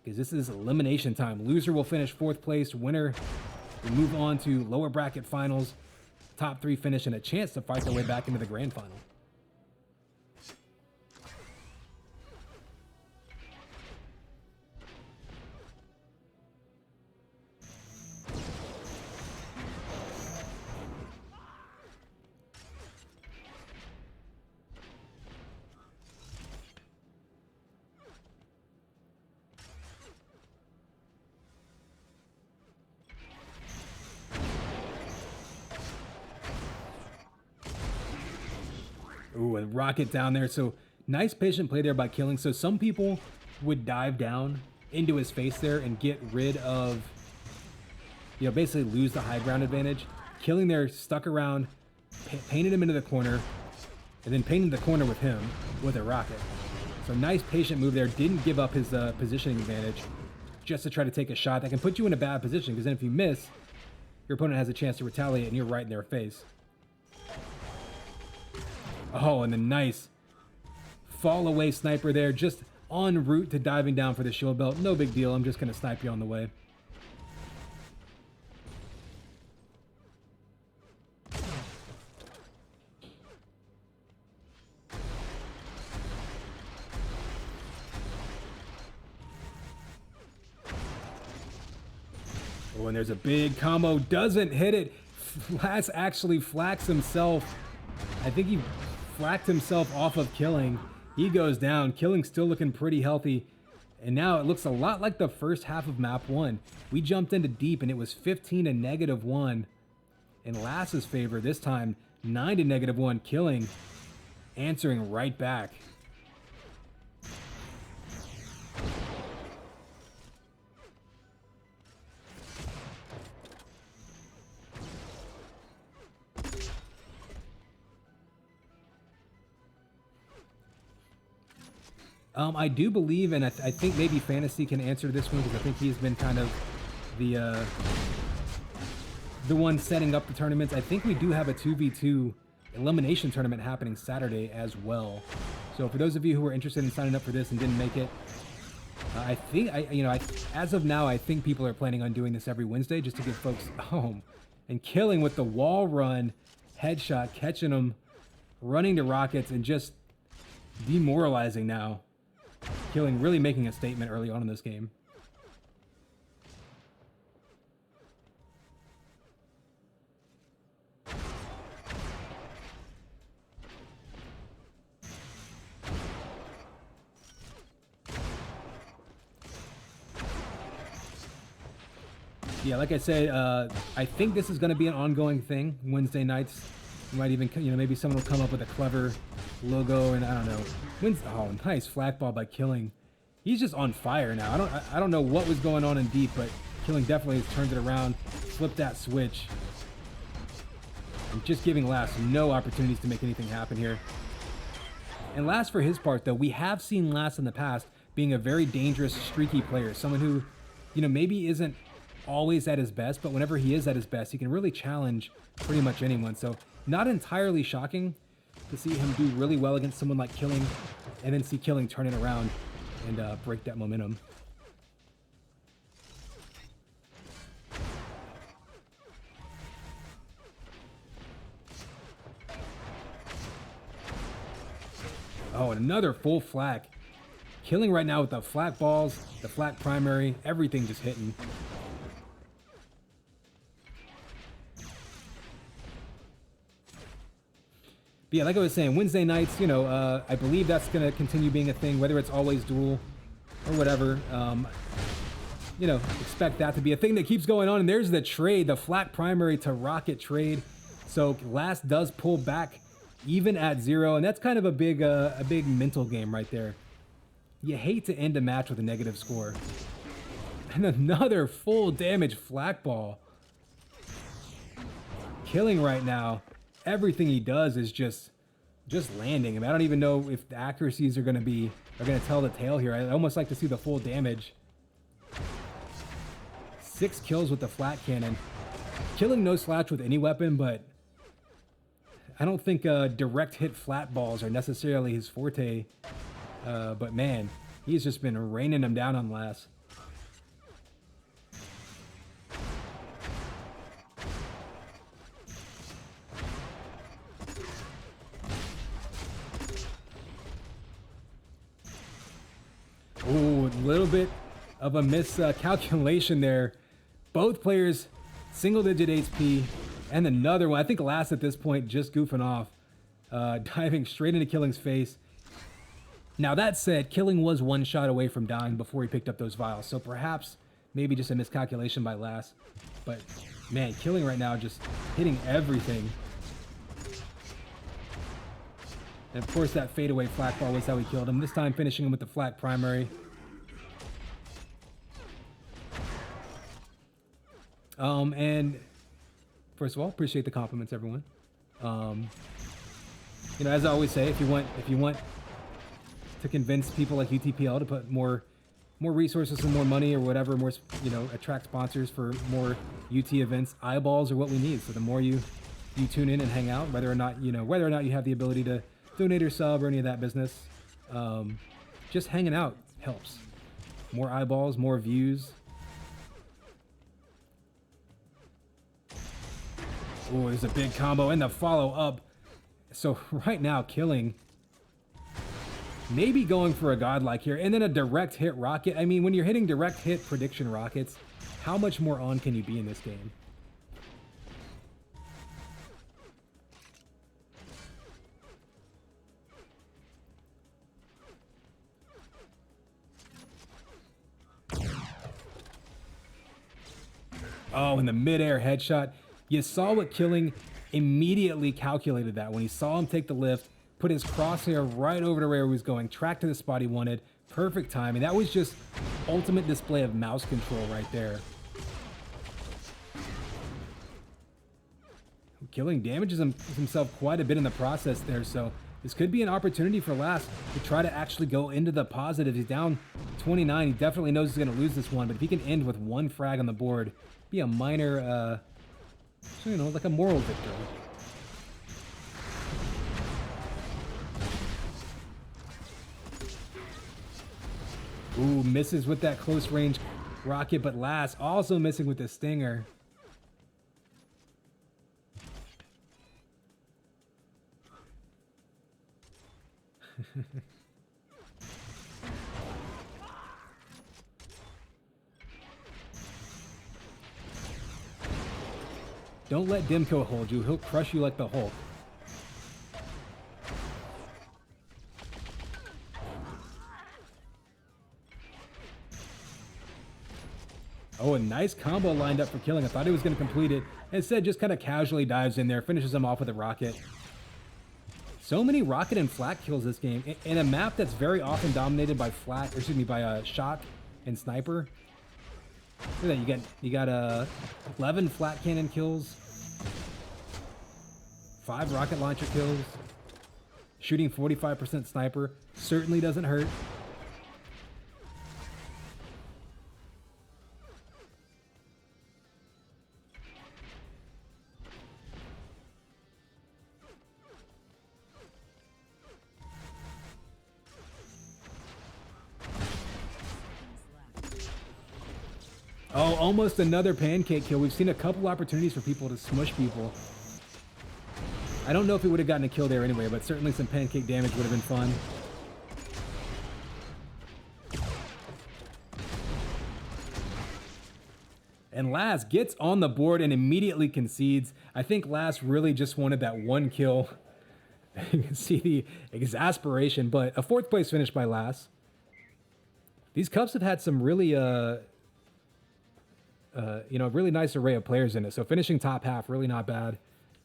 Because this is elimination time. Loser will finish 4th place. Winner will move on to lower bracket finals. Top 3 finish and a chance to fight their way back into the grand final. Ooh, and Rocket down there. So nice patient play there by Killing. So some people would dive down into his face there and get rid of, you know, basically lose the high ground advantage. Killing there stuck around, painted him into the corner, and then painted the corner with him with a rocket. So nice patient move there. Didn't give up his positioning advantage just to try to take a shot that can put you in a bad position, because then if you miss, your opponent has a chance to retaliate and you're right in their face. Oh, and the nice fall away sniper there, just en route to diving down for the shield belt. No big deal. I'm just going to snipe you on the way. Oh, and there's a big combo. Doesn't hit it. Last actually flaks himself. I think he flacked himself off of Killing. He goes down. Killing still looking pretty healthy. And now it looks a lot like the first half of map 1. We jumped into Deep and it was 15 to -1 in Last's favor. This time 9 to -1. Killing answering right back. I do believe, and I think maybe Fantasy can answer this one, because I think he's been kind of the one setting up the tournaments. I think we do have a 2v2 elimination tournament happening Saturday as well. So for those of you who are interested in signing up for this and didn't make it, I think as of now, I think people are planning on doing this every Wednesday just to get folks home. And Killing with the wall run, headshot, catching them, running to rockets, and just demoralizing now. Killing really making a statement early on in this game. Yeah, like I said, I think this is going to be an ongoing thing Wednesday nights. You might even, maybe someone will come up with a clever logo, and I don't know. Oh, nice flak ball by Killing. He's just on fire now. I don't know what was going on in Deep, but Killing definitely has turned it around, flipped that switch, and just giving Last no opportunities to make anything happen here. And Last, for his part, though, we have seen Last in the past being a very dangerous, streaky player, someone who, maybe isn't always at his best, but whenever he is at his best, he can really challenge pretty much anyone. So not entirely shocking to see him do really well against someone like Killing, and then see Killing turn it around and break that momentum. Oh, and another full flak. Killing right now with the flak balls, the flak primary, everything just hitting. But yeah, like I was saying, Wednesday nights, you know, I believe that's going to continue being a thing, whether it's always Duel or whatever. You know, expect that to be a thing that keeps going on. And there's the trade, the flak primary to rocket trade. So Last does pull back even at 0, and that's kind of a big mental game right there. You hate to end a match with a negative score. And another full damage flak ball. Killing right now, everything he does is just landing. I mean, I don't even know if the accuracies are gonna tell the tale here. I almost like to see the full damage. 6 kills with the flat cannon. Killing no slouch with any weapon, but I don't think direct hit flat balls are necessarily his forte. But man, he's just been raining them down on Last. Ooh, a little bit of a miscalculation there. Both players single-digit HP, and another one. I think Last at this point just goofing off, diving straight into Killing's face. Now that said, Killing was one shot away from dying before he picked up those vials, so perhaps maybe just a miscalculation by Last. But man, Killing right now just hitting everything. And of course that fadeaway flak ball was how he killed him, this time finishing him with the flak primary. And first of all, appreciate the compliments, everyone. You know, as I always say, if you want to convince people like UTPL to put more resources and more money or whatever, more, you know, attract sponsors for more UT events, eyeballs are what we need. So the more you tune in and hang out, whether or not you have the ability to donate or sub or any of that business, just hanging out helps. More eyeballs, more views. Oh, there's a big combo and the follow up. So right now, Killing maybe going for a godlike here, and then a direct hit rocket. I mean, when you're hitting direct hit prediction rockets, how much more on can you be in this game? Oh, in the midair headshot. You saw what Killing immediately calculated that when he saw him take the lift, put his crosshair right over to where he was going, track to the spot he wanted. Perfect timing. That was just ultimate display of mouse control right there. Killing damages himself quite a bit in the process there, so this could be an opportunity for Last to try to actually go into the positive. He's down 29. He definitely knows he's going to lose this one, but if he can end with one frag on the board, be a minor, you know, like a moral victory. Ooh, misses with that close range rocket, but Last also missing with the stinger. Don't let Dimko hold you. He'll crush you like the Hulk. Oh, a nice combo lined up for Killing. I thought he was going to complete it. Instead, just kind of casually dives in there, finishes him off with a rocket. So many rocket and flak kills this game, in a map that's very often dominated by by shock and sniper. Look at that, you got 11 flat cannon kills, 5 rocket launcher kills, shooting 45% sniper. Certainly doesn't hurt. Oh, almost another pancake kill. We've seen a couple opportunities for people to smush people. I don't know if he would have gotten a kill there anyway, but certainly some pancake damage would have been fun. And Laz gets on the board and immediately concedes. I think Laz really just wanted that one kill. You can see the exasperation, but a 4th place finish by Laz. These cups have had some really, really nice array of players in it. So finishing top half, really not bad.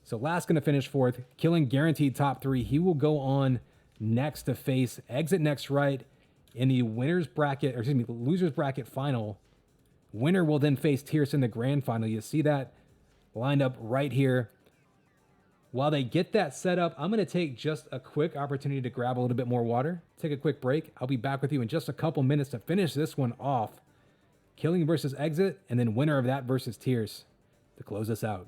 So Laz going to finish 4th, Killing guaranteed top 3. He will go on next to face Exitnextright in the winners bracket, or excuse me, losers bracket final. Winner will then face Tiercey in the grand final. You see that lined up right here. While they get that set up, I'm going to take just a quick opportunity to grab a little bit more water. Take a quick break. I'll be back with you in just a couple minutes to finish this one off. Killing versus Exit, and then winner of that versus Tiercey to close us out.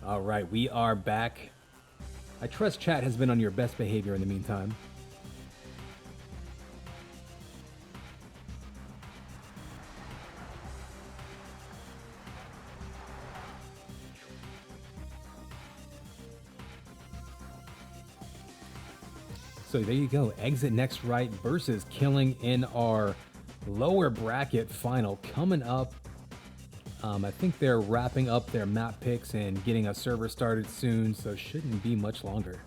All right, we are back. I trust chat has been on your best behavior in the meantime. So there you go. Exitnextright versus Killing in our lower bracket final coming up. I think they're wrapping up their map picks and getting a server started soon, so shouldn't be much longer.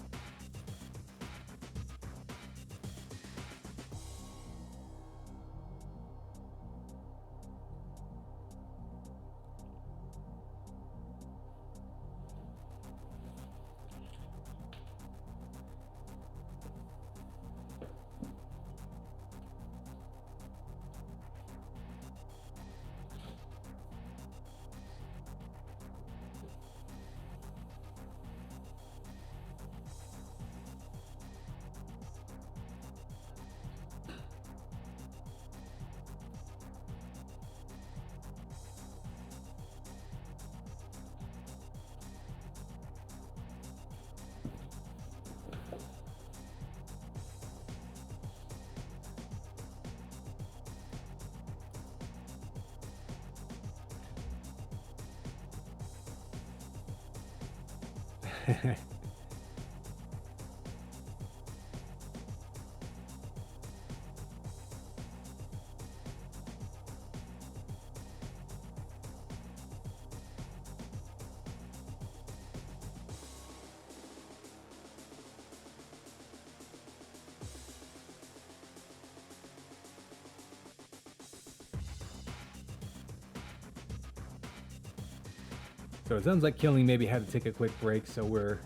So it sounds like Killing maybe had to take a quick break, so we're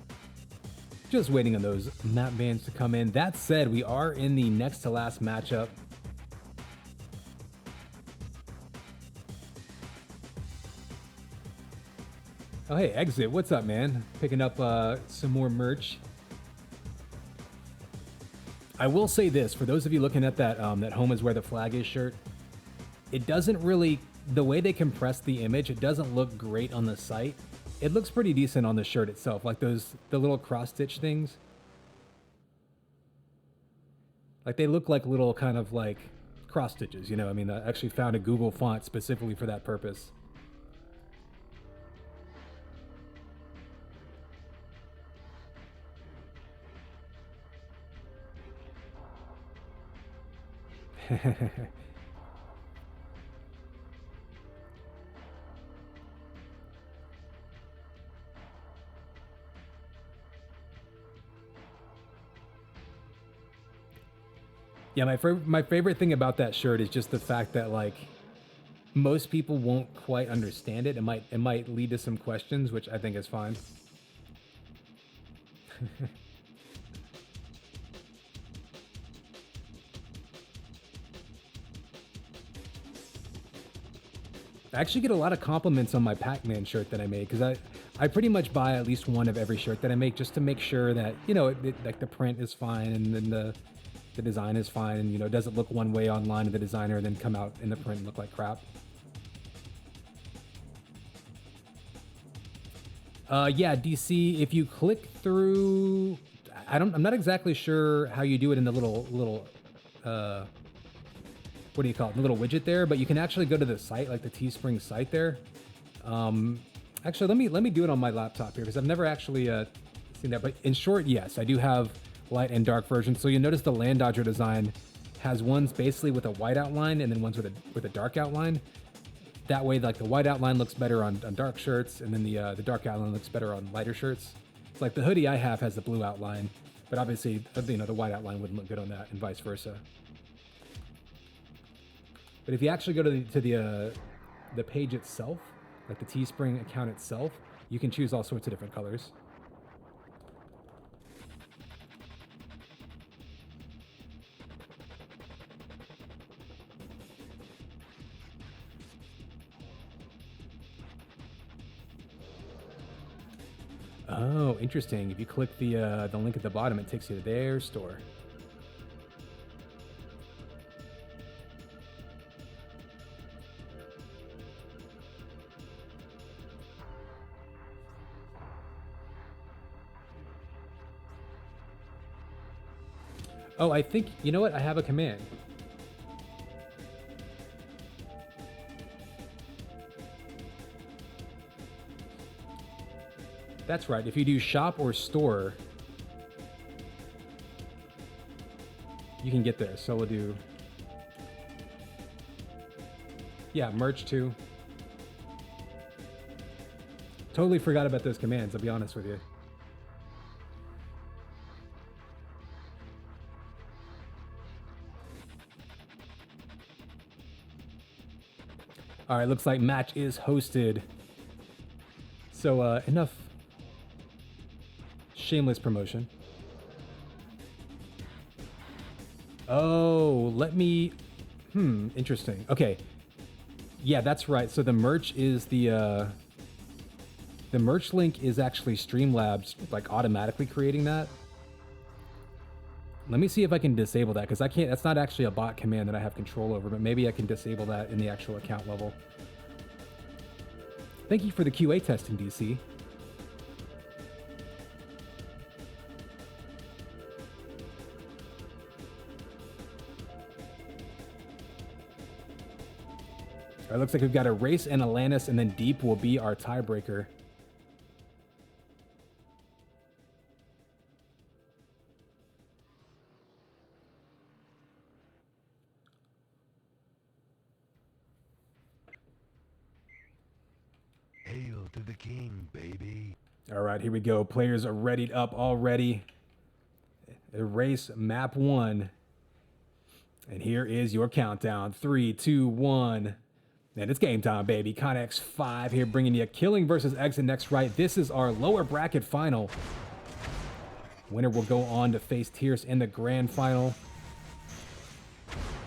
just waiting on those map bans to come in. That said, we are in the next to last matchup. Oh, hey, Exit, what's up, man? Picking up some more merch. I will say this, for those of you looking at that that Home is Where the Flag Is shirt, it doesn't really, the way they compress the image, it doesn't look great on the site. It looks pretty decent on the shirt itself, like the little cross-stitch things. Like they look like little kind of like cross stitches, you know? I mean, I actually found a Google font specifically for that purpose. Yeah, my favorite thing about that shirt is just the fact that like most people won't quite understand it. It might lead to some questions, which I think is fine. I actually get a lot of compliments on my Pac-Man shirt that I made because I pretty much buy at least one of every shirt that I make just to make sure that, you know, like the print is fine and then the design is fine, and you know, it doesn't look one way online to the designer and then come out in the print and look like crap. Yeah, DC, if you click through, I'm not exactly sure how you do it in the little what do you call it, the little widget there, but you can actually go to the site, like the Teespring site there. Actually, let me do it on my laptop here because I've never actually seen that. But in short, yes, I do have light and dark versions. So you'll notice the Land Dodger design has ones basically with a white outline and then ones with a dark outline. That way, like the white outline looks better on dark shirts, and then the dark outline looks better on lighter shirts. It's like the hoodie I have has the blue outline, but obviously, you know, the white outline wouldn't look good on that, and vice versa. But if you actually go to the page itself, like the Teespring account itself, you can choose all sorts of different colors. Oh, interesting. If you click the link at the bottom, it takes you to their store. Oh, I think, you know what? I have a command. That's right. If you do shop or store, you can get there. So we'll do, yeah, merch too. Totally forgot about those commands, I'll be honest with you. All right, looks like match is hosted. So enough shameless promotion. Oh, let me, interesting. Okay. Yeah, that's right. So the merch is the merch link is actually Streamlabs like automatically creating that. Let me see if I can disable that, because I can't, that's not actually a bot command that I have control over, but maybe I can disable that in the actual account level. Thank you for the QA testing, DC. All right, looks like we've got a race and Atlantis, and then deep will be our tiebreaker. Hail to the king, baby. All right, here we go. Players are readied up already. A race map 1. And here is your countdown. 3, 2, 1. And it's game time, baby. Connex 5 here bringing you Killing versus Exitnextright. This is our lower bracket final. Winner will go on to face Tiercey in the grand final.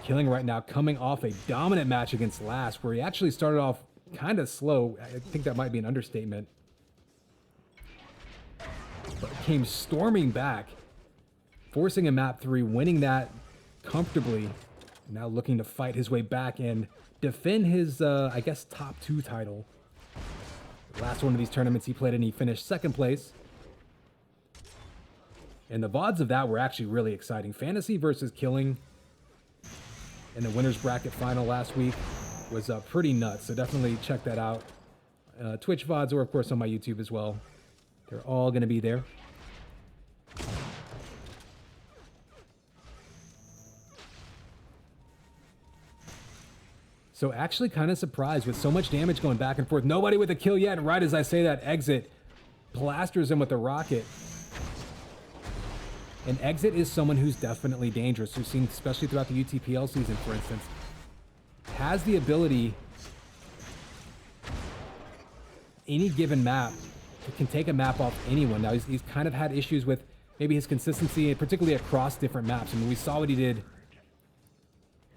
Killing right now coming off a dominant match against Last, where he actually started off kind of slow. I think that might be an understatement. But came storming back, forcing a map 3, winning that comfortably. Now looking to fight his way back and defend his, I guess, top 2 title. Last one of these tournaments he played in, he finished 2nd place. And the VODs of that were actually really exciting. Fantasy versus Killing in the winner's bracket final last week was pretty nuts. So definitely check that out. Twitch VODs, or of course on my YouTube as well. They're all going to be there. So actually kind of surprised with so much damage going back and forth. Nobody with a kill yet. And right as I say that, Exit plasters him with a rocket. And Exit is someone who's definitely dangerous. We've seen, especially throughout the UTPL season, for instance, has the ability, any given map, can take a map off anyone. Now, he's kind of had issues with maybe his consistency, particularly across different maps. I mean, we saw what he did.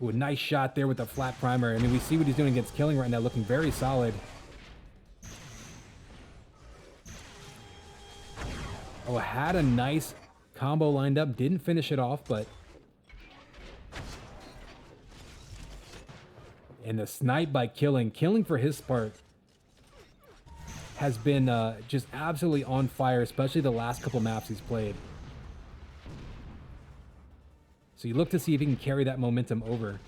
Ooh, a nice shot there with the flat primer. I mean, we see what he's doing against Killing right now, looking very solid. Oh, had a nice combo lined up. Didn't finish it off, but... And the snipe by Killing. Killing, for his part, has been just absolutely on fire, especially the last couple maps he's played. So you look to see if he can carry that momentum over.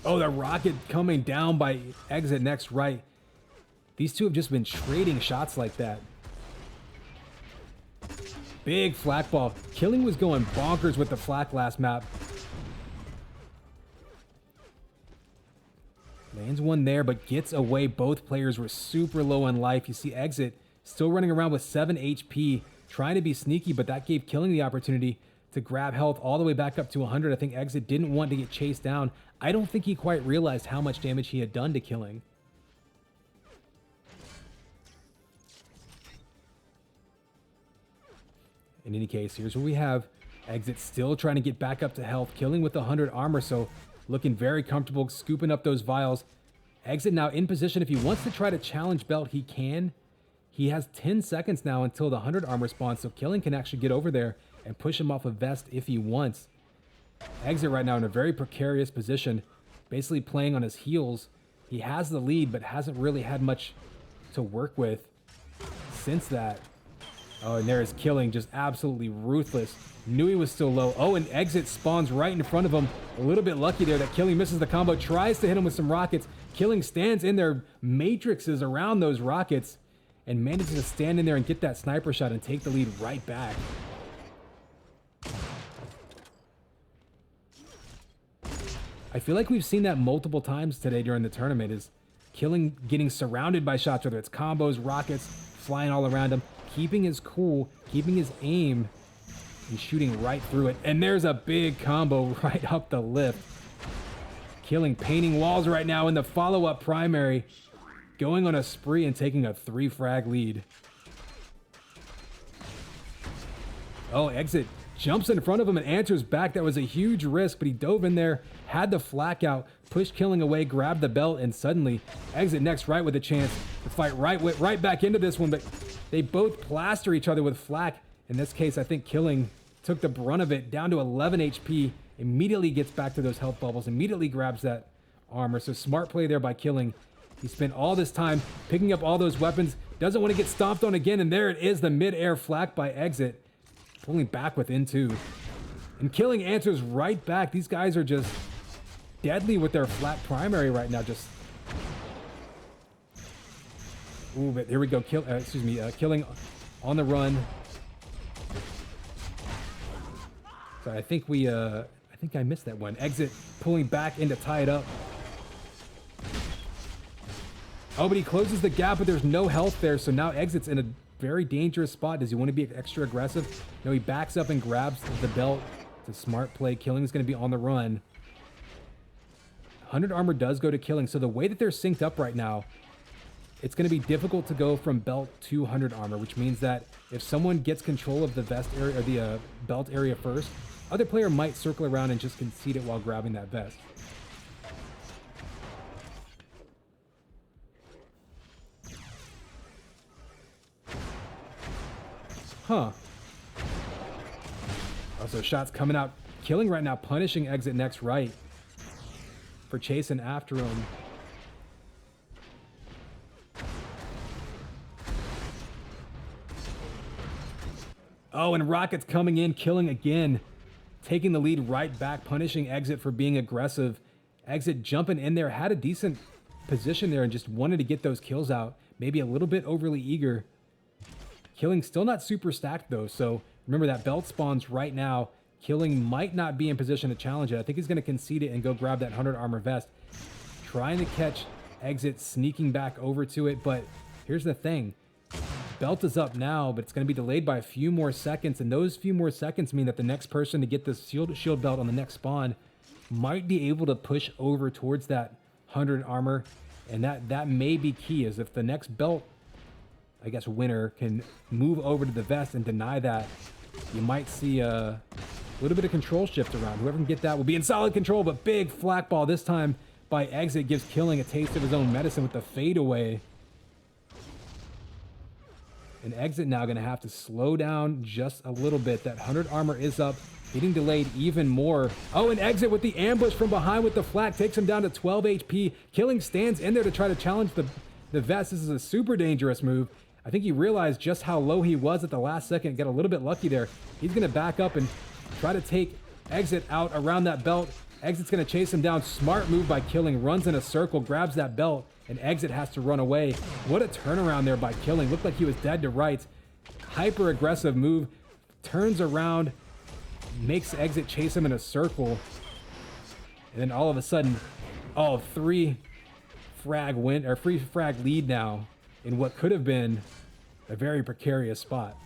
Oh, the rocket coming down by Exitnextright. These two have just been trading shots like that. Big flak ball. Killing was going bonkers with the flak last map. Lands one there, but gets away. Both players were super low on life. You see Exit still running around with 7 HP, trying to be sneaky, but that gave Killing the opportunity to grab health all the way back up to 100. I think Exit didn't want to get chased down. I don't think he quite realized how much damage he had done to Killing. In any case, here's what we have. Exit still trying to get back up to health. Killing with 100 armor, so looking very comfortable, scooping up those vials. Exit now in position. If he wants to try to challenge Belt, he can. He has 10 seconds now until the 100 armor spawns, so Killing can actually get over there and push him off a vest if he wants. Exit right now in a very precarious position, basically playing on his heels. He has the lead, but hasn't really had much to work with since that. Oh, and there is Killing, just absolutely ruthless. Knew he was still low. Oh, and Exit spawns right in front of him. A little bit lucky there that Killing misses the combo. Tries to hit him with some rockets. Killing stands in there, matrixes around those rockets, and manages to stand in there and get that sniper shot and take the lead right back. I feel like we've seen that multiple times today during the tournament, is Killing getting surrounded by shots, whether it's combos, rockets, flying all around him, keeping his cool, keeping his aim, and shooting right through it. And there's a big combo right up the lift. Killing painting walls right now in the follow-up primary, going on a spree and taking a 3-frag lead. Oh, Exit jumps in front of him and answers back. That was a huge risk, but he dove in there, had the flak out, pushed Killing away, grabbed the belt, and suddenly Exitnextright with a chance to fight right back into this one. But they both plaster each other with flak. In this case, I think Killing took the brunt of it, down to 11 HP, immediately gets back to those health bubbles, immediately grabs that armor. So smart play there by Killing. He spent all this time picking up all those weapons, doesn't want to get stomped on again, and there it is, the mid-air flak by Exit, pulling back within 2. And Killing answers right back. These guys are just deadly with their flak primary right now. Just, ooh, but here we go. Killing on the run. So I think I missed that one. Exit pulling back in to tie it up. Oh, but he closes the gap, but there's no health there. So now Exit's in a very dangerous spot. Does he want to be extra aggressive? No, he backs up and grabs the belt. It's a smart play. Killing is going to be on the run. 100 armor does go to Killing. So the way that they're synced up right now, it's going to be difficult to go from belt to 100 armor, which means that if someone gets control of the vest area or the belt area first, other player might circle around and just concede it while grabbing that vest. Huh. Also, shots coming out. Killing right now, punishing Exitnextright for chasing after him. Oh, and rockets coming in, Killing again. Taking the lead right back, punishing Exit for being aggressive. Exit jumping in there, had a decent position there and just wanted to get those kills out. Maybe a little bit overly eager. Killing still not super stacked though, so remember that belt spawns right now. Killing might not be in position to challenge it. I think he's going to concede it and go grab that 100 armor vest. Trying to catch Exit, sneaking back over to it, but here's the thing. Belt is up now, but it's going to be delayed by a few more seconds, and those few more seconds mean that the next person to get this shield belt on the next spawn might be able to push over towards that 100 armor, and that may be key, is if the next belt, I guess, winner can move over to the vest and deny that, you might see a little bit of control shift around. Whoever can get that will be in solid control, but big flak ball this time by Exit gives Killing a taste of his own medicine with the fadeaway. And Exit now going to have to slow down just a little bit. That 100 armor is up, getting delayed even more. Oh, and Exit with the ambush from behind with the flak takes him down to 12 HP. Killing stands in there to try to challenge the vest. This is a super dangerous move. I think he realized just how low he was at the last second. Got a little bit lucky there. He's going to back up and try to take Exit out around that belt. Exit's going to chase him down. Smart move by Killing. Runs in a circle, grabs that belt, and Exit has to run away. What a turnaround there by Killing. Looked like he was dead to rights. Hyper aggressive move. Turns around, makes Exit chase him in a circle. And then all of a sudden, oh, free frag lead now in what could have been a very precarious spot.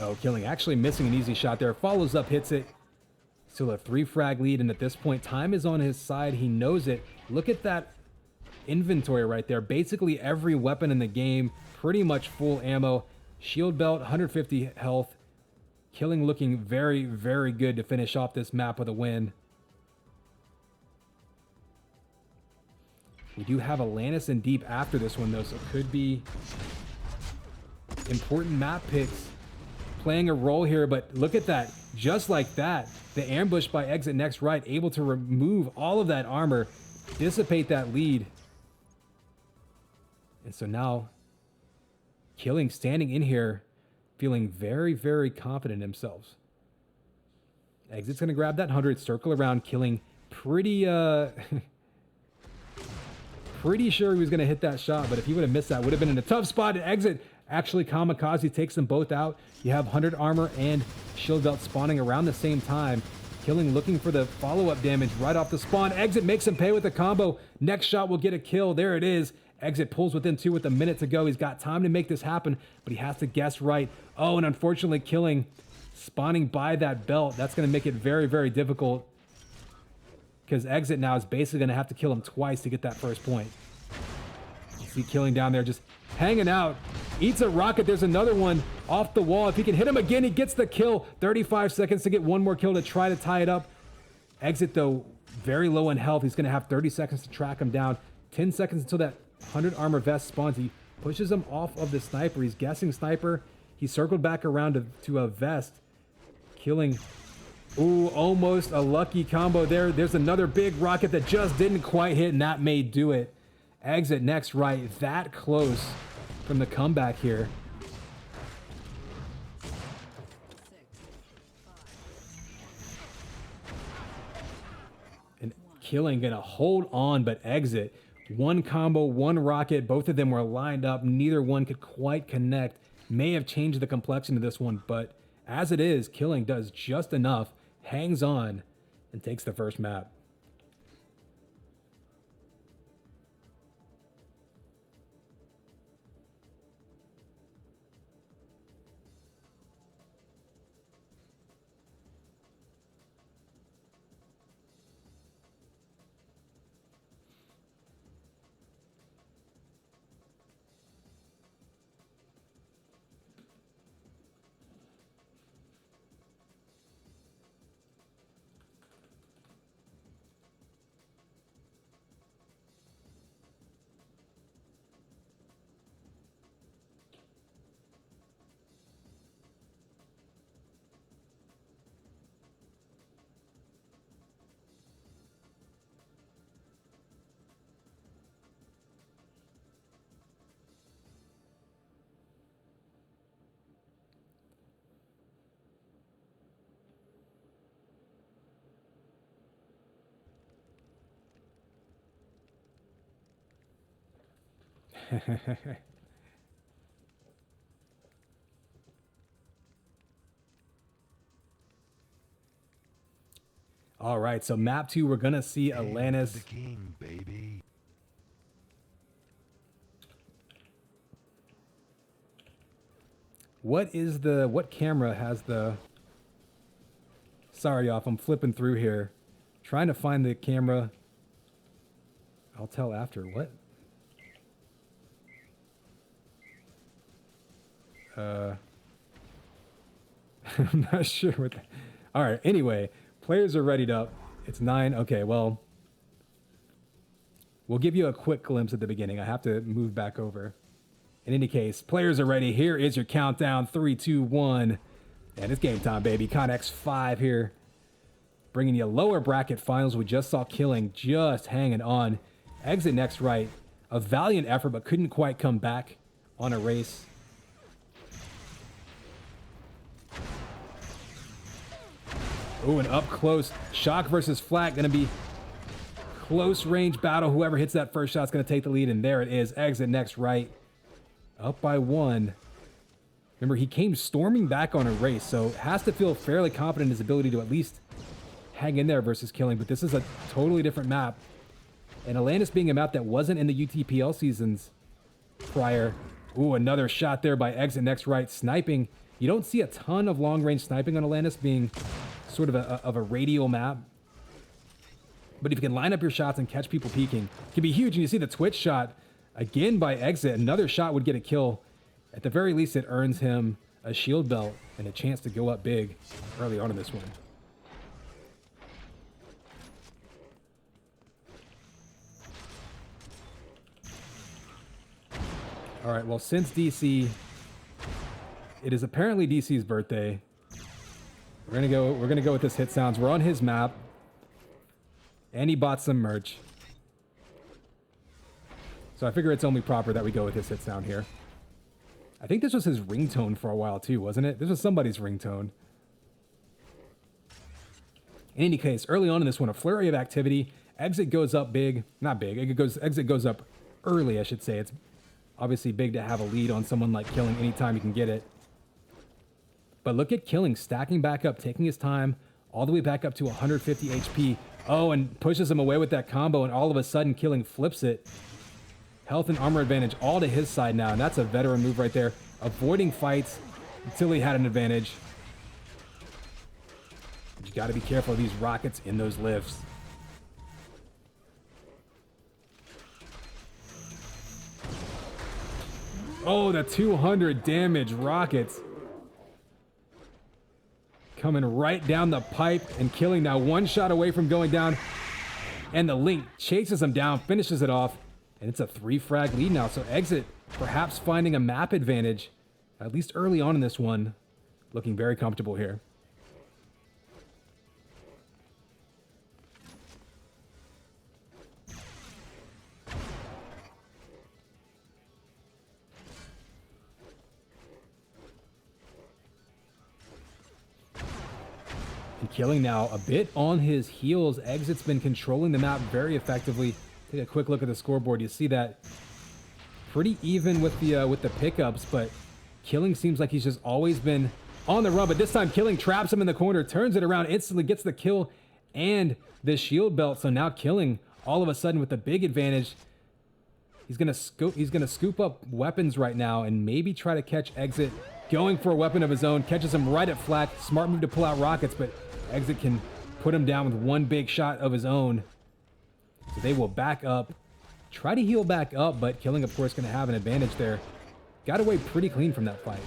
Oh, Killing actually missing an easy shot there. Follows up, hits it. Still a 3-frag lead, and at this point, time is on his side. He knows it. Look at that inventory right there. Basically every weapon in the game, pretty much full ammo. Shield belt, 150 health. Killing looking very, very good to finish off this map with a win. We do have Atlantis and Deep after this one, though, so it could be important map picks playing a role here. But look at that. Just like that, the ambush by Exitnextright, able to remove all of that armor, dissipate that lead. And so now, Killing standing in here, feeling very, very confident in himself. Exit's going to grab that 100, circle around, Killing pretty, pretty sure he was going to hit that shot, but if he would have missed that, would have been in a tough spot. And Exit actually kamikaze takes them both out. You have 100 armor and shield belt spawning around the same time. Killing looking for the follow-up damage right off the spawn. Exit makes him pay with a combo. Next shot will get a kill. There it is. Exit pulls within 2 with a minute to go. He's got time to make this happen, but he has to guess right. Oh, and unfortunately Killing spawning by that belt. That's going to make it very, very difficult, because Exit now is basically going to have to kill him twice to get that first point. You see Killing down there just hanging out. Eats a rocket. There's another one off the wall. If he can hit him again, he gets the kill. 35 seconds to get one more kill to try to tie it up. Exit, though, very low in health. He's going to have 30 seconds to track him down. 10 seconds until that 100 armor vest spawns. He pushes him off of the sniper. He's guessing sniper. He circled back around to a vest. Killing. Ooh, almost a lucky combo there. There's another big rocket that just didn't quite hit, and that may do it. Exitnextright that close from the comeback here. 6, 5, And Killing gonna hold on, but Exit, one combo, one rocket, both of them were lined up. Neither one could quite connect. May have changed the complexion of this one, but as it is, Killing does just enough, hangs on, and takes the first map. All right, so map 2, we're gonna see Atlantis. The king, baby. What camera has the... Sorry, off. I'm flipping through here, trying to find the camera. I'll tell after. What? I'm not sure what. All right. Anyway, players are readied up. It's 9. Okay. Well, we'll give you a quick glimpse at the beginning. I have to move back over. In any case, players are ready. Here is your countdown. 3, 2, 1. And it's game time, baby. Connex 5 here. Bringing you lower bracket finals. We just saw Killing just hanging on. Exitnextright, a valiant effort, but couldn't quite come back on a race. Oh, and up close. Shock versus Flat. Going to be close range battle. Whoever hits that first shot is going to take the lead. And there it is. Exitnextright up by 1. Remember, he came storming back on a race, so has to feel fairly confident in his ability to at least hang in there versus Killing. But this is a totally different map. And Atlantis being a map that wasn't in the UTPL seasons prior. Ooh, another shot there by Exitnextright. Sniping. You don't see a ton of long-range sniping on Atlantis, being sort of a radial map. But if you can line up your shots and catch people peeking, it can be huge. And you see the twitch shot again by Exit. Another shot would get a kill. At the very least, it earns him a shield belt and a chance to go up big early on in this one. All right, well, since DC, it is apparently DC's birthday. We're gonna go with this hit sounds. We're on his map. And he bought some merch. So I figure it's only proper that we go with his hit sound here. I think this was his ringtone for a while too, wasn't it? This was somebody's ringtone. In any case, early on in this one, a flurry of activity. Exit goes up big. Not big. Exit goes up early, I should say. It's obviously big to have a lead on someone like Killing anytime you can get it. But look at Killing stacking back up, taking his time, all the way back up to 150 HP. Oh, and pushes him away with that combo, and all of a sudden Killing flips it. Health and armor advantage all to his side now, and that's a veteran move right there. Avoiding fights until he had an advantage. But you gotta be careful of these rockets in those lifts. Oh, the 200 damage rockets. Coming right down the pipe and Killing now one shot away from going down. And the Link chases him down, finishes it off. And it's a 3-frag lead now. So Exit perhaps finding a map advantage, at least early on in this one. Looking very comfortable here. And Killing now a bit on his heels. Exit's been controlling the map very effectively. Take a quick look at the scoreboard. You see that pretty even with the pickups, but Killing seems like he's just always been on the run. But this time Killing traps him in the corner, turns it around, instantly gets the kill and the shield belt. So now Killing all of a sudden with the big advantage. He's gonna scoop up weapons right now and maybe try to catch Exit going for a weapon of his own. Catches him right at flat. Smart move to pull out rockets, but Exit can put him down with one big shot of his own. So they will back up, try to heal back up, but Killing, of course, going to have an advantage there. Got away pretty clean from that fight.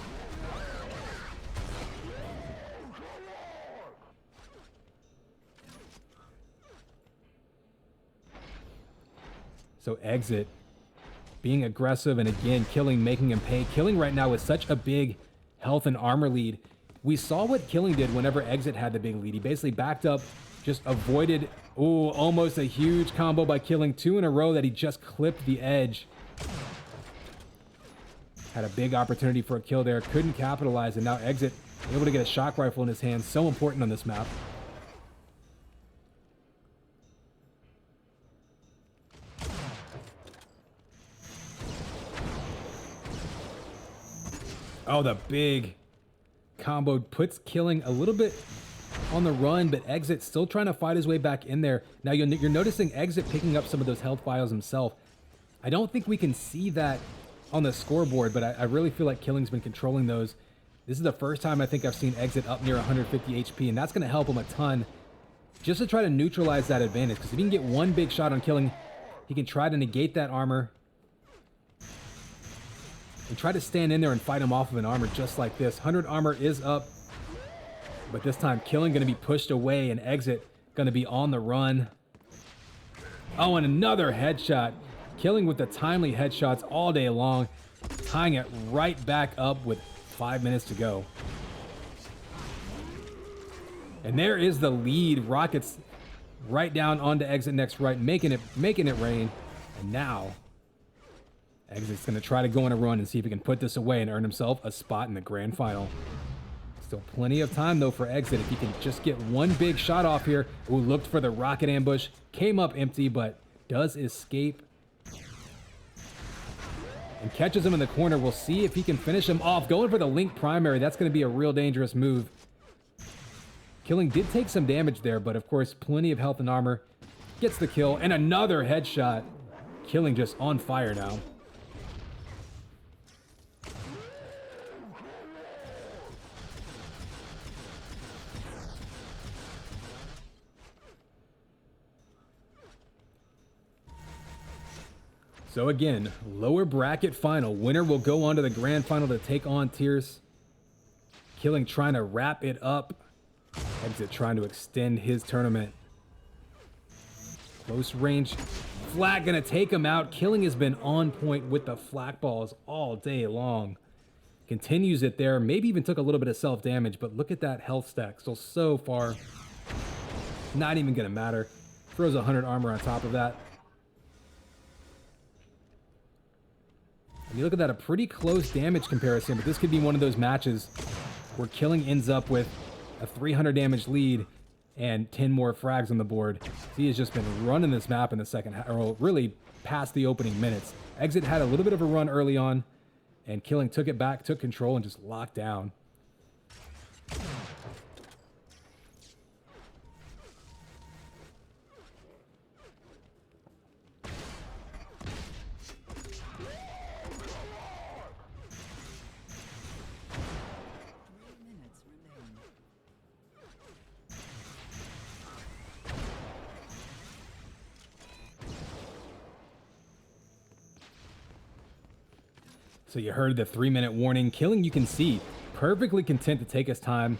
So Exit being aggressive, and again, Killing making him pay. Killing right now with such a big health and armor lead. We saw what Killing did whenever Exit had the big lead. He basically backed up, just avoided, oh, almost a huge combo by Killing. 2 in a row that he just clipped the edge. Had a big opportunity for a kill there, couldn't capitalize, and now Exit able to get a shock rifle in his hand. So important on this map. Oh, the big combo puts Killing a little bit on the run, but Exit still trying to fight his way back in there. Now you're noticing Exit picking up some of those health vials himself. I don't think we can see that on the scoreboard, but I really feel like Killing's been controlling those. This is the first time I think I've seen Exit up near 150 HP, and that's going to help him a ton just to try to neutralize that advantage, because if he can get one big shot on Killing, he can try to negate that armor and try to stand in there and fight him off of an armor just like this. 100 armor is up, but this time Killing going to be pushed away and Exit going to be on the run. Oh, and another headshot. Killing with the timely headshots all day long, tying it right back up with 5 minutes to go. And there is the lead. Rockets right down onto Exitnextright, making it rain. And now Exit's going to try to go on a run and see if he can put this away and earn himself a spot in the grand final. Still plenty of time, though, for Exit. If he can just get one big shot off here. Ooh, looked for the rocket ambush. Came up empty, but does escape. And catches him in the corner. We'll see if he can finish him off. Going for the Link primary. That's going to be a real dangerous move. Killing did take some damage there, but of course, plenty of health and armor. Gets the kill, and another headshot. Killing just on fire now. So again, lower bracket final. Winner will go on to the grand final to take on Tiercey. Killing trying to wrap it up. Exit trying to extend his tournament. Close range. Flak gonna take him out. Killing has been on point with the flak balls all day long. Continues it there. Maybe even took a little bit of self-damage, but look at that health stack. Still so far. Not even gonna matter. Throws 100 armor on top of that. And you look at that, a pretty close damage comparison, but this could be one of those matches where Killing ends up with a 300 damage lead and 10 more frags on the board. He has just been running this map in the second half, or really past the opening minutes. Exit had a little bit of a run early on, and Killing took it back, took control, and just locked down. So you heard the 3-minute warning. Killing, you can see, perfectly content to take his time.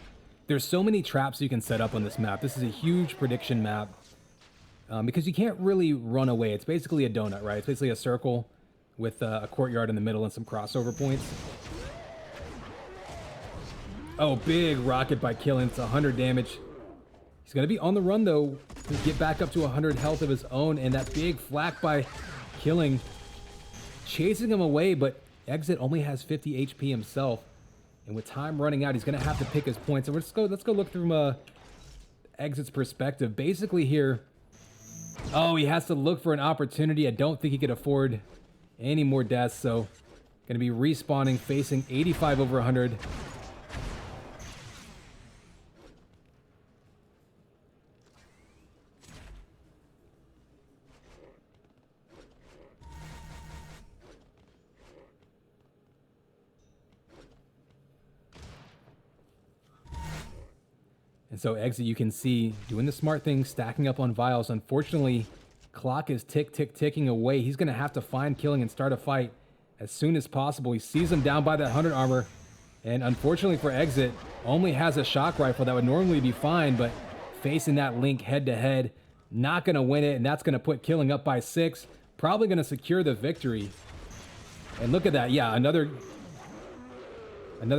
There's so many traps you can set up on this map. This is a huge prediction map because you can't really run away. It's basically a donut, right? It's basically a circle with a courtyard in the middle and some crossover points. Oh, big rocket by Killing. It's 100 damage. He's going to be on the run, though, to get back up to 100 health of his own. And that big flak by Killing, chasing him away, but Exit only has 50 HP himself, and with time running out, he's going to have to pick his points. And let's go look from Exit's perspective. Basically here, oh, he has to look for an opportunity. I don't think he could afford any more deaths, so going to be respawning, facing 85 over 100. And so Exit, you can see, doing the smart thing, stacking up on vials. Unfortunately, clock is ticking away. He's going to have to find Killing and start a fight as soon as possible. He sees him down by that 100 armor. And unfortunately for Exit, only has a shock rifle that would normally be fine, but facing that Link head-to-head, not going to win it, and that's going to put Killing up by 6. Probably going to secure the victory. And look at that. Yeah, another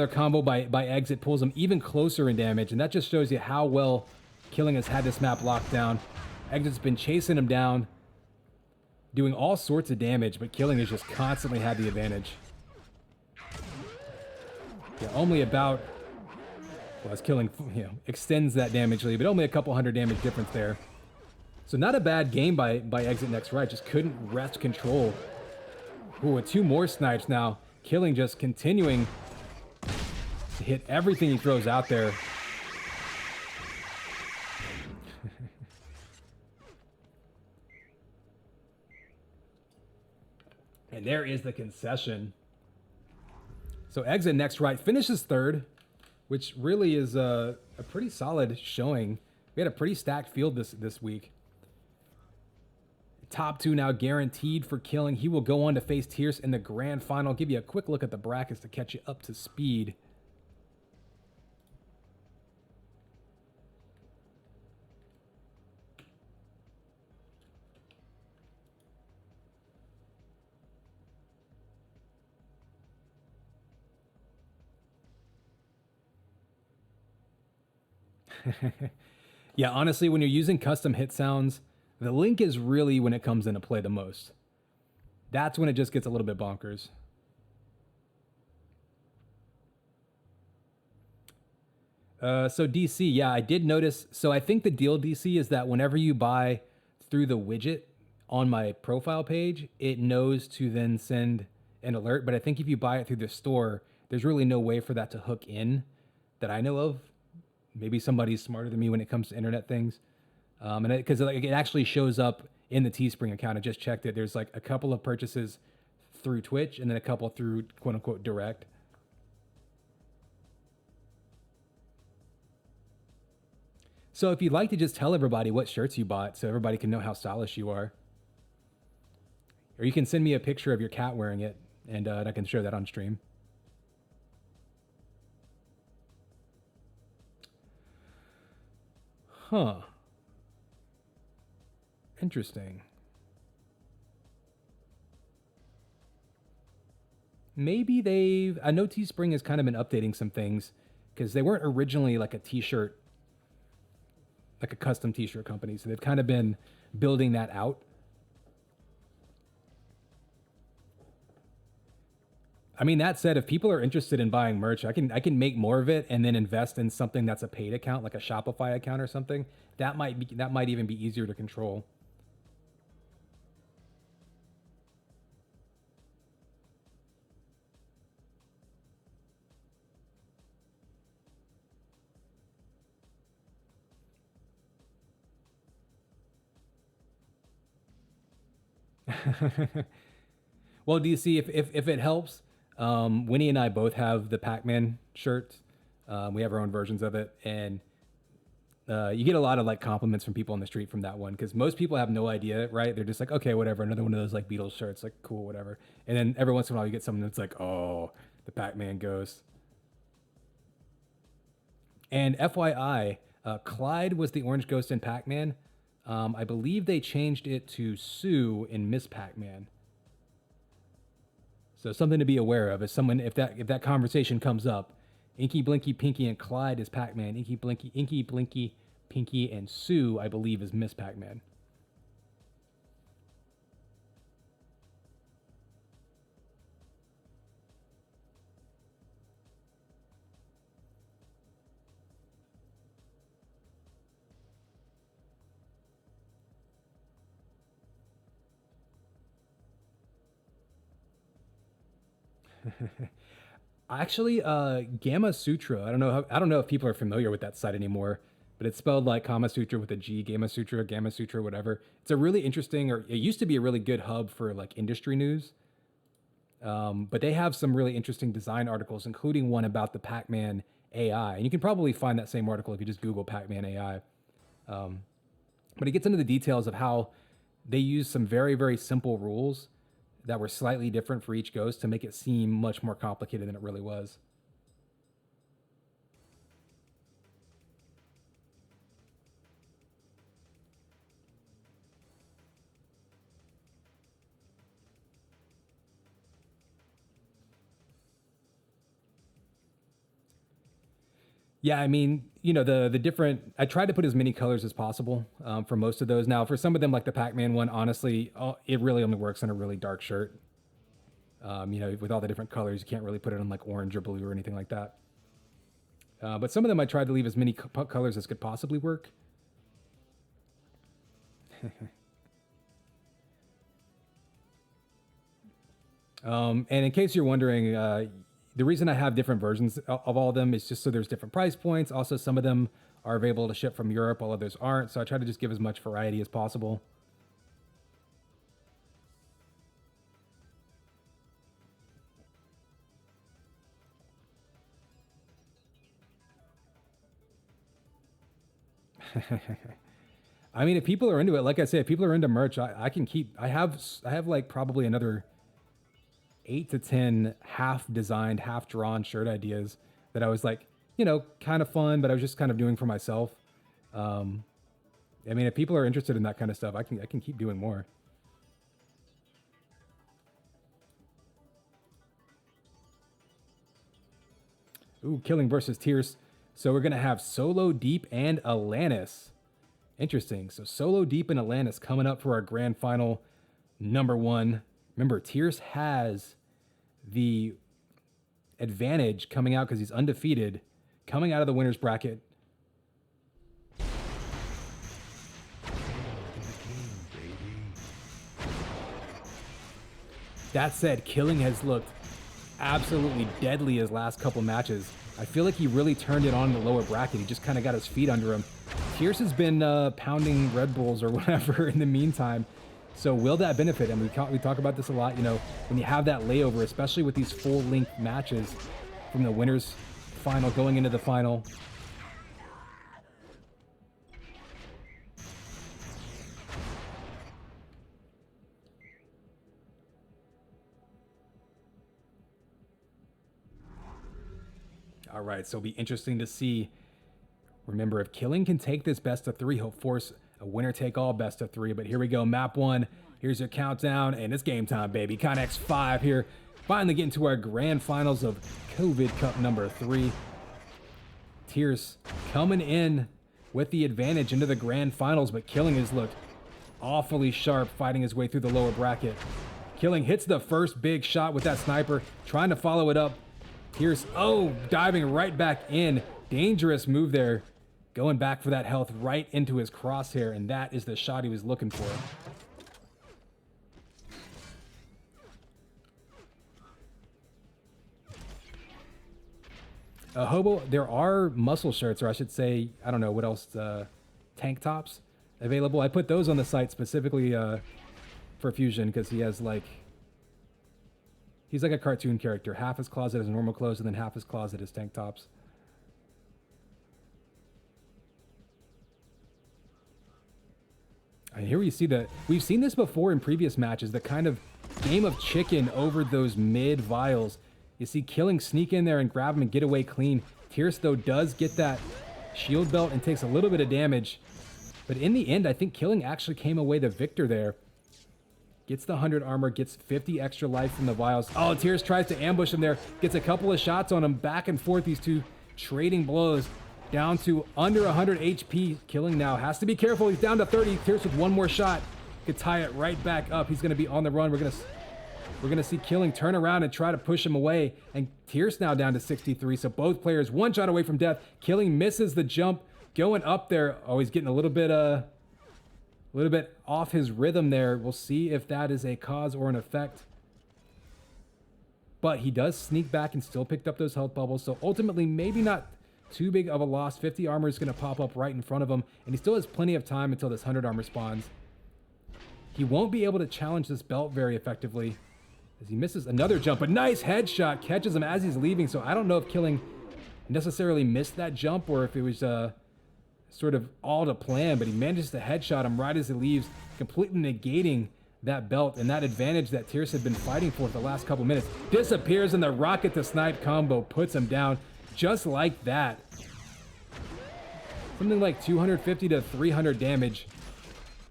combo by Exit pulls him even closer in damage, and that just shows you how well Killing has had this map locked down. Exit's been chasing him down, doing all sorts of damage, but Killing has just constantly had the advantage. Yeah, only about, well, as Killing, extends that damage lead, but only a couple hundred damage difference there. So not a bad game by Exitnextright, just couldn't wrest control. Ooh, with 2 more snipes now. Killing just continuing to hit everything he throws out there. And there is the concession. So Exitnextright finishes 3rd, which really is a pretty solid showing. We had a pretty stacked field this week. Top 2 now guaranteed for Killing. He will go on to face Tiercey in the grand final. I'll give you a quick look at the brackets to catch you up to speed. Yeah, honestly, when you're using custom hit sounds, the Link is really when it comes into play the most. That's when it just gets a little bit bonkers. So DC, yeah, I did notice. So I think the deal, DC, is that whenever you buy through the widget on my profile page, it knows to then send an alert. But I think if you buy it through the store, there's really no way for that to hook in that I know of. Maybe somebody's smarter than me when it comes to internet things. And because it actually shows up in the Teespring account. I just checked it. There's like a couple of purchases through Twitch and then a couple through quote unquote direct. So if you'd like to just tell everybody what shirts you bought so everybody can know how stylish you are. Or you can send me a picture of your cat wearing it, and I can show that on stream. Huh. Interesting. Maybe they've... I know Teespring has kind of been updating some things, because they weren't originally like a t-shirt, like a custom t-shirt company. So they've kind of been building that out. I mean, that said, if people are interested in buying merch, I can make more of it and then invest in something that's a paid account, like a Shopify account or something. That might even be easier to control. Well, do you see if it helps? Winnie and I both have the Pac-Man shirt. We have our own versions of it, and you get a lot of like compliments from people on the street from that one, because most people have no idea, right? They're just like, okay, whatever, another one of those like Beatles shirts, like cool, whatever. And then every once in a while you get something that's like, oh, the Pac-Man ghost. And FYI, Clyde was the orange ghost in Pac-Man. I believe they changed it to Sue in Miss Pac-Man. So something to be aware of is if that conversation comes up, Inky, Blinky, Pinky, and Clyde is Pac-Man. Inky, Blinky, Pinky, and Sue, I believe, is Miss Pac-Man. Actually, Gamma Sutra. I don't know if people are familiar with that site anymore, but it's spelled like Kama Sutra with a G. Gamma Sutra, whatever. It's a really interesting, or it used to be a really good hub for like industry news. But they have some really interesting design articles, including one about the Pac-Man AI. And you can probably find that same article if you just Google Pac-Man AI. But it gets into the details of how they use some very, very simple rules that were slightly different for each ghost to make it seem much more complicated than it really was. Yeah, I mean, you know, the different... I tried to put as many colors as possible for most of those. Now, for some of them, like the Pac-Man one, honestly, it really only works on a really dark shirt. You know, with all the different colors, you can't really put it on like orange or blue or anything like that. But some of them I tried to leave as many colors as could possibly work. And in case you're wondering, the reason I have different versions of all of them is just so there's different price points. Also, some of them are available to ship from Europe, while others aren't. So I try to just give as much variety as possible. I mean, if people are into it, like I say, if people are into merch, I can keep... I have like probably another 8 to 10 half designed, half drawn shirt ideas that I was like, you know, kind of fun, but I was just kind of doing for myself. I mean, if people are interested in that kind of stuff, I can keep doing more. Ooh, Killing versus Tiercey. So we're gonna have Solo Deep and Alanis. Interesting. So Solo Deep and Alanis coming up for our grand final #1. Remember, Tiercey has the advantage coming out because he's undefeated, coming out of the winner's bracket. That said, Killing has looked absolutely deadly his last couple matches. I feel like he really turned it on in the lower bracket. He just kind of got his feet under him. Tiercey has been pounding Red Bulls or whatever in the meantime. So will that benefit him? We talk about this a lot, you know, when you have that layover, especially with these full-length matches from the winner's final going into the final. All right, so it'll be interesting to see. Remember, if Killing can take this best of 3, he'll force a winner-take-all best of 3. But here we go, map 1. Here's your countdown, and it's game time, baby. Connex 5 here. Finally getting to our grand finals of CovidCup number 3. Tiercey coming in with the advantage into the grand finals, but Killing has looked awfully sharp fighting his way through the lower bracket. Killing hits the first big shot with that sniper, trying to follow it up. Tiercey, oh, diving right back in. Dangerous move there. Going back for that health right into his crosshair, and that is the shot he was looking for. Hobo, there are muscle shirts, or I should say, I don't know what else, tank tops available. I put those on the site specifically for Fusion because he has like, he's like a cartoon character. Half his closet is normal clothes and then half his closet is tank tops. And here we see that we've seen this before in previous matches, the kind of game of chicken over those mid vials. You see Killing sneak in there and grab him and get away clean. Tiercey, though, does get that shield belt and takes a little bit of damage. But in the end, I think Killing actually came away the victor there. Gets the 100 armor, gets 50 extra life from the vials. Oh, Tiercey tries to ambush him there. Gets a couple of shots on him. Back and forth, these two trading blows. Down to under 100 HP. Killing now has to be careful. He's down to 30. Tiercey with one more shot could tie it right back up. He's going to be on the run. We're going to see Killing turn around and try to push him away. And Tiercey now down to 63. So both players one shot away from death. Killing misses the jump. Going up there. Oh, he's getting a little bit off his rhythm there. We'll see if that is a cause or an effect. But he does sneak back and still picked up those health bubbles. So ultimately, maybe not too big of a loss. 50 armor is going to pop up right in front of him. And he still has plenty of time until this 100 armor spawns. He won't be able to challenge this belt very effectively as he misses another jump. A nice headshot catches him as he's leaving. So I don't know if Killing necessarily missed that jump or if it was sort of all to plan. But he manages to headshot him right as he leaves, completely negating that belt and that advantage that Tiercey had been fighting for the last couple minutes. Disappears, and the rocket to snipe combo puts him down. Just like that. Something like 250 to 300 damage.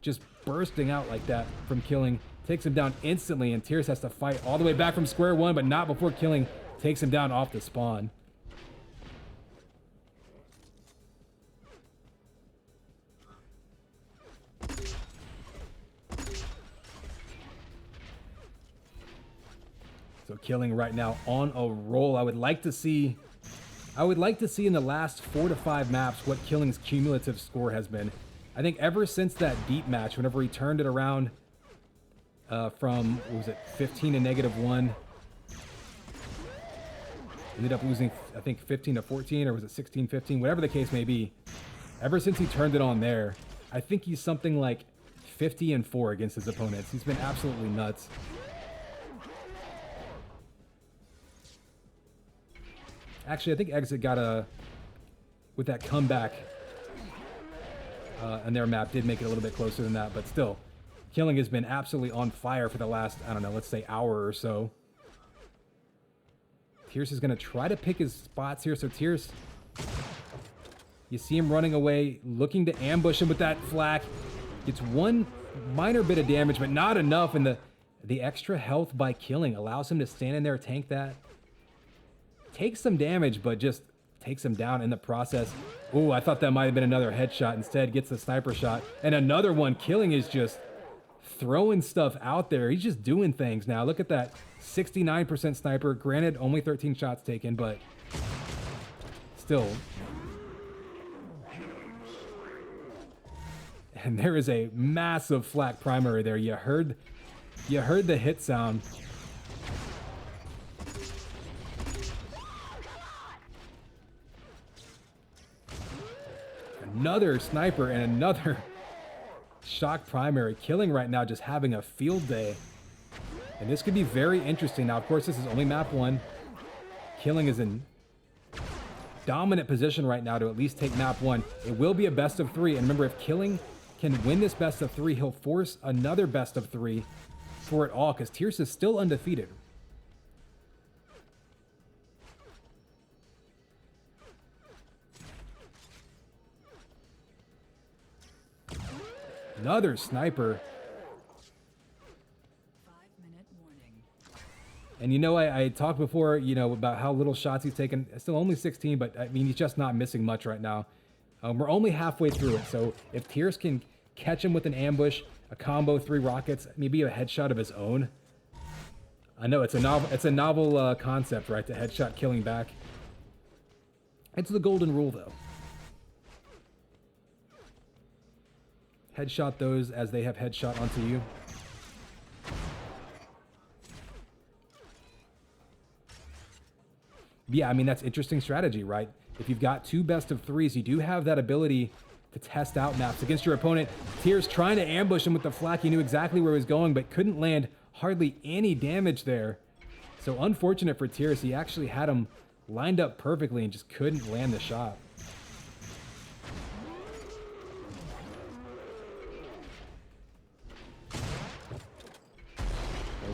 Just bursting out like that from Killing. Takes him down instantly, and Tiercey has to fight all the way back from square one, but not before Killing takes him down off the spawn. So Killing right now on a roll. I would like to see in the last 4 to 5 maps what Killing's cumulative score has been. I think ever since that deep match, whenever he turned it around from, what was it, 15 to -1. Ended up losing, I think, 15 to 14, or was it 16-15, whatever the case may be. Ever since he turned it on there, I think he's something like 50-4 against his opponents. He's been absolutely nuts. Actually, I think Exit got with that comeback and their map did make it a little bit closer than that, but still, Killing has been absolutely on fire for the last, I don't know, let's say hour or so. Tiercey is going to try to pick his spots here. So Tiercey, you see him running away, looking to ambush him with that flak. Gets one minor bit of damage, but not enough, and the extra health by Killing allows him to stand in there, tank that. Takes some damage, but just takes him down in the process. Ooh, I thought that might have been another headshot. Instead, gets the sniper shot. And another one. Killing is just throwing stuff out there. He's just doing things now. Look at that. 69% sniper. Granted, only 13 shots taken, but still. And there is a massive flak primary there. You heard the hit sound. Another sniper and another shock primary. Killing right now just having a field day. And this could be very interesting. Now, of course, this is only map 1. Killing is in dominant position right now to at least take map 1. It will be a best of 3. And remember, if Killing can win this best of 3, he'll force another best of 3 for it all, because Tiercey is still undefeated. Another sniper. 5-minute warning. And you know, I talked before, you know, about how little shots he's taken. Still only 16, but I mean, he's just not missing much right now. We're only halfway through it, so if Tierce can catch him with an ambush, a combo, 3 rockets, maybe a headshot of his own. I know it's a novel concept, right? To headshot killing back. It's the golden rule, though. Headshot those as they have headshot onto you. Yeah, I mean, that's interesting strategy, right? If you've got 2 best of 3s, you do have that ability to test out maps against your opponent. Tierce trying to ambush him with the flak. He knew exactly where he was going, but couldn't land hardly any damage there. So unfortunate for Tierce. He actually had him lined up perfectly and just couldn't land the shot. The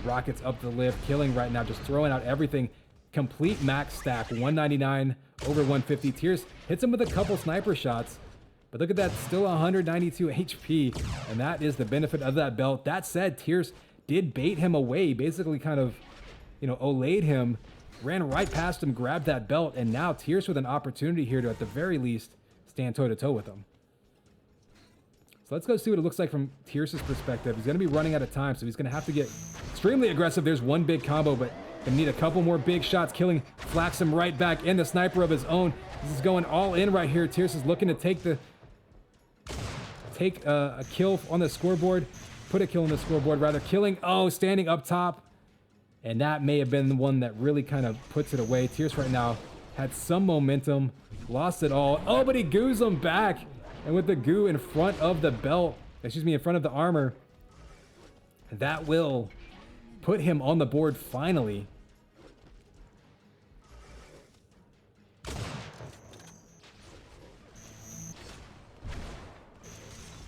rockets up the lift, killing right now, just throwing out everything. Complete max stack, 199 over 150. Tierce hits him with a couple sniper shots, but look at that, still 192 HP, and that is the benefit of that belt. That said, Tierce did bait him away, basically kind of, you know, olayed him, ran right past him, grabbed that belt, and now Tierce with an opportunity here to, at the very least, stand toe-to-toe with him. So let's go see what it looks like from Tierce's perspective. He's going to be running out of time, so he's going to have to get extremely aggressive. There's one big combo, but gonna need a couple more big shots. Killing flaks him right back in, the sniper of his own. This is going all in right here. Tierce is looking to take a kill on the scoreboard. Put a kill on the scoreboard, rather. Killing, oh, standing up top. And that may have been the one that really kind of puts it away. Tierce right now had some momentum, lost it all. Oh, but he goos him back. And with the goo in front of the belt, excuse me, in front of the armor, that will put him on the board finally.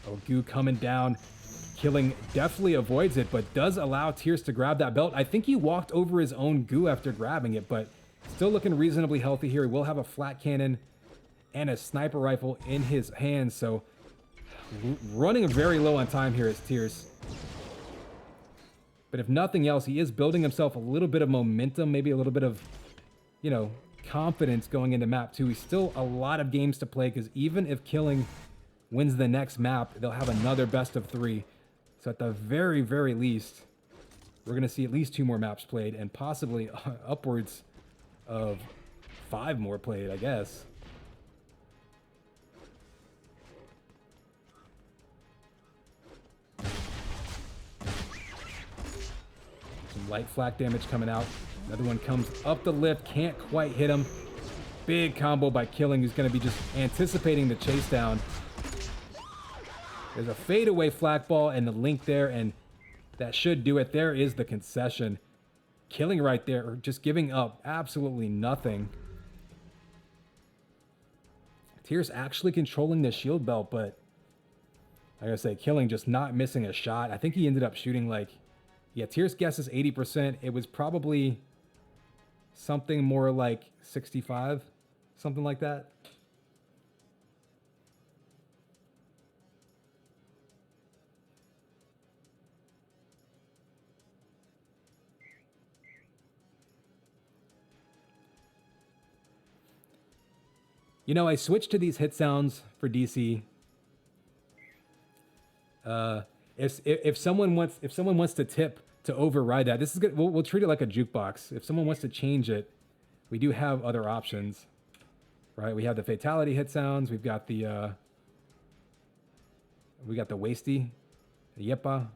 Oh, goo coming down. Killing definitely avoids it, but does allow Tierce to grab that belt. I think he walked over his own goo after grabbing it, but still looking reasonably healthy here. He will have a flat cannon and a sniper rifle in his hands, so running very low on time here is Tierce. But if nothing else, he is building himself a little bit of momentum, maybe a little bit of, you know, confidence going into map 2. He's still a lot of games to play, because even if Killing wins the next map, they'll have another best of 3. So at the very, very least, we're going to see at least 2 more maps played, and possibly upwards of 5 more played, I guess. Some light flak damage coming out. Another one comes up the lift, can't quite hit him. Big combo by Killing, who's going to be just anticipating the chase down. There's a fadeaway flak ball and the link there, and that should do it. There is the concession. Killing right there, just giving up absolutely nothing. Tierce actually controlling the shield belt, but like I say, Killing just not missing a shot. I think he ended up shooting like, yeah, Tierce guesses 80%. It was probably something more like 65, something like that. You know, I switched to these hit sounds for DC. If someone wants to tip to override that, this is good. We'll treat it like a jukebox. If someone wants to change it, we do have other options, right? We have the fatality hit sounds. We've got the Wasty, the Yepa.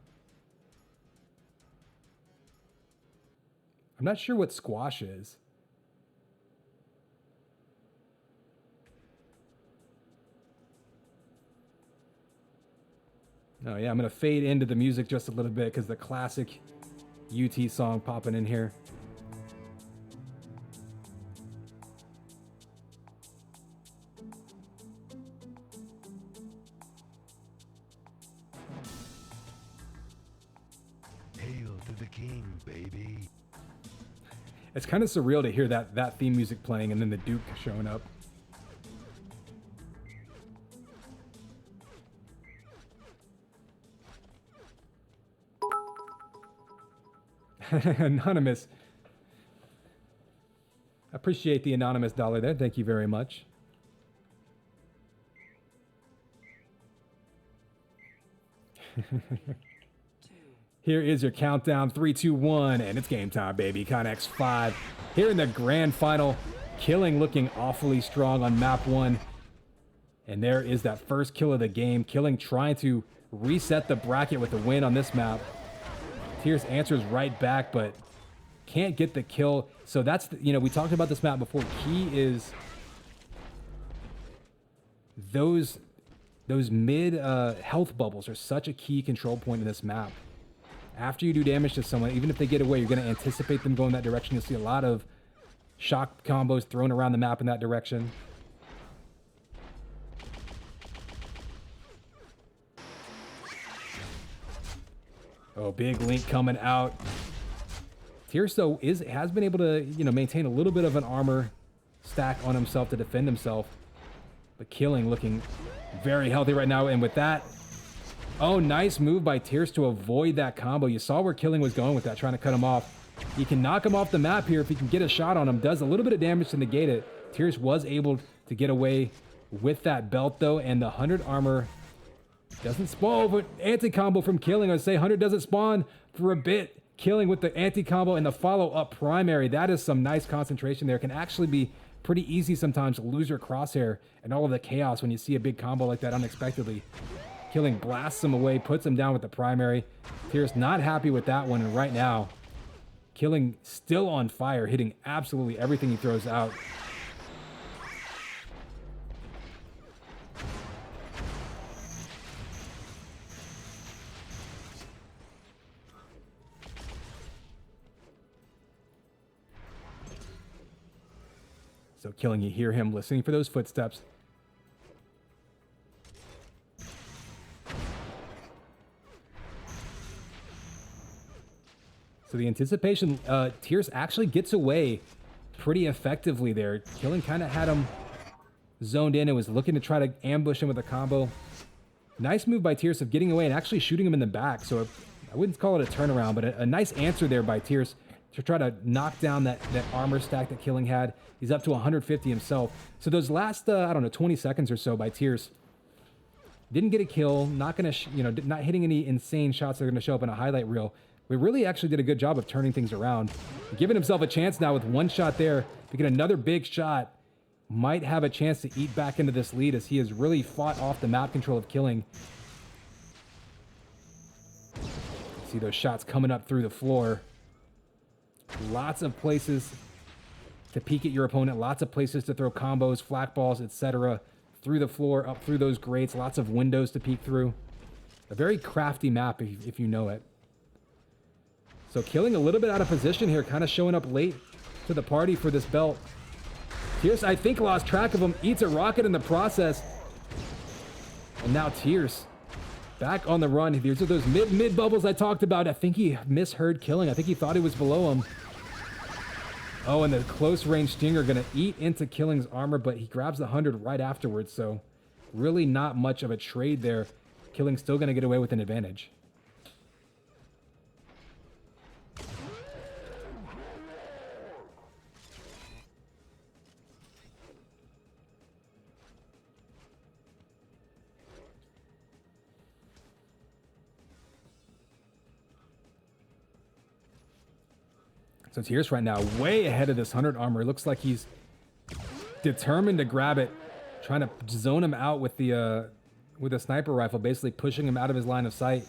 I'm not sure what squash is. Oh yeah, I'm gonna fade into the music just a little bit because the classic UT song popping in here. Hail to the king, baby. It's kind of surreal to hear that theme music playing and then the Duke showing up. Anonymous. Appreciate the anonymous dollar there. Thank you very much. Here is your countdown. 3, 2, 1, and it's game time, baby. Connex 5. Here in the grand final, Killing looking awfully strong on map 1. And there is that first kill of the game. Killing trying to reset the bracket with the win on this map. Tierce answers right back, but can't get the kill. So that's, you know, we talked about this map before. Key is those mid health bubbles are such a key control point in this map. After you do damage to someone, even if they get away, you're going to anticipate them going that direction. You'll see a lot of shock combos thrown around the map in that direction. Oh, big link coming out. Tierce, though, has been able to, you know, maintain a little bit of an armor stack on himself to defend himself. But Killing looking very healthy right now. And with that, oh, nice move by Tierce to avoid that combo. You saw where Killing was going with that, trying to cut him off. He can knock him off the map here if he can get a shot on him. Does a little bit of damage to negate it. Tierce was able to get away with that belt, though. And the 100 armor doesn't spawn, but anti-combo from Killing. I would say 100 doesn't spawn for a bit. Killing with the anti-combo and the follow-up primary. That is some nice concentration there. Can actually be pretty easy sometimes to lose your crosshair and all of the chaos when you see a big combo like that unexpectedly. Killing blasts him away, puts him down with the primary. Tierce not happy with that one, and right now, Killing still on fire, hitting absolutely everything he throws out. So Killing, you hear him listening for those footsteps. So the anticipation, Tierce actually gets away pretty effectively there. Killing kind of had him zoned in and was looking to try to ambush him with a combo. Nice move by Tierce of getting away and actually shooting him in the back. So I wouldn't call it a turnaround, but a nice answer there by Tierce to try to knock down that armor stack that Killing had. He's up to 150 himself. So those last, I don't know, 20 seconds or so by Tierce, didn't get a kill, not gonna, not hitting any insane shots that are gonna show up in a highlight reel. We really actually did a good job of turning things around. Giving himself a chance now with one shot there to get another big shot. Might have a chance to eat back into this lead as he has really fought off the map control of Killing. See those shots coming up through the floor. Lots of places to peek at your opponent. Lots of places to throw combos, flak balls, etc. Through the floor, up through those grates. Lots of windows to peek through. A very crafty map if you know it. So Killing a little bit out of position here, kind of showing up late to the party for this belt. Tierce, I think, lost track of him, eats a rocket in the process. And now Tierce back on the run. These are those mid bubbles I talked about. I think he misheard Killing. I think he thought he was below him. Oh, and the close range stinger gonna eat into Killing's armor, but he grabs the 100 right afterwards. So really not much of a trade there. Killing still gonna get away with an advantage. So Tierce right now way ahead of this 100 armor. It looks like he's determined to grab it, trying to zone him out with the sniper rifle, basically pushing him out of his line of sight.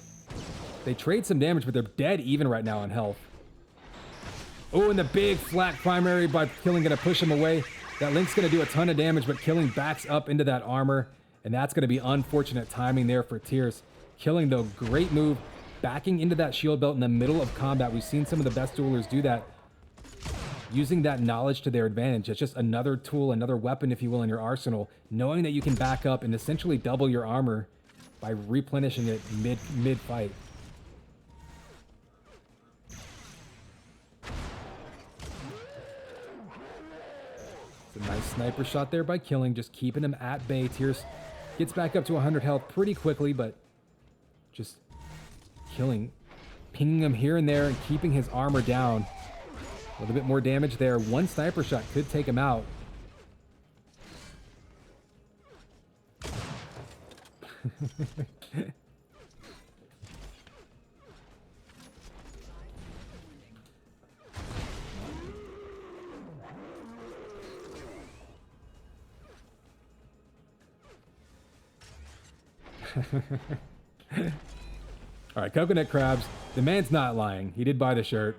They trade some damage, but they're dead even right now on health. Oh, and the big flak primary by Killing gonna push him away. That link's gonna do a ton of damage, but Killing backs up into that armor, and that's gonna be unfortunate timing there for Tierce. Killing, though, great move, backing into that shield belt in the middle of combat. We've seen some of the best duelers do that, using that knowledge to their advantage. It's just another tool, another weapon, if you will, in your arsenal, knowing that you can back up and essentially double your armor by replenishing it mid-fight. It's a nice sniper shot there by Killing, just keeping him at bay. Tierce gets back up to 100 health pretty quickly, but just Killing pinging him here and there and keeping his armor down. A little bit more damage there. One sniper shot could take him out. All right, coconut crabs. The man's not lying. He did buy the shirt.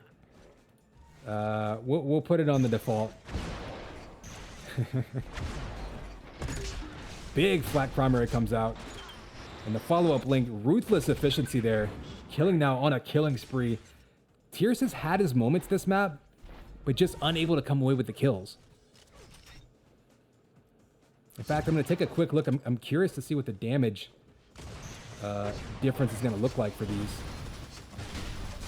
We'll put it on the default. Big flak primary comes out. And the follow-up link, ruthless efficiency there. Killing now on a killing spree. Tiercey has had his moments this map, but just unable to come away with the kills. In fact, I'm going to take a quick look. I'm curious to see what the damage difference is going to look like for these.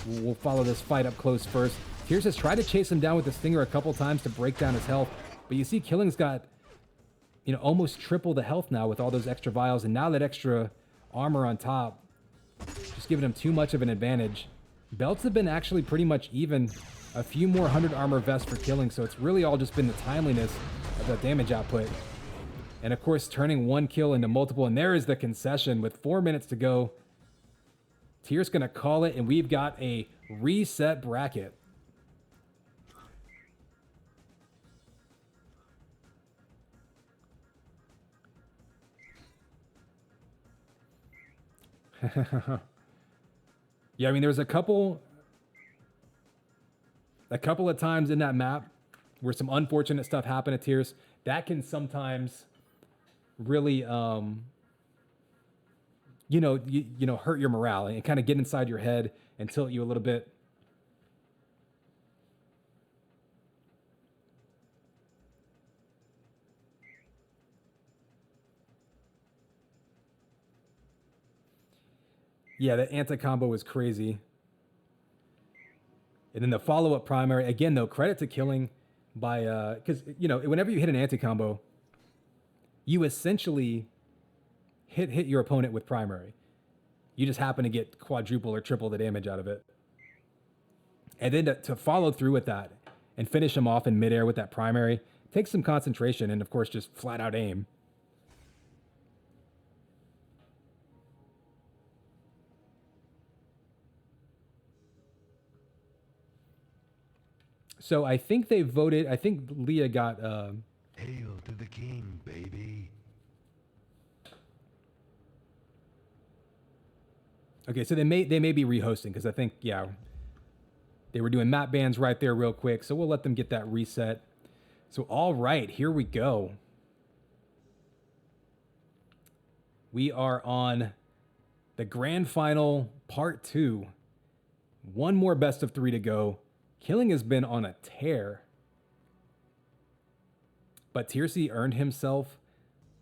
We'll follow this fight up close first. Tiercey has tried to chase him down with the stinger a couple times to break down his health, but you see Killing's got, you know, almost triple the health now with all those extra vials, and now that extra armor on top, just giving him too much of an advantage. Belts have been actually pretty much even. A few more 100 armor vests for Killing, so it's really all just been the timeliness of that damage output. And of course, turning one kill into multiple, and there is the concession with 4 minutes to go. Tier's gonna call it, and we've got a reset bracket. Yeah, I mean, there's a couple of times in that map where some unfortunate stuff happened to Tiercey. That can sometimes really, you know, hurt your morale and kind of get inside your head and tilt you a little bit. Yeah, that anti-combo was crazy. And then the follow-up primary, again, though, credit to Killing by, because, you know, whenever you hit an anti-combo, you essentially hit your opponent with primary. You just happen to get quadruple or triple the damage out of it. And then to follow through with that and finish him off in midair with that primary takes some concentration and, of course, just flat-out aim. So I think they voted. I think Leah got. Hail to the king, baby. Okay, so they may be rehosting because I think, yeah, they were doing map bans right there real quick. So we'll let them get that reset. So all right, here we go. We are on the grand final part 2. One more best of 3 to go. Killing has been on a tear. But Tiercey earned himself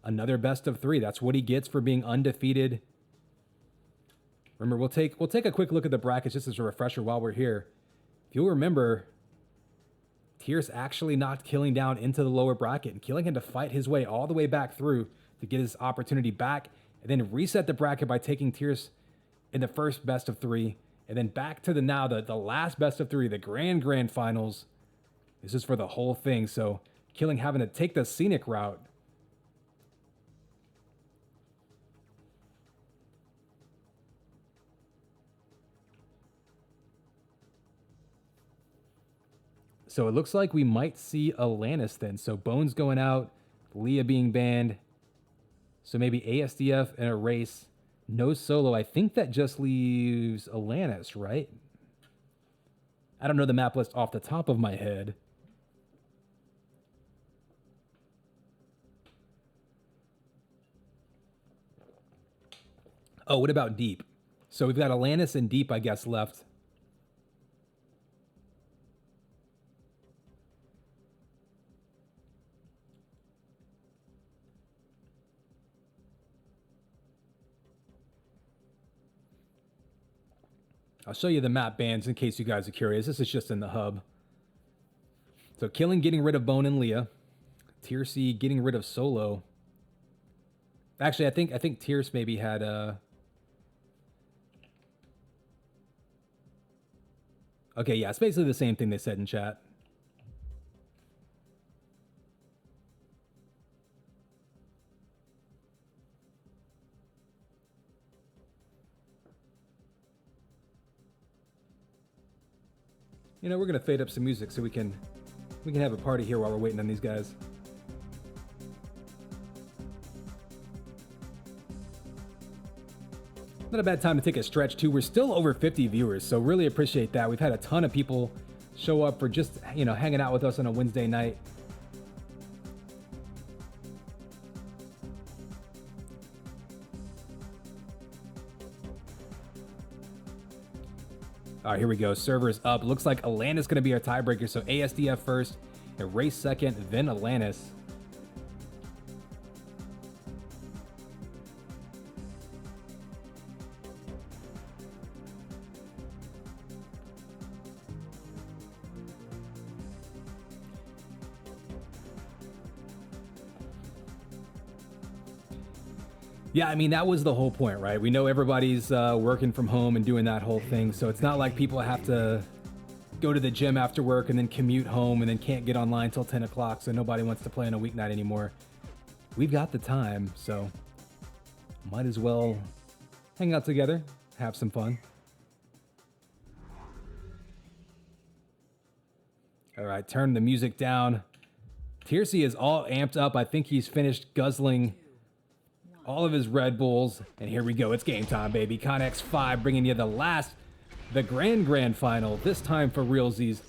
another best of 3. That's what he gets for being undefeated. Remember, we'll take a quick look at the brackets just as a refresher while we're here. If you'll remember, Tiercey actually knocked Killing down into the lower bracket, and Killing had to fight his way all the way back through to get his opportunity back, and then reset the bracket by taking Tiercey in the first best of 3. And then back to the last best of 3, the grand finals. This is for the whole thing. So Killing having to take the scenic route. So it looks like we might see Alanis then. So Bones going out, Leah being banned. So maybe ASDF and a race. No solo. I think that just leaves Alanis, right? I don't know the map list off the top of my head. Oh, what about Deep? So we've got Alanis and Deep, I guess, left. I'll show you the map bans in case you guys are curious. This is just in the hub. So Killing getting rid of Bone and Leah. Tiercey getting rid of Solo. Actually, I think Tiercey maybe had Okay, yeah, it's basically the same thing they said in chat. You know, we're gonna fade up some music so we can have a party here while we're waiting on these guys. Not a bad time to take a stretch too. We're still over 50 viewers, so really appreciate that. We've had a ton of people show up for just, you know, hanging out with us on a Wednesday night. All right, here we go. Servers up. Looks like Atlantis going to be our tiebreaker. So ASDF first, Erase second, then Atlantis. Yeah, I mean, that was the whole point, right? We know everybody's working from home and doing that whole thing, so it's not like people have to go to the gym after work and then commute home and then can't get online till 10 o'clock, so nobody wants to play on a weeknight anymore. We've got the time, so might as well hang out together, have some fun. All right, turn the music down. Tiercey is all amped up. I think he's finished guzzling all of his Red Bulls. And here we go. It's game time, baby. Connex 5 bringing you the grand final. This time for realsies.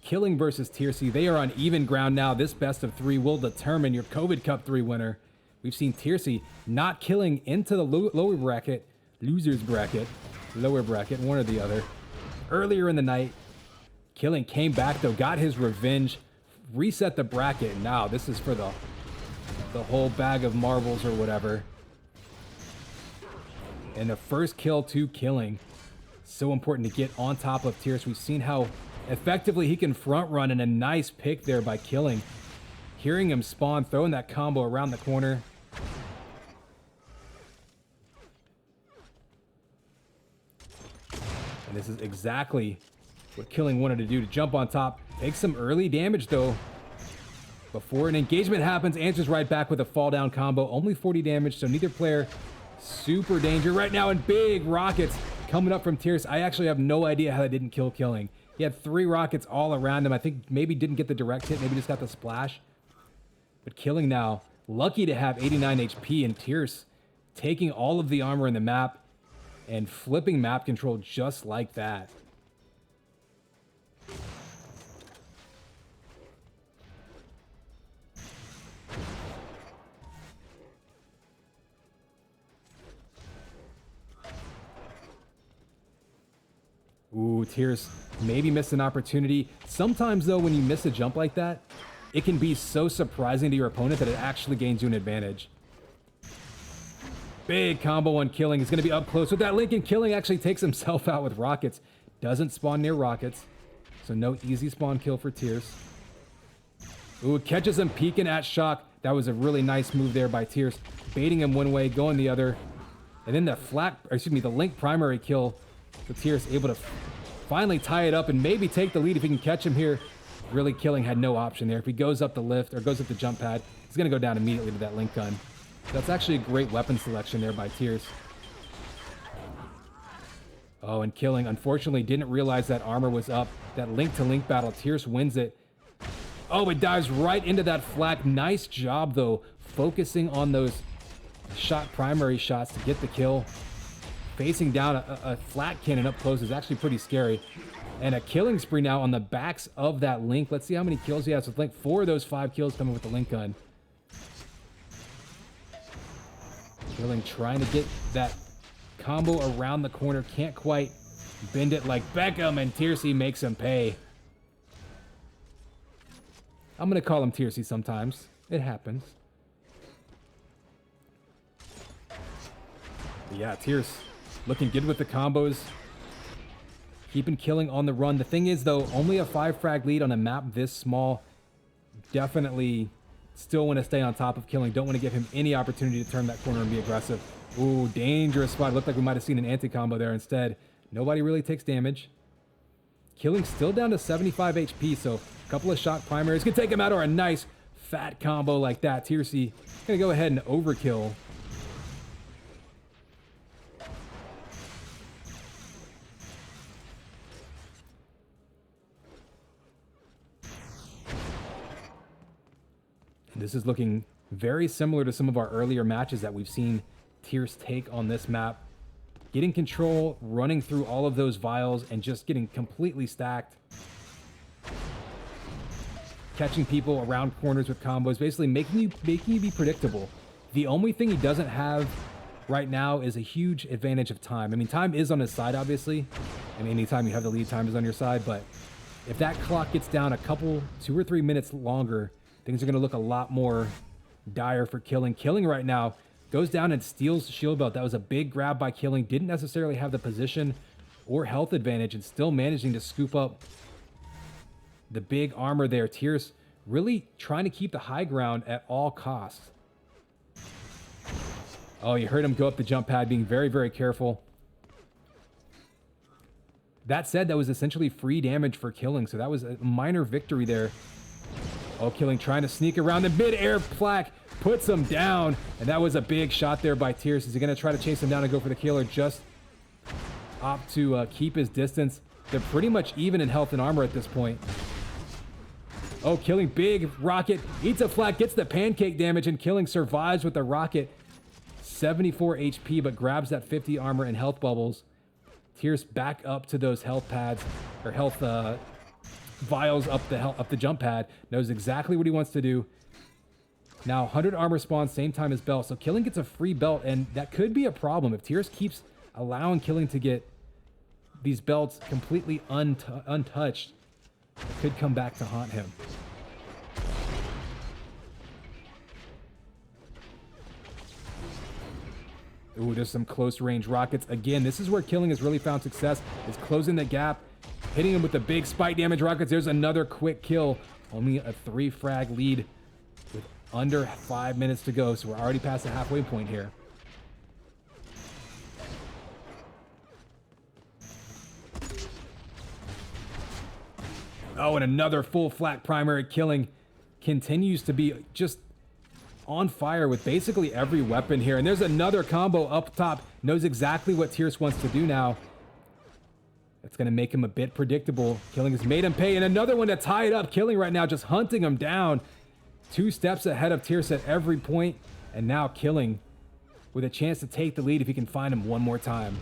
Killing versus Tiercey. They are on even ground now. This best of 3 will determine your CovidCup 3 winner. We've seen Tiercey not Killing into the lower bracket, loser's bracket, lower bracket, one or the other. Earlier in the night, Killing came back though, got his revenge, reset the bracket. Now this is for the whole bag of marbles or whatever. And the first kill to Killing. So important to get on top of Tiercey. We've seen how effectively he can front run, and a nice pick there by Killing. Hearing him spawn, throwing that combo around the corner. And this is exactly what Killing wanted to do, to jump on top. Take some early damage though. Before an engagement happens, answers right back with a fall down combo. Only 40 damage, so neither player super danger right now, and big rockets coming up from Tiercey. I actually have no idea how that didn't kill Killing. He had 3 rockets all around him. I think maybe didn't get the direct hit, maybe just got the splash. But Killing now, lucky to have 89 HP, and Tiercey taking all of the armor in the map and flipping map control just like that. Ooh, Tiercey maybe missed an opportunity. Sometimes though, when you miss a jump like that, it can be so surprising to your opponent that it actually gains you an advantage. Big combo on Killing. He's going to be up close with that link, and Killing actually takes himself out with rockets. Doesn't spawn near rockets, so no easy spawn kill for Tiercey. Ooh, catches him peeking at Shock. That was a really nice move there by Tiercey. Baiting him one way, going the other. And then the link primary kill. So Tiercey able to finally tie it up and maybe take the lead if he can catch him here. Really, Killing had no option there. If he goes up the lift or goes up the jump pad, he's going to go down immediately to that link gun. That's actually a great weapon selection there by Tiercey. Oh, and Killing, unfortunately, didn't realize that armor was up. That link-to-link battle, Tiercey wins it. Oh, it dives right into that flak. Nice job, though, focusing on those primary shots to get the kill. Facing down a flat cannon up close is actually pretty scary. And a killing spree now on the backs of that link. Let's see how many kills he has with link. 4 of those 5 kills coming with the link gun. Killing trying to get that combo around the corner. Can't quite bend it like Beckham, and Tiercey makes him pay. I'm going to call him Tiercey sometimes. It happens. But yeah, Tiercey looking good with the combos. Keeping Killing on the run. The thing is, though, only a 5 frag lead on a map this small. Definitely still want to stay on top of Killing. Don't want to give him any opportunity to turn that corner and be aggressive. Ooh, dangerous spot. Looked like we might have seen an anti-combo there instead. Nobody really takes damage. Killing still down to 75 HP, so a couple of shock primaries can take him out, or a nice fat combo like that. Tiercey gonna go ahead and overkill. And this is looking very similar to some of our earlier matches that we've seen Tierce take on this map. Getting control, running through all of those vials, and just getting completely stacked. Catching people around corners with combos, basically making you be predictable. The only thing he doesn't have right now is a huge advantage of time. I mean, time is on his side, obviously. I mean, anytime you have the lead, time is on your side. But if that clock gets down a couple, 2 or 3 minutes longer, things are going to look a lot more dire for Killing. Killing right now goes down and steals the shield belt. That was a big grab by Killing. Didn't necessarily have the position or health advantage, and still managing to scoop up the big armor there. Tierce really trying to keep the high ground at all costs. Oh, you heard him go up the jump pad, being very, very careful. That said, that was essentially free damage for Killing, so that was a minor victory there. Oh, Killing trying to sneak around the mid-air plaque, puts him down, and that was a big shot there by Tierce. Is he going to try to chase him down and go for the kill, or just opt to keep his distance? They're pretty much even in health and armor at this point. Oh, Killing, big rocket, eats a flat, gets the pancake damage, and Killing survives with the rocket. 74 HP, but grabs that 50 armor and health bubbles. Tierce back up to those health pads, or health vials up the jump pad. Knows exactly what he wants to do. Now 100 armor spawns same time as belt, so Killing gets a free belt, and that could be a problem if Tierce keeps allowing Killing to get these belts completely untouched. It could come back to haunt him. Ooh, there's some close range rockets. Again, this is where Killing has really found success, is closing the gap, hitting him with the big spike damage rockets. There's another quick kill. Only a 3 frag lead with under 5 minutes to go, so we're already past the halfway point here. Oh, and another full flat primary. Killing continues to be just on fire with basically every weapon here. And there's another combo up top. Knows exactly what Tierce wants to do now. That's going to make him a bit predictable. Killing has made him pay. And another one to tie it up. Killing right now just hunting him down. 2 steps ahead of Tierce at every point. And now Killing with a chance to take the lead if he can find him one more time.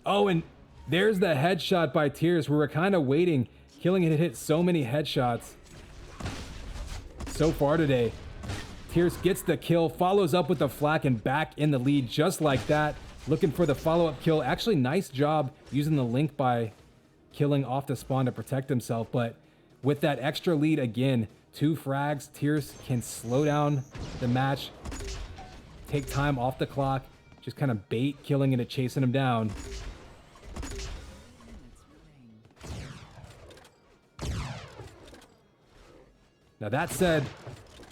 Oh, and there's the headshot by Tierce. We were kind of waiting. Killing had hit so many headshots so far today. Tierce gets the kill, follows up with the flak, and back in the lead just like that. Looking for the follow-up kill. Actually, nice job using the link by Killing off the spawn to protect himself. But with that extra lead again, 2 frags, Tierce can slow down the match, take time off the clock, just kind of bait Killing into chasing him down. Now that said,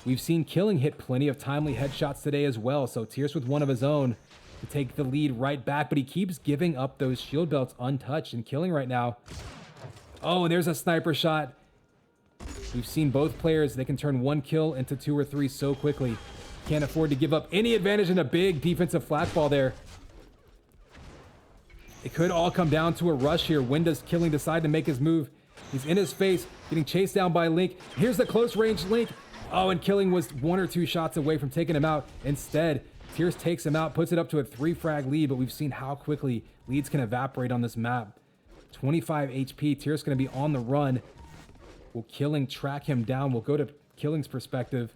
we've seen Killing hit plenty of timely headshots today as well, so Tierce with one of his own to take the lead right back, but he keeps giving up those shield belts untouched, and Killing right now. Oh, and there's a sniper shot. We've seen both players, they can turn 1 kill into 2 or 3 so quickly. Can't afford to give up any advantage in a big defensive flatball there. It could all come down to a rush here. When does Killing decide to make his move? He's in his face, getting chased down by Link. Here's the close range Link. Oh, and Killing was 1 or 2 shots away from taking him out. Instead, Tierce takes him out, puts it up to a 3 frag lead, but we've seen how quickly leads can evaporate on this map. 25 HP, Tierce gonna be on the run. Will Killing track him down? We'll go to Killing's perspective.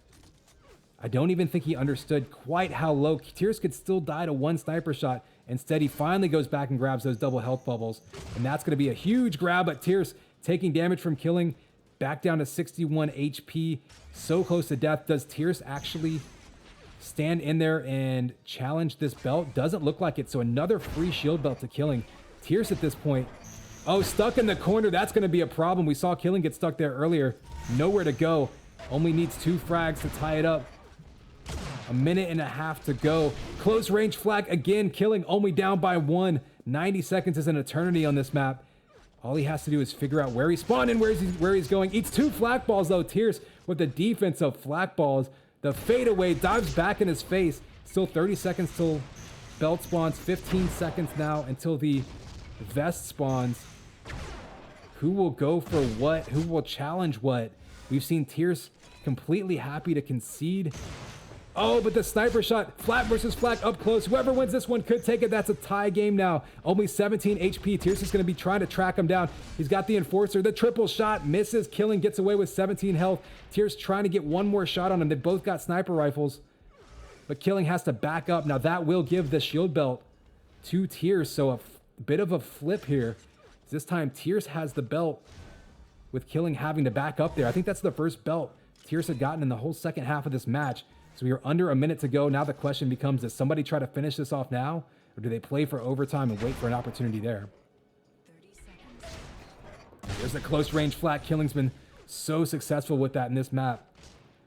I don't even think he understood quite how low Tierce could still die to 1 sniper shot. Instead, he finally goes back and grabs those double health bubbles. And that's going to be a huge grab, but Tierce taking damage from Killing, back down to 61 HP. So close to death. Does Tierce actually stand in there and challenge this belt? Doesn't look like it. So another free shield belt to Killing. Tierce at this point Oh, stuck in the corner. That's going to be a problem. We saw Killing get stuck there earlier. Nowhere to go. Only needs 2 frags to tie it up. A minute and a half to go. Close range flag again. Killing only down by 1. 90 seconds is an eternity on this map. All he has to do is figure out where he spawned and where he's going. Eats 2 flak balls though. Tierce with the defense of flak balls. The fadeaway dives back in his face. Still 30 seconds till belt spawns. 15 seconds now until the vest spawns. Who will go for what? Who will challenge what? We've seen Tierce completely happy to concede. Oh, but the sniper shot, flat versus flat up close. Whoever wins this one could take it. That's a tie game now. Only 17 HP. Tierce is going to be trying to track him down. He's got the enforcer. The triple shot misses. Killing gets away with 17 health. Tierce trying to get one more shot on him. They both got sniper rifles. But Killing has to back up. Now that will give the shield belt to Tierce. So a bit of a flip here. This time Tierce has the belt with Killing having to back up there. I think that's the first belt Tierce had gotten in the whole second half of this match. So we are under a minute to go. Now the question becomes, does somebody try to finish this off now? Or do they play for overtime and wait for an opportunity there? 30 seconds. There's a close range flat. Killing's been so successful with that in this map.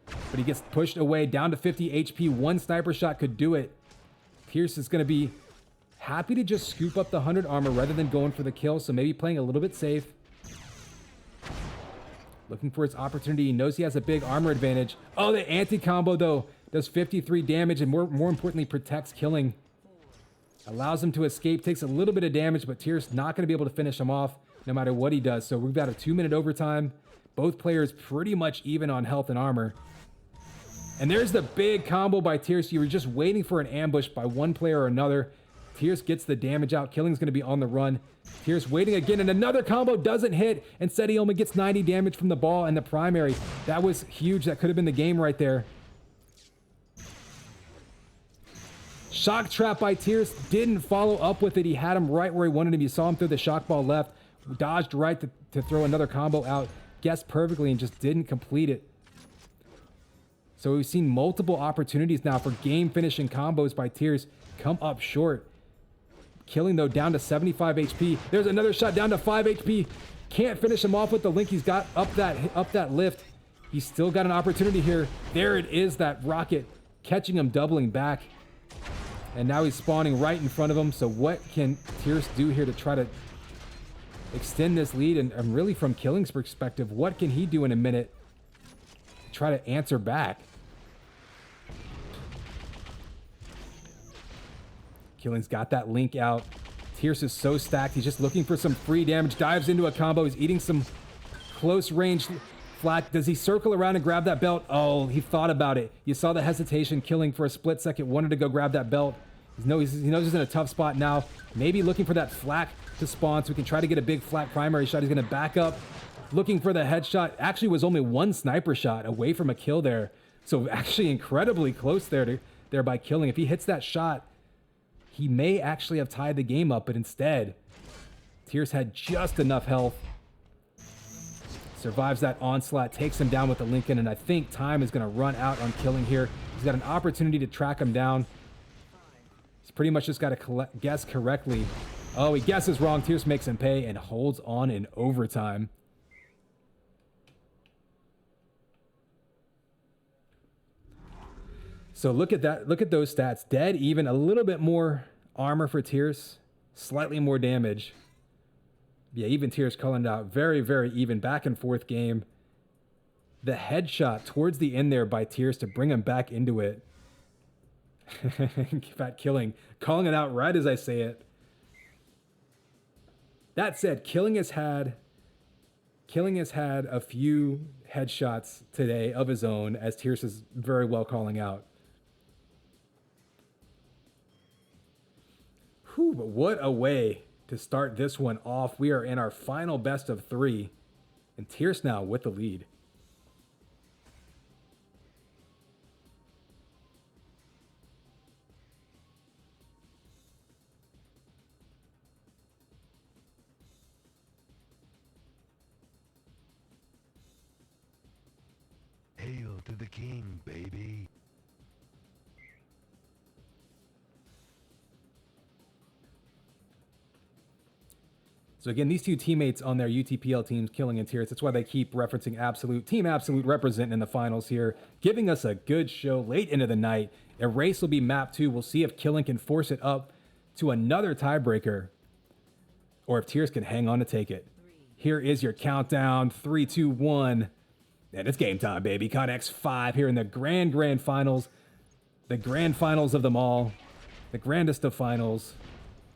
But he gets pushed away down to 50 HP. One sniper shot could do it. Tierce is going to be happy to just scoop up the 100 armor rather than going for the kill. So maybe playing a little bit safe. Looking for his opportunity. He knows he has a big armor advantage. Oh, the anti-combo though does 53 damage and more importantly protects Killing. Allows him to escape, takes a little bit of damage, but Tierce not going to be able to finish him off no matter what he does. So we've got a 2-minute overtime. Both players pretty much even on health and armor. And there's the big combo by Tierce. You were just waiting for an ambush by one player or another. Tierce gets the damage out. Killing's going to be on the run. Tierce waiting again, and another combo doesn't hit. Instead, he only gets 90 damage from the ball and the primary. That was huge. That could have been the game right there. Shock trap by Tierce. Didn't follow up with it. He had him right where he wanted him. You saw him throw the shock ball left. Dodged right to throw another combo out. Guessed perfectly and just didn't complete it. So we've seen multiple opportunities now for game-finishing combos by Tierce come up short. Killing, though, down to 75 HP. There's another shot down to 5 HP. Can't finish him off with the link. He's got up that lift. He's still got an opportunity here. There it is, that rocket catching him, doubling back. And now he's spawning right in front of him. So what can Tierce do here to try to extend this lead? And really from Killing's perspective, what can he do in a minute to try to answer back? Killing's got that link out. Tierce is so stacked. He's just looking for some free damage. Dives into a combo. He's eating some close range flak. Does he circle around and grab that belt? Oh, he thought about it. You saw the hesitation. Killing for a split second. Wanted to go grab that belt. He knows he's in a tough spot now. Maybe looking for that flak to spawn so we can try to get a big flak primary shot. He's going to back up. Looking for the headshot. Actually was only one sniper shot away from a kill there. So actually incredibly close there by Killing. If he hits that shot, he may actually have tied the game up, but instead, Tierce had just enough health. Survives that onslaught, takes him down with the Lincoln, and I think time is going to run out on Killing here. He's got an opportunity to track him down. He's pretty much just got to guess correctly. Oh, he guesses wrong. Tierce makes him pay and holds on in overtime. So look at that. Look at those stats. Dead even, a little bit more armor for Tierce, slightly more damage. Yeah, even Tierce calling it out. Very, very even back and forth game. The headshot towards the end there by Tierce to bring him back into it. Fat Killing, calling it out right as I say it. That said, Killing has had a few headshots today of his own, as Tierce is very well calling out. Whew, but what a way to start this one off. We are in our final best of 3, and Tierce now with the lead. Hail to the king, baby. So again, these two teammates on their UTPL teams, Killing and Tiercey, that's why they keep referencing Absolute. Team Absolute representing in the finals here, giving us a good show late into the night. Erase will be map 2. We'll see if Killing can force it up to another tiebreaker, or if Tiercey can hang on to take it. Here is your countdown, 3, 2, 1. And it's game time, baby. Connex 5 here in the grand finals. The grand finals of them all. The grandest of finals.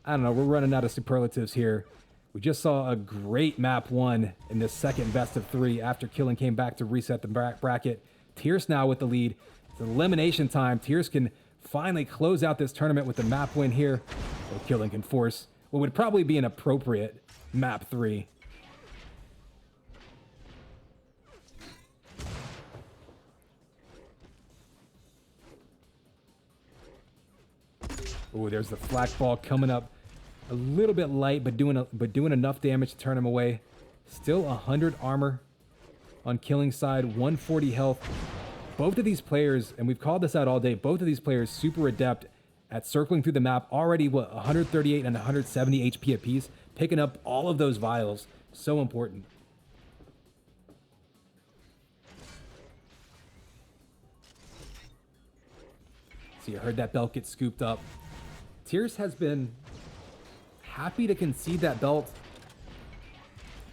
I don't know, we're running out of superlatives here. We just saw a great map 1 in this second best of 3 after Killing came back to reset the bracket. Tiercey now with the lead. It's elimination time. Tiercey can finally close out this tournament with the map win here. So Killing can force what would probably be an appropriate map 3. Oh, there's the flak ball coming up a little bit light, but doing enough damage to turn him away. Still 100 armor on Killing's side, 140 health. Both of these players, and we've called this out all day, both of these players super adept at circling through the map. Already, what, 138 and 170 HP apiece, picking up all of those vials. So important. So you heard that belt get scooped up. Tiercey has been happy to concede that belt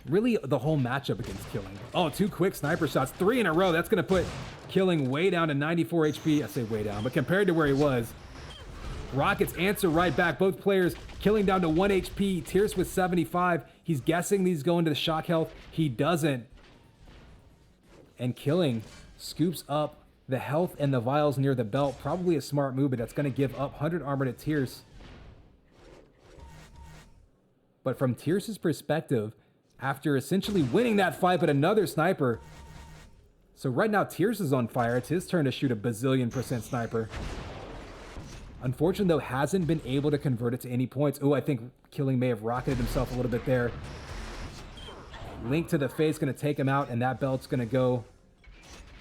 really the whole matchup against Killing. Oh, 2 quick sniper shots, 3 in a row. That's going to put Killing way down to 94 HP. I say way down, but compared to where he was, Rockets answer right back. Both players Killing down to 1 HP. Tiercey with 75. He's guessing these go into the shock health. He doesn't. And Killing scoops up the health and the vials near the belt. Probably a smart move, but that's going to give up 100 armor to Tiercey. But from Tiercey's perspective, after essentially winning that fight, but another sniper. So right now, Tiercey's on fire. It's his turn to shoot a bazillion% sniper. Unfortunately, though, hasn't been able to convert it to any points. Oh, I think Killing may have rocketed himself a little bit there. Link to the face, going to take him out, and that belt's going to go.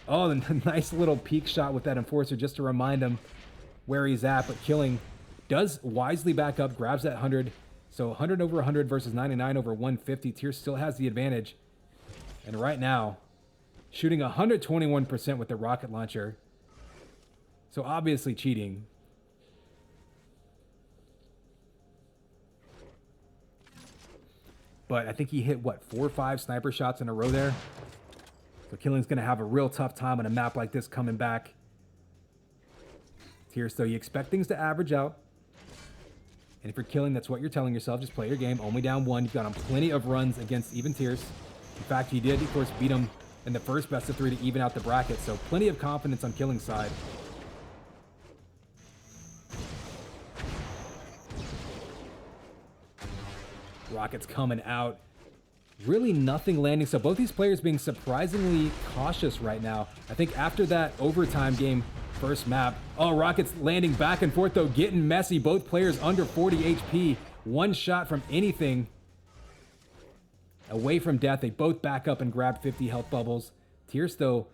Oh, the nice little peek shot with that Enforcer just to remind him where he's at. But Killing does wisely back up, grabs that 100. So 100 over 100 versus 99 over 150. Tiercey still has the advantage. And right now, shooting 121% with the rocket launcher. So obviously cheating. But I think he hit, what, 4 or 5 sniper shots in a row there. So Killing's going to have a real tough time on a map like this coming back. Tiercey, so you expect things to average out. And if you're Killing, that's what you're telling yourself. Just play your game. Only down 1. You've got him plenty of runs against even Tiercey. In fact, he did, of course, beat him in the first best of 3 to even out the bracket. So plenty of confidence on Killing's side. Rockets coming out. Really nothing landing. So both these players being surprisingly cautious right now. I think after that overtime game, first map. Oh, Rockets landing back and forth, though, getting messy. Both players under 40 HP. One shot from anything away from death. They both back up and grab 50 health bubbles. Tiercey, though,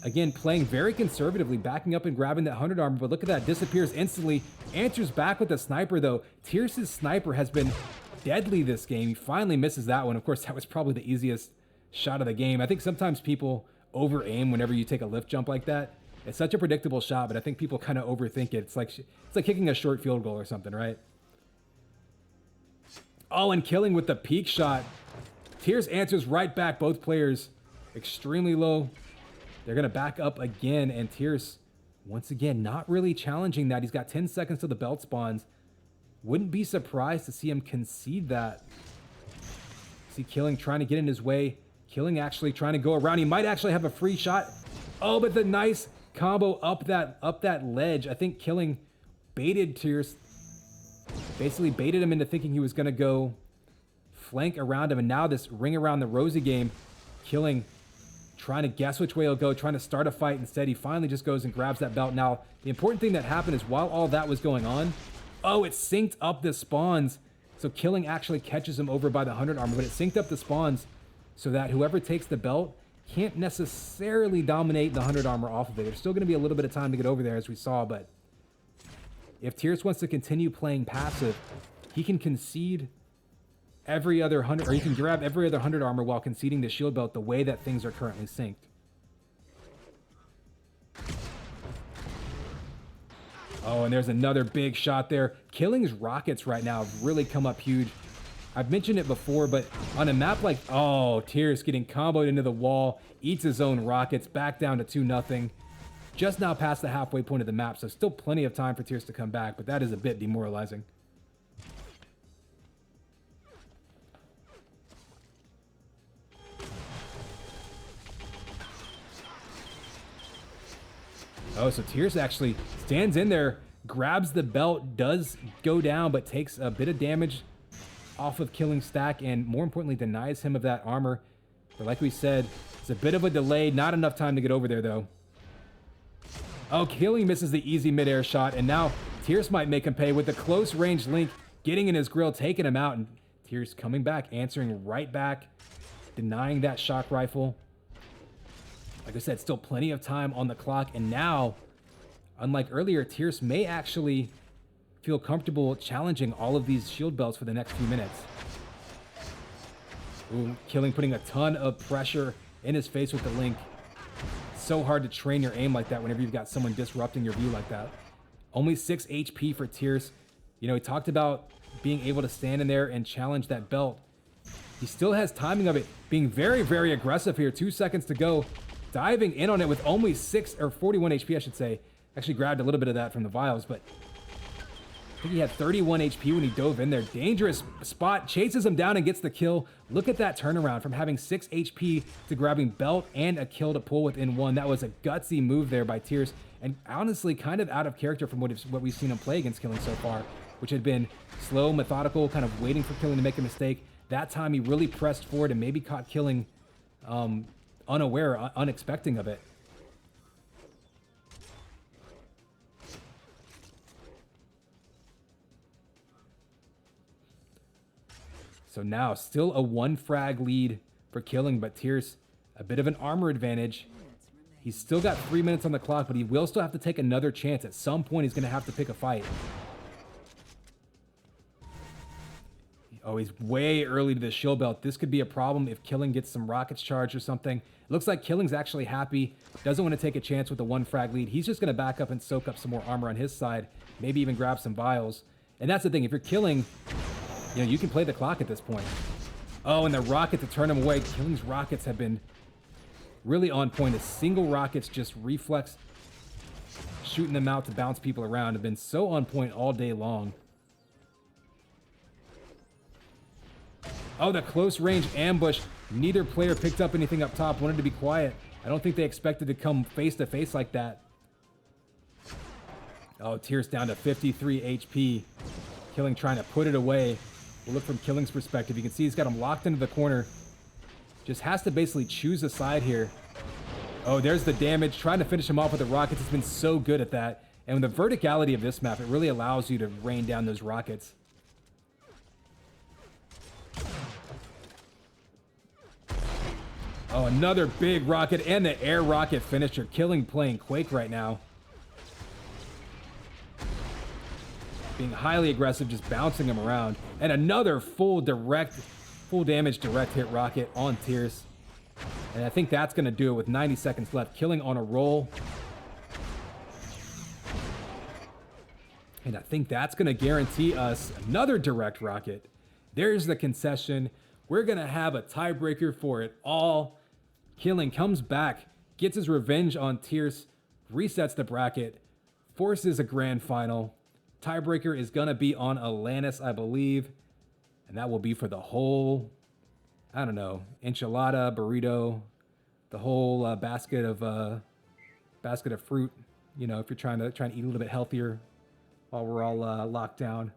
again, playing very conservatively, backing up and grabbing that 100 armor. But look at that, disappears instantly. Answers back with the sniper, though. Tiercey's sniper has been deadly this game. He finally misses that one. Of course, that was probably the easiest shot of the game. I think sometimes people over-aim whenever you take a lift jump like that. It's such a predictable shot, but I think people kind of overthink it. It's like kicking a short field goal or something, right? Oh, and Killing with the peak shot. Tiercey answers right back. Both players extremely low. They're going to back up again, and Tiercey, once again, not really challenging that. He's got 10 seconds till the belt spawns. Wouldn't be surprised to see him concede that. See Killing trying to get in his way. Killing actually trying to go around. He might actually have a free shot. Oh, but the nice combo up that ledge. I think Killing baited Tiercey. Basically baited him into thinking he was going to go flank around him. And now this ring around the rosy game. Killing trying to guess which way he'll go, trying to start a fight. Instead, he finally just goes and grabs that belt. Now, the important thing that happened is while all that was going on, oh, it synced up the spawns. So Killing actually catches him over by the 100 armor, but it synced up the spawns so that whoever takes the belt can't necessarily dominate the 100 armor off of it. There's still going to be a little bit of time to get over there, as we saw, but if Tiercey wants to continue playing passive, he can concede every other 100, or you can grab every other 100 armor while conceding the shield belt the way that things are currently synced. Oh, and there's another big shot there. Killing's rockets right now have really come up huge. I've mentioned it before, but on a map like, oh, Tiercey getting comboed into the wall, eats his own rockets, back down to 2-0. Just now past the halfway point of the map, so still plenty of time for Tiercey to come back, but that is a bit demoralizing. Oh, so Tiercey actually stands in there, grabs the belt, does go down, but takes a bit of damage off of Killing's stack, and more importantly, denies him of that armor. But like we said, it's a bit of a delay, not enough time to get over there, though. Oh, Killing misses the easy midair shot, and now Tiercey might make him pay with the close range link, getting in his grill, taking him out, and Tiercey coming back, answering right back, denying that shock rifle. Like I said, still plenty of time on the clock, and now, unlike earlier, Tiercey may actually feel comfortable challenging all of these shield belts for the next few minutes. Ooh, Killing putting a ton of pressure in his face with the link. So hard to train your aim like that whenever you've got someone disrupting your view like that. Only 6 HP for Tiercey. You know, he talked about being able to stand in there and challenge that belt. He still has timing of it, being very, very aggressive here. 2 seconds to go. Diving in on it with only 41 HP, I should say. Actually grabbed a little bit of that from the vials, but I think he had 31 HP when he dove in there. Dangerous spot, chases him down and gets the kill. Look at that turnaround from having 6 HP to grabbing belt and a kill to pull within 1. That was a gutsy move there by Tiercey, and honestly kind of out of character from what we've seen him play against Killing so far, which had been slow, methodical, kind of waiting for Killing to make a mistake. That time he really pressed forward and maybe caught Killing unaware, unexpecting of it. So now still a 1 frag lead for Killing, but Tiercey a bit of an armor advantage. He's still got 3 minutes on the clock, but he will still have to take another chance. At some point, he's going to have to pick a fight. Oh, he's way early to the shield belt. This could be a problem if Killing gets some rockets charged or something. It looks like Killing's actually happy. Doesn't want to take a chance with the 1 frag lead. He's just going to back up and soak up some more armor on his side. Maybe even grab some vials. And that's the thing. If you're Killing, you know, you can play the clock at this point. Oh, and the rocket to turn him away. Killing's rockets have been really on point. The single rockets just reflex, shooting them out to bounce people around, have been so on point all day long. Oh, the close range ambush. Neither player picked up anything up top, wanted to be quiet. I don't think they expected to come face to face like that. Oh, Tiercey down to 53 HP. Killing trying to put it away. We'll look from Killing's perspective. You can see he's got him locked into the corner. Just has to basically choose a side here. Oh, there's the damage. Trying to finish him off with the rockets. It's been so good at that. And with the verticality of this map, it really allows you to rain down those rockets. Oh, another big rocket and the air rocket finisher. Killing playing Quake right now. Being highly aggressive, just bouncing him around. And another full damage direct hit rocket on Tiercey. And I think that's going to do it with 90 seconds left. Killing on a roll. And I think that's going to guarantee us another direct rocket. There's the concession. We're going to have a tiebreaker for it all. Killing comes back, gets his revenge on Tiercey, resets the bracket, forces a grand final. Tiebreaker is going to be on Atlantis, I believe. And that will be for the whole, I don't know, enchilada, burrito, the whole basket of fruit. You know, if you're trying to eat a little bit healthier while we're all locked down.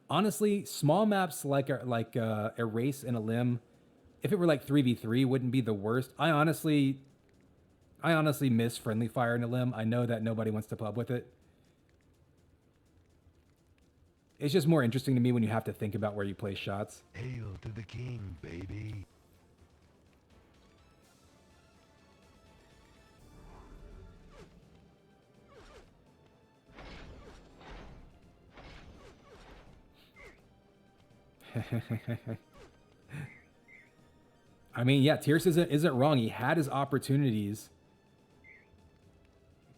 Honestly, small maps like Erase and a Limb, if it were like 3v3, wouldn't be the worst. I I honestly miss friendly fire in a limb. I know that nobody wants to pub with it. It's just more interesting to me when you have to think about where you place shots. Hail to the king, baby. I mean, yeah, Tierce isn't wrong. He had his opportunities.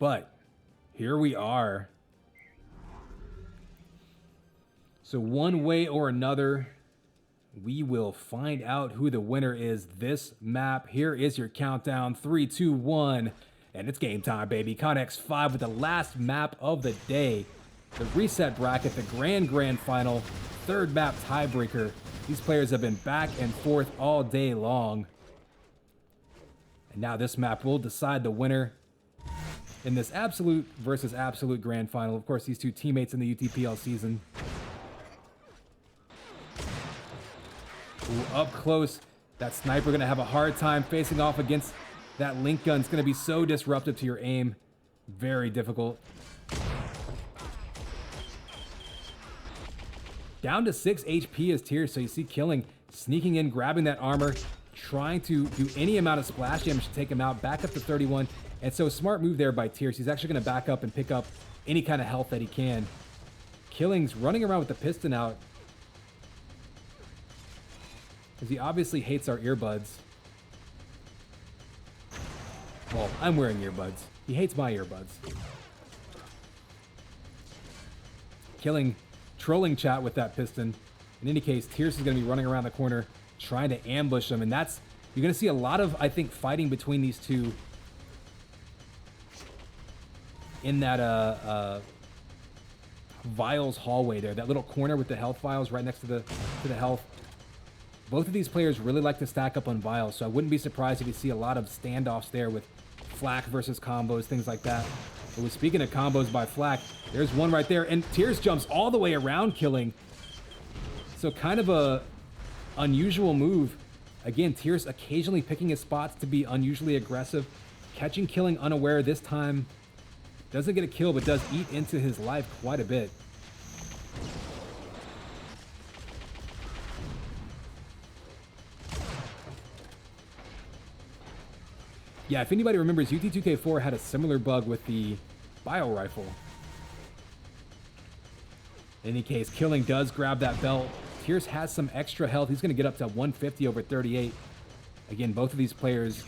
But here we are. So one way or another, we will find out who the winner is this map. Here is your countdown. 3, 2, 1. And it's game time, baby. Connex 5 with the last map of the day. The reset bracket, the grand final, third map tiebreaker. These players have been back and forth all day long. And now this map will decide the winner in this absolute versus absolute grand final. Of course, these two teammates in the UTPL season. Ooh, up close, that sniper gonna have a hard time facing off against that link gun. It's gonna be so disruptive to your aim. Very difficult. Down to 6 HP is Tierce, so you see Killing sneaking in, grabbing that armor, trying to do any amount of splash damage to take him out, back up to 31. And so smart move there by Tierce. He's actually gonna back up and pick up any kind of health that he can. Killing's running around with the piston out, because he obviously hates our earbuds. Well, I'm wearing earbuds. He hates my earbuds. Killing, trolling chat with that piston. In any case, Tierce is going to be running around the corner trying to ambush him, and that's, you're going to see a lot of, I think, fighting between these two in that vials hallway there, that little corner with the health vials right next to the health. Both of these players really like to stack up on vials, so I wouldn't be surprised if you see a lot of standoffs there with flak versus combos, things like that. But speaking of combos by flak, there's one right there, and Tierce jumps all the way around Killing. So kind of a unusual move. Again, Tierce occasionally picking his spots to be unusually aggressive, catching Killing unaware this time. Doesn't get a kill, but does eat into his life quite a bit. Yeah, if anybody remembers, UT2K4 had a similar bug with the bio rifle. In any case, Killing does grab that belt. Tierce has some extra health. He's going to get up to 150 over 38. Again, both of these players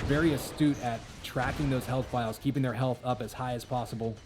very astute at tracking those health vials, keeping their health up as high as possible.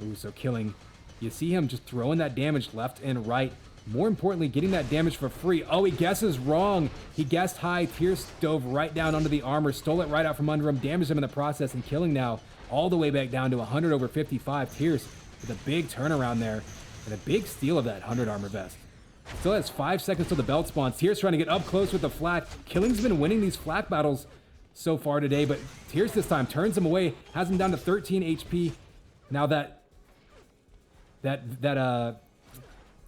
Ooh, so Killing, you see him just throwing that damage left and right. More importantly, getting that damage for free. Oh, he guesses wrong. He guessed high. Tierce dove right down under the armor, stole it right out from under him, damaged him in the process, and Killing now all the way back down to 100 over 55. Tierce with a big turnaround there and a big steal of that 100 armor vest. Still has 5 seconds till the belt spawns. Tierce trying to get up close with the flak. Killing's been winning these flak battles so far today, but Tierce this time turns him away, has him down to 13 HP. Now that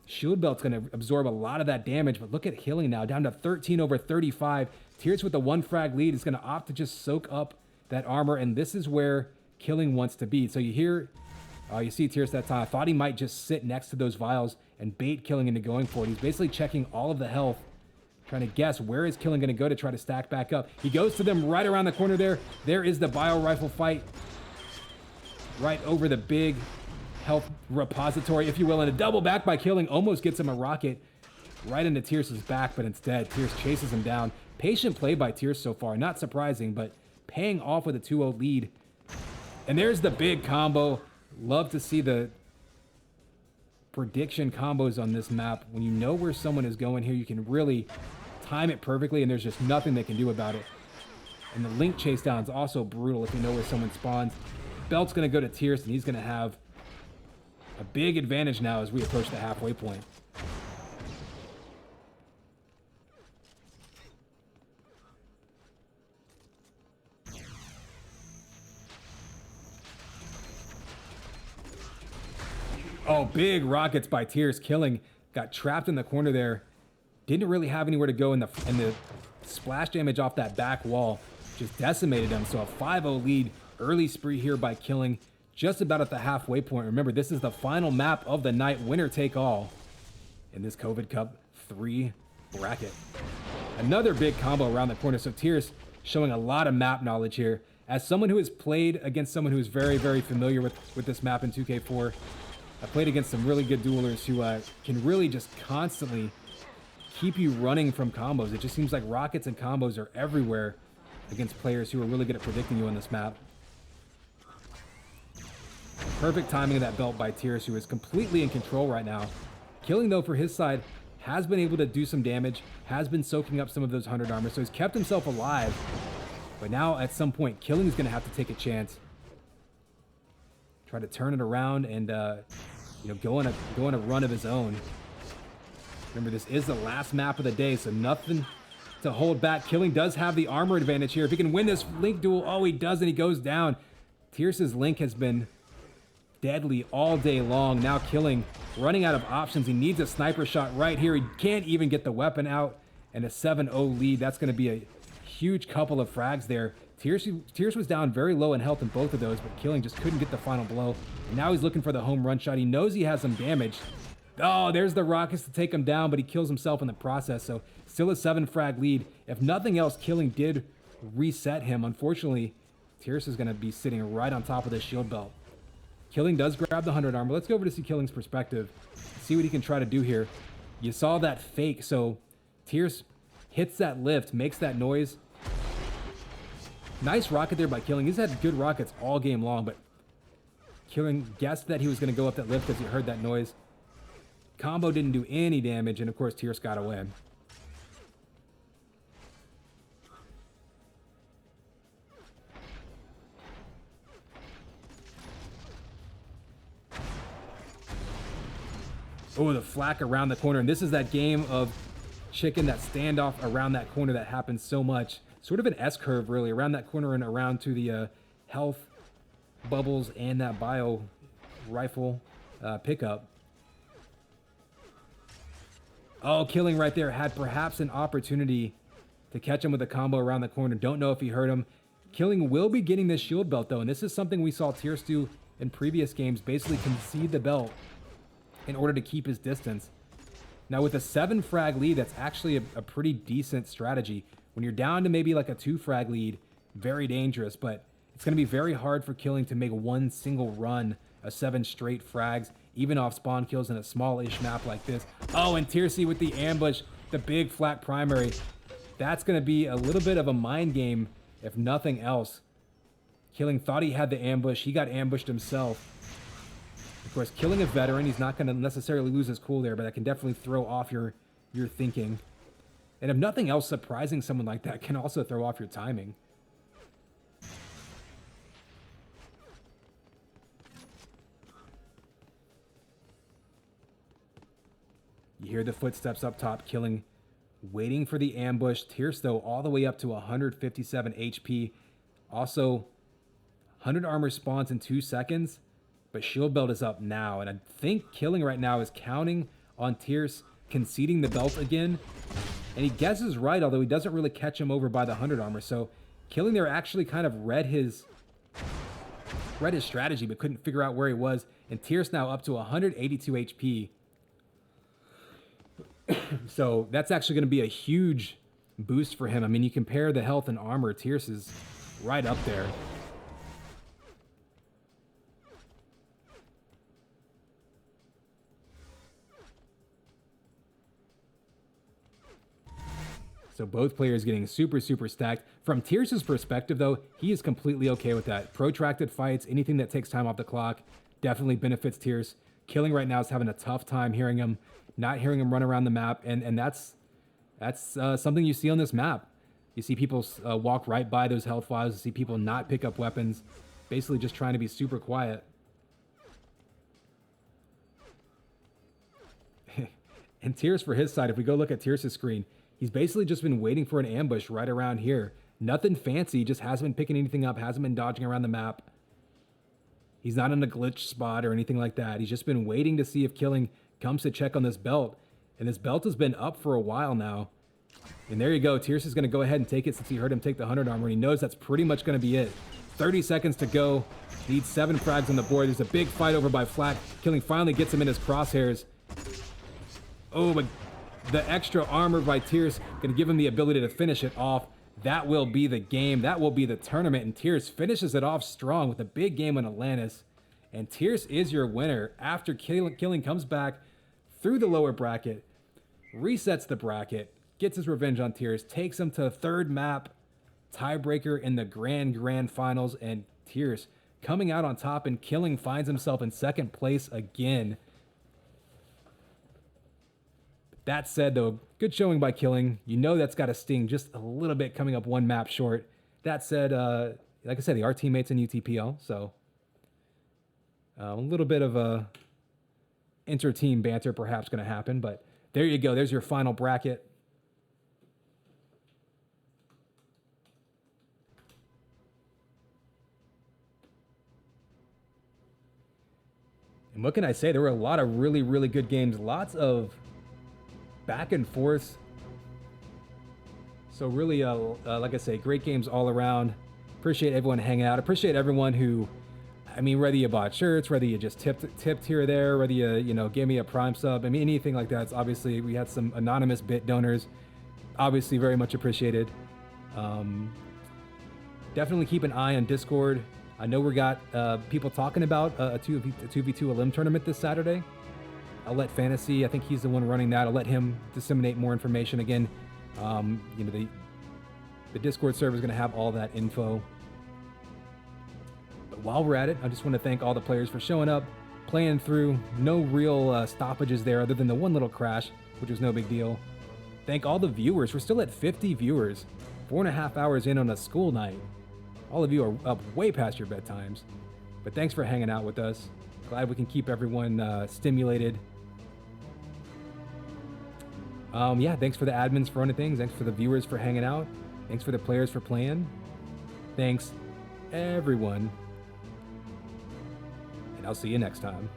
shield belt's going to absorb a lot of that damage, but look at Killing now, down to 13 over 35. Tierce with the 1 frag lead is going to opt to just soak up that armor, and this is where Killing wants to be. So you hear, you see Tierce that time. I thought he might just sit next to those vials and bait Killing into going for it. He's basically checking all of the health, trying to guess where is Killing going to go to try to stack back up. He goes to them right around the corner there. There is the bio rifle fight right over the big health repository, if you will, and a double back by Killing almost gets him a rocket right into Tierce's back, but instead Tierce chases him down. Patient play by Tierce so far, not surprising, but paying off with a 2-0 lead. And there's the big combo. Love to see the prediction combos on this map. When you know where someone is going here, you can really time it perfectly, and there's just nothing they can do about it. And the link chase down is also brutal if you know where someone spawns. Belt's going to go to Tierce, and he's going to have a big advantage now as we approach the halfway point. Oh, big rockets by Tierce. Killing got trapped in the corner there. Didn't really have anywhere to go, in the splash damage off that back wall just decimated him. So a 5-0 lead. Early spree here by Killing. Just about at the halfway point. Remember, this is the final map of the night. Winner take all in this CovidCup 3 bracket. Another big combo around the corner. So Tierce showing a lot of map knowledge here. As someone who has played against someone who is very, very familiar with this map in 2K4, I played against some really good duelers who can really just constantly keep you running from combos. It just seems like rockets and combos are everywhere against players who are really good at predicting you on this map. Perfect timing of that belt by Tierce, who is completely in control right now. Killing, though, for his side, has been able to do some damage, has been soaking up some of those 100 armor, so he's kept himself alive. But now, at some point, Killing is going to have to take a chance. Try to turn it around and, you know, go on a run of his own. Remember, this is the last map of the day, so nothing to hold back. Killing does have the armor advantage here. If he can win this Link duel, oh, he does, and he goes down. Tierce's Link has been deadly all day long. Now Killing running out of options. He needs a sniper shot right here. He can't even get the weapon out, and a 7-0 lead. That's going to be a huge couple of frags there. Tierce was down very low in health in both of those, but Killing just couldn't get the final blow. And now he's looking for the home run shot. He knows he has some damage. Oh, there's the rockets to take him down, but he kills himself in the process. So still a 7 frag lead. If nothing else, Killing did reset him. Unfortunately, Tierce is going to be sitting right on top of this shield belt. Killing does grab the 100 armor. Let's go over to see Killing's perspective. See what he can try to do here. You saw that fake, so Tierce hits that lift, makes that noise. Nice rocket there by Killing. He's had good rockets all game long, but Killing guessed that he was going to go up that lift because he heard that noise. Combo didn't do any damage, and of course Tierce got away. Oh, the flak around the corner. And this is that game of chicken, that standoff around that corner that happens so much. Sort of an S-curve, really, around that corner and around to the health bubbles and that bio rifle pickup. Oh, Killing right there had perhaps an opportunity to catch him with a combo around the corner. Don't know if he hurt him. Killing will be getting this shield belt, though, and this is something we saw Tierce do in previous games, basically concede the belt in order to keep his distance. Now, with a 7 frag lead, that's actually a pretty decent strategy. When you're down to maybe like a 2 frag lead, very dangerous, but it's going to be very hard for Killing to make one single run of 7 straight frags, even off spawn kills in a small-ish map like this. Oh, and Tiercey with the ambush, the big flat primary. That's going to be a little bit of a mind game, if nothing else. Killing thought he had the ambush. He got ambushed himself. Of course, Killing a veteran, he's not going to necessarily lose his cool there, but that can definitely throw off your thinking. And if nothing else, surprising someone like that can also throw off your timing. You hear the footsteps up top. Killing waiting for the ambush. Tierce, though, all the way up to 157 HP. Also, 100 armor spawns in 2 seconds. But shield belt is up now, and I think Killing right now is counting on Tierce conceding the belt again. And he guesses right, although he doesn't really catch him over by the 100 armor. So Killing there actually kind of read his strategy, but couldn't figure out where he was. And Tierce now up to 182 HP. So that's actually going to be a huge boost for him. I mean, you compare the health and armor, Tierce is right up there. So both players getting super, super stacked. From Tierce's perspective, though, he is completely okay with that. Protracted fights, anything that takes time off the clock, definitely benefits Tierce. Killing right now is having a tough time hearing him, not hearing him run around the map, and that's something you see on this map. You see people walk right by those health files. You see people not pick up weapons, basically just trying to be super quiet. And Tierce, for his side, if we go look at Tierce's screen, he's basically just been waiting for an ambush right around here. Nothing fancy, just hasn't been picking anything up, hasn't been dodging around the map. He's not in a glitch spot or anything like that. He's just been waiting to see if Killing comes to check on this belt. And this belt has been up for a while now. And there you go. Tiercey is going to go ahead and take it since he heard him take the 100 armor. He knows that's pretty much going to be it. 30 seconds to go. Needs 7 frags on the board. There's a big fight over by Flak. Killing finally gets him in his crosshairs. Oh, but the extra armor by Tiercey going to give him the ability to finish it off. That will be the game. That will be the tournament. And Tiercey finishes it off strong with a big game on Atlantis. And Tiercey is your winner after Killing comes back through the lower bracket, resets the bracket, gets his revenge on Tiercey, takes him to the 3rd map, tiebreaker in the grand finals, and Tiercey coming out on top, and Killing finds himself in 2nd place again. That said, though, good showing by Killing. You know that's got to sting just a little bit coming up 1 map short. That said, like I said, they are teammates in UTPL, so a little bit of a inter-team banter perhaps going to happen, but there you go. There's your final bracket. And what can I say? There were a lot of really, really good games. Lots of back and forth. So really, like I say, great games all around. Appreciate everyone hanging out. Appreciate everyone who, I mean, whether you bought shirts, whether you just tipped here or there, whether you know, gave me a Prime sub, I mean, anything like that. It's obviously, we had some anonymous bit donors. Obviously, very much appreciated. Definitely keep an eye on Discord. I know we got people talking about a 2v2 Elim tournament this Saturday. I'll let Fantasy, I think he's the one running that. I'll let him disseminate more information. Again, you know, the Discord server is going to have all that info. But while we're at it, I just want to thank all the players for showing up, playing through. No real stoppages there other than the one little crash, which was no big deal. Thank all the viewers. We're still at 50 viewers, 4.5 hours in on a school night. All of you are up way past your bedtimes. But thanks for hanging out with us. Glad we can keep everyone stimulated. Yeah, thanks for the admins for running things. Thanks for the viewers for hanging out. Thanks for the players for playing. Thanks, everyone. And I'll see you next time.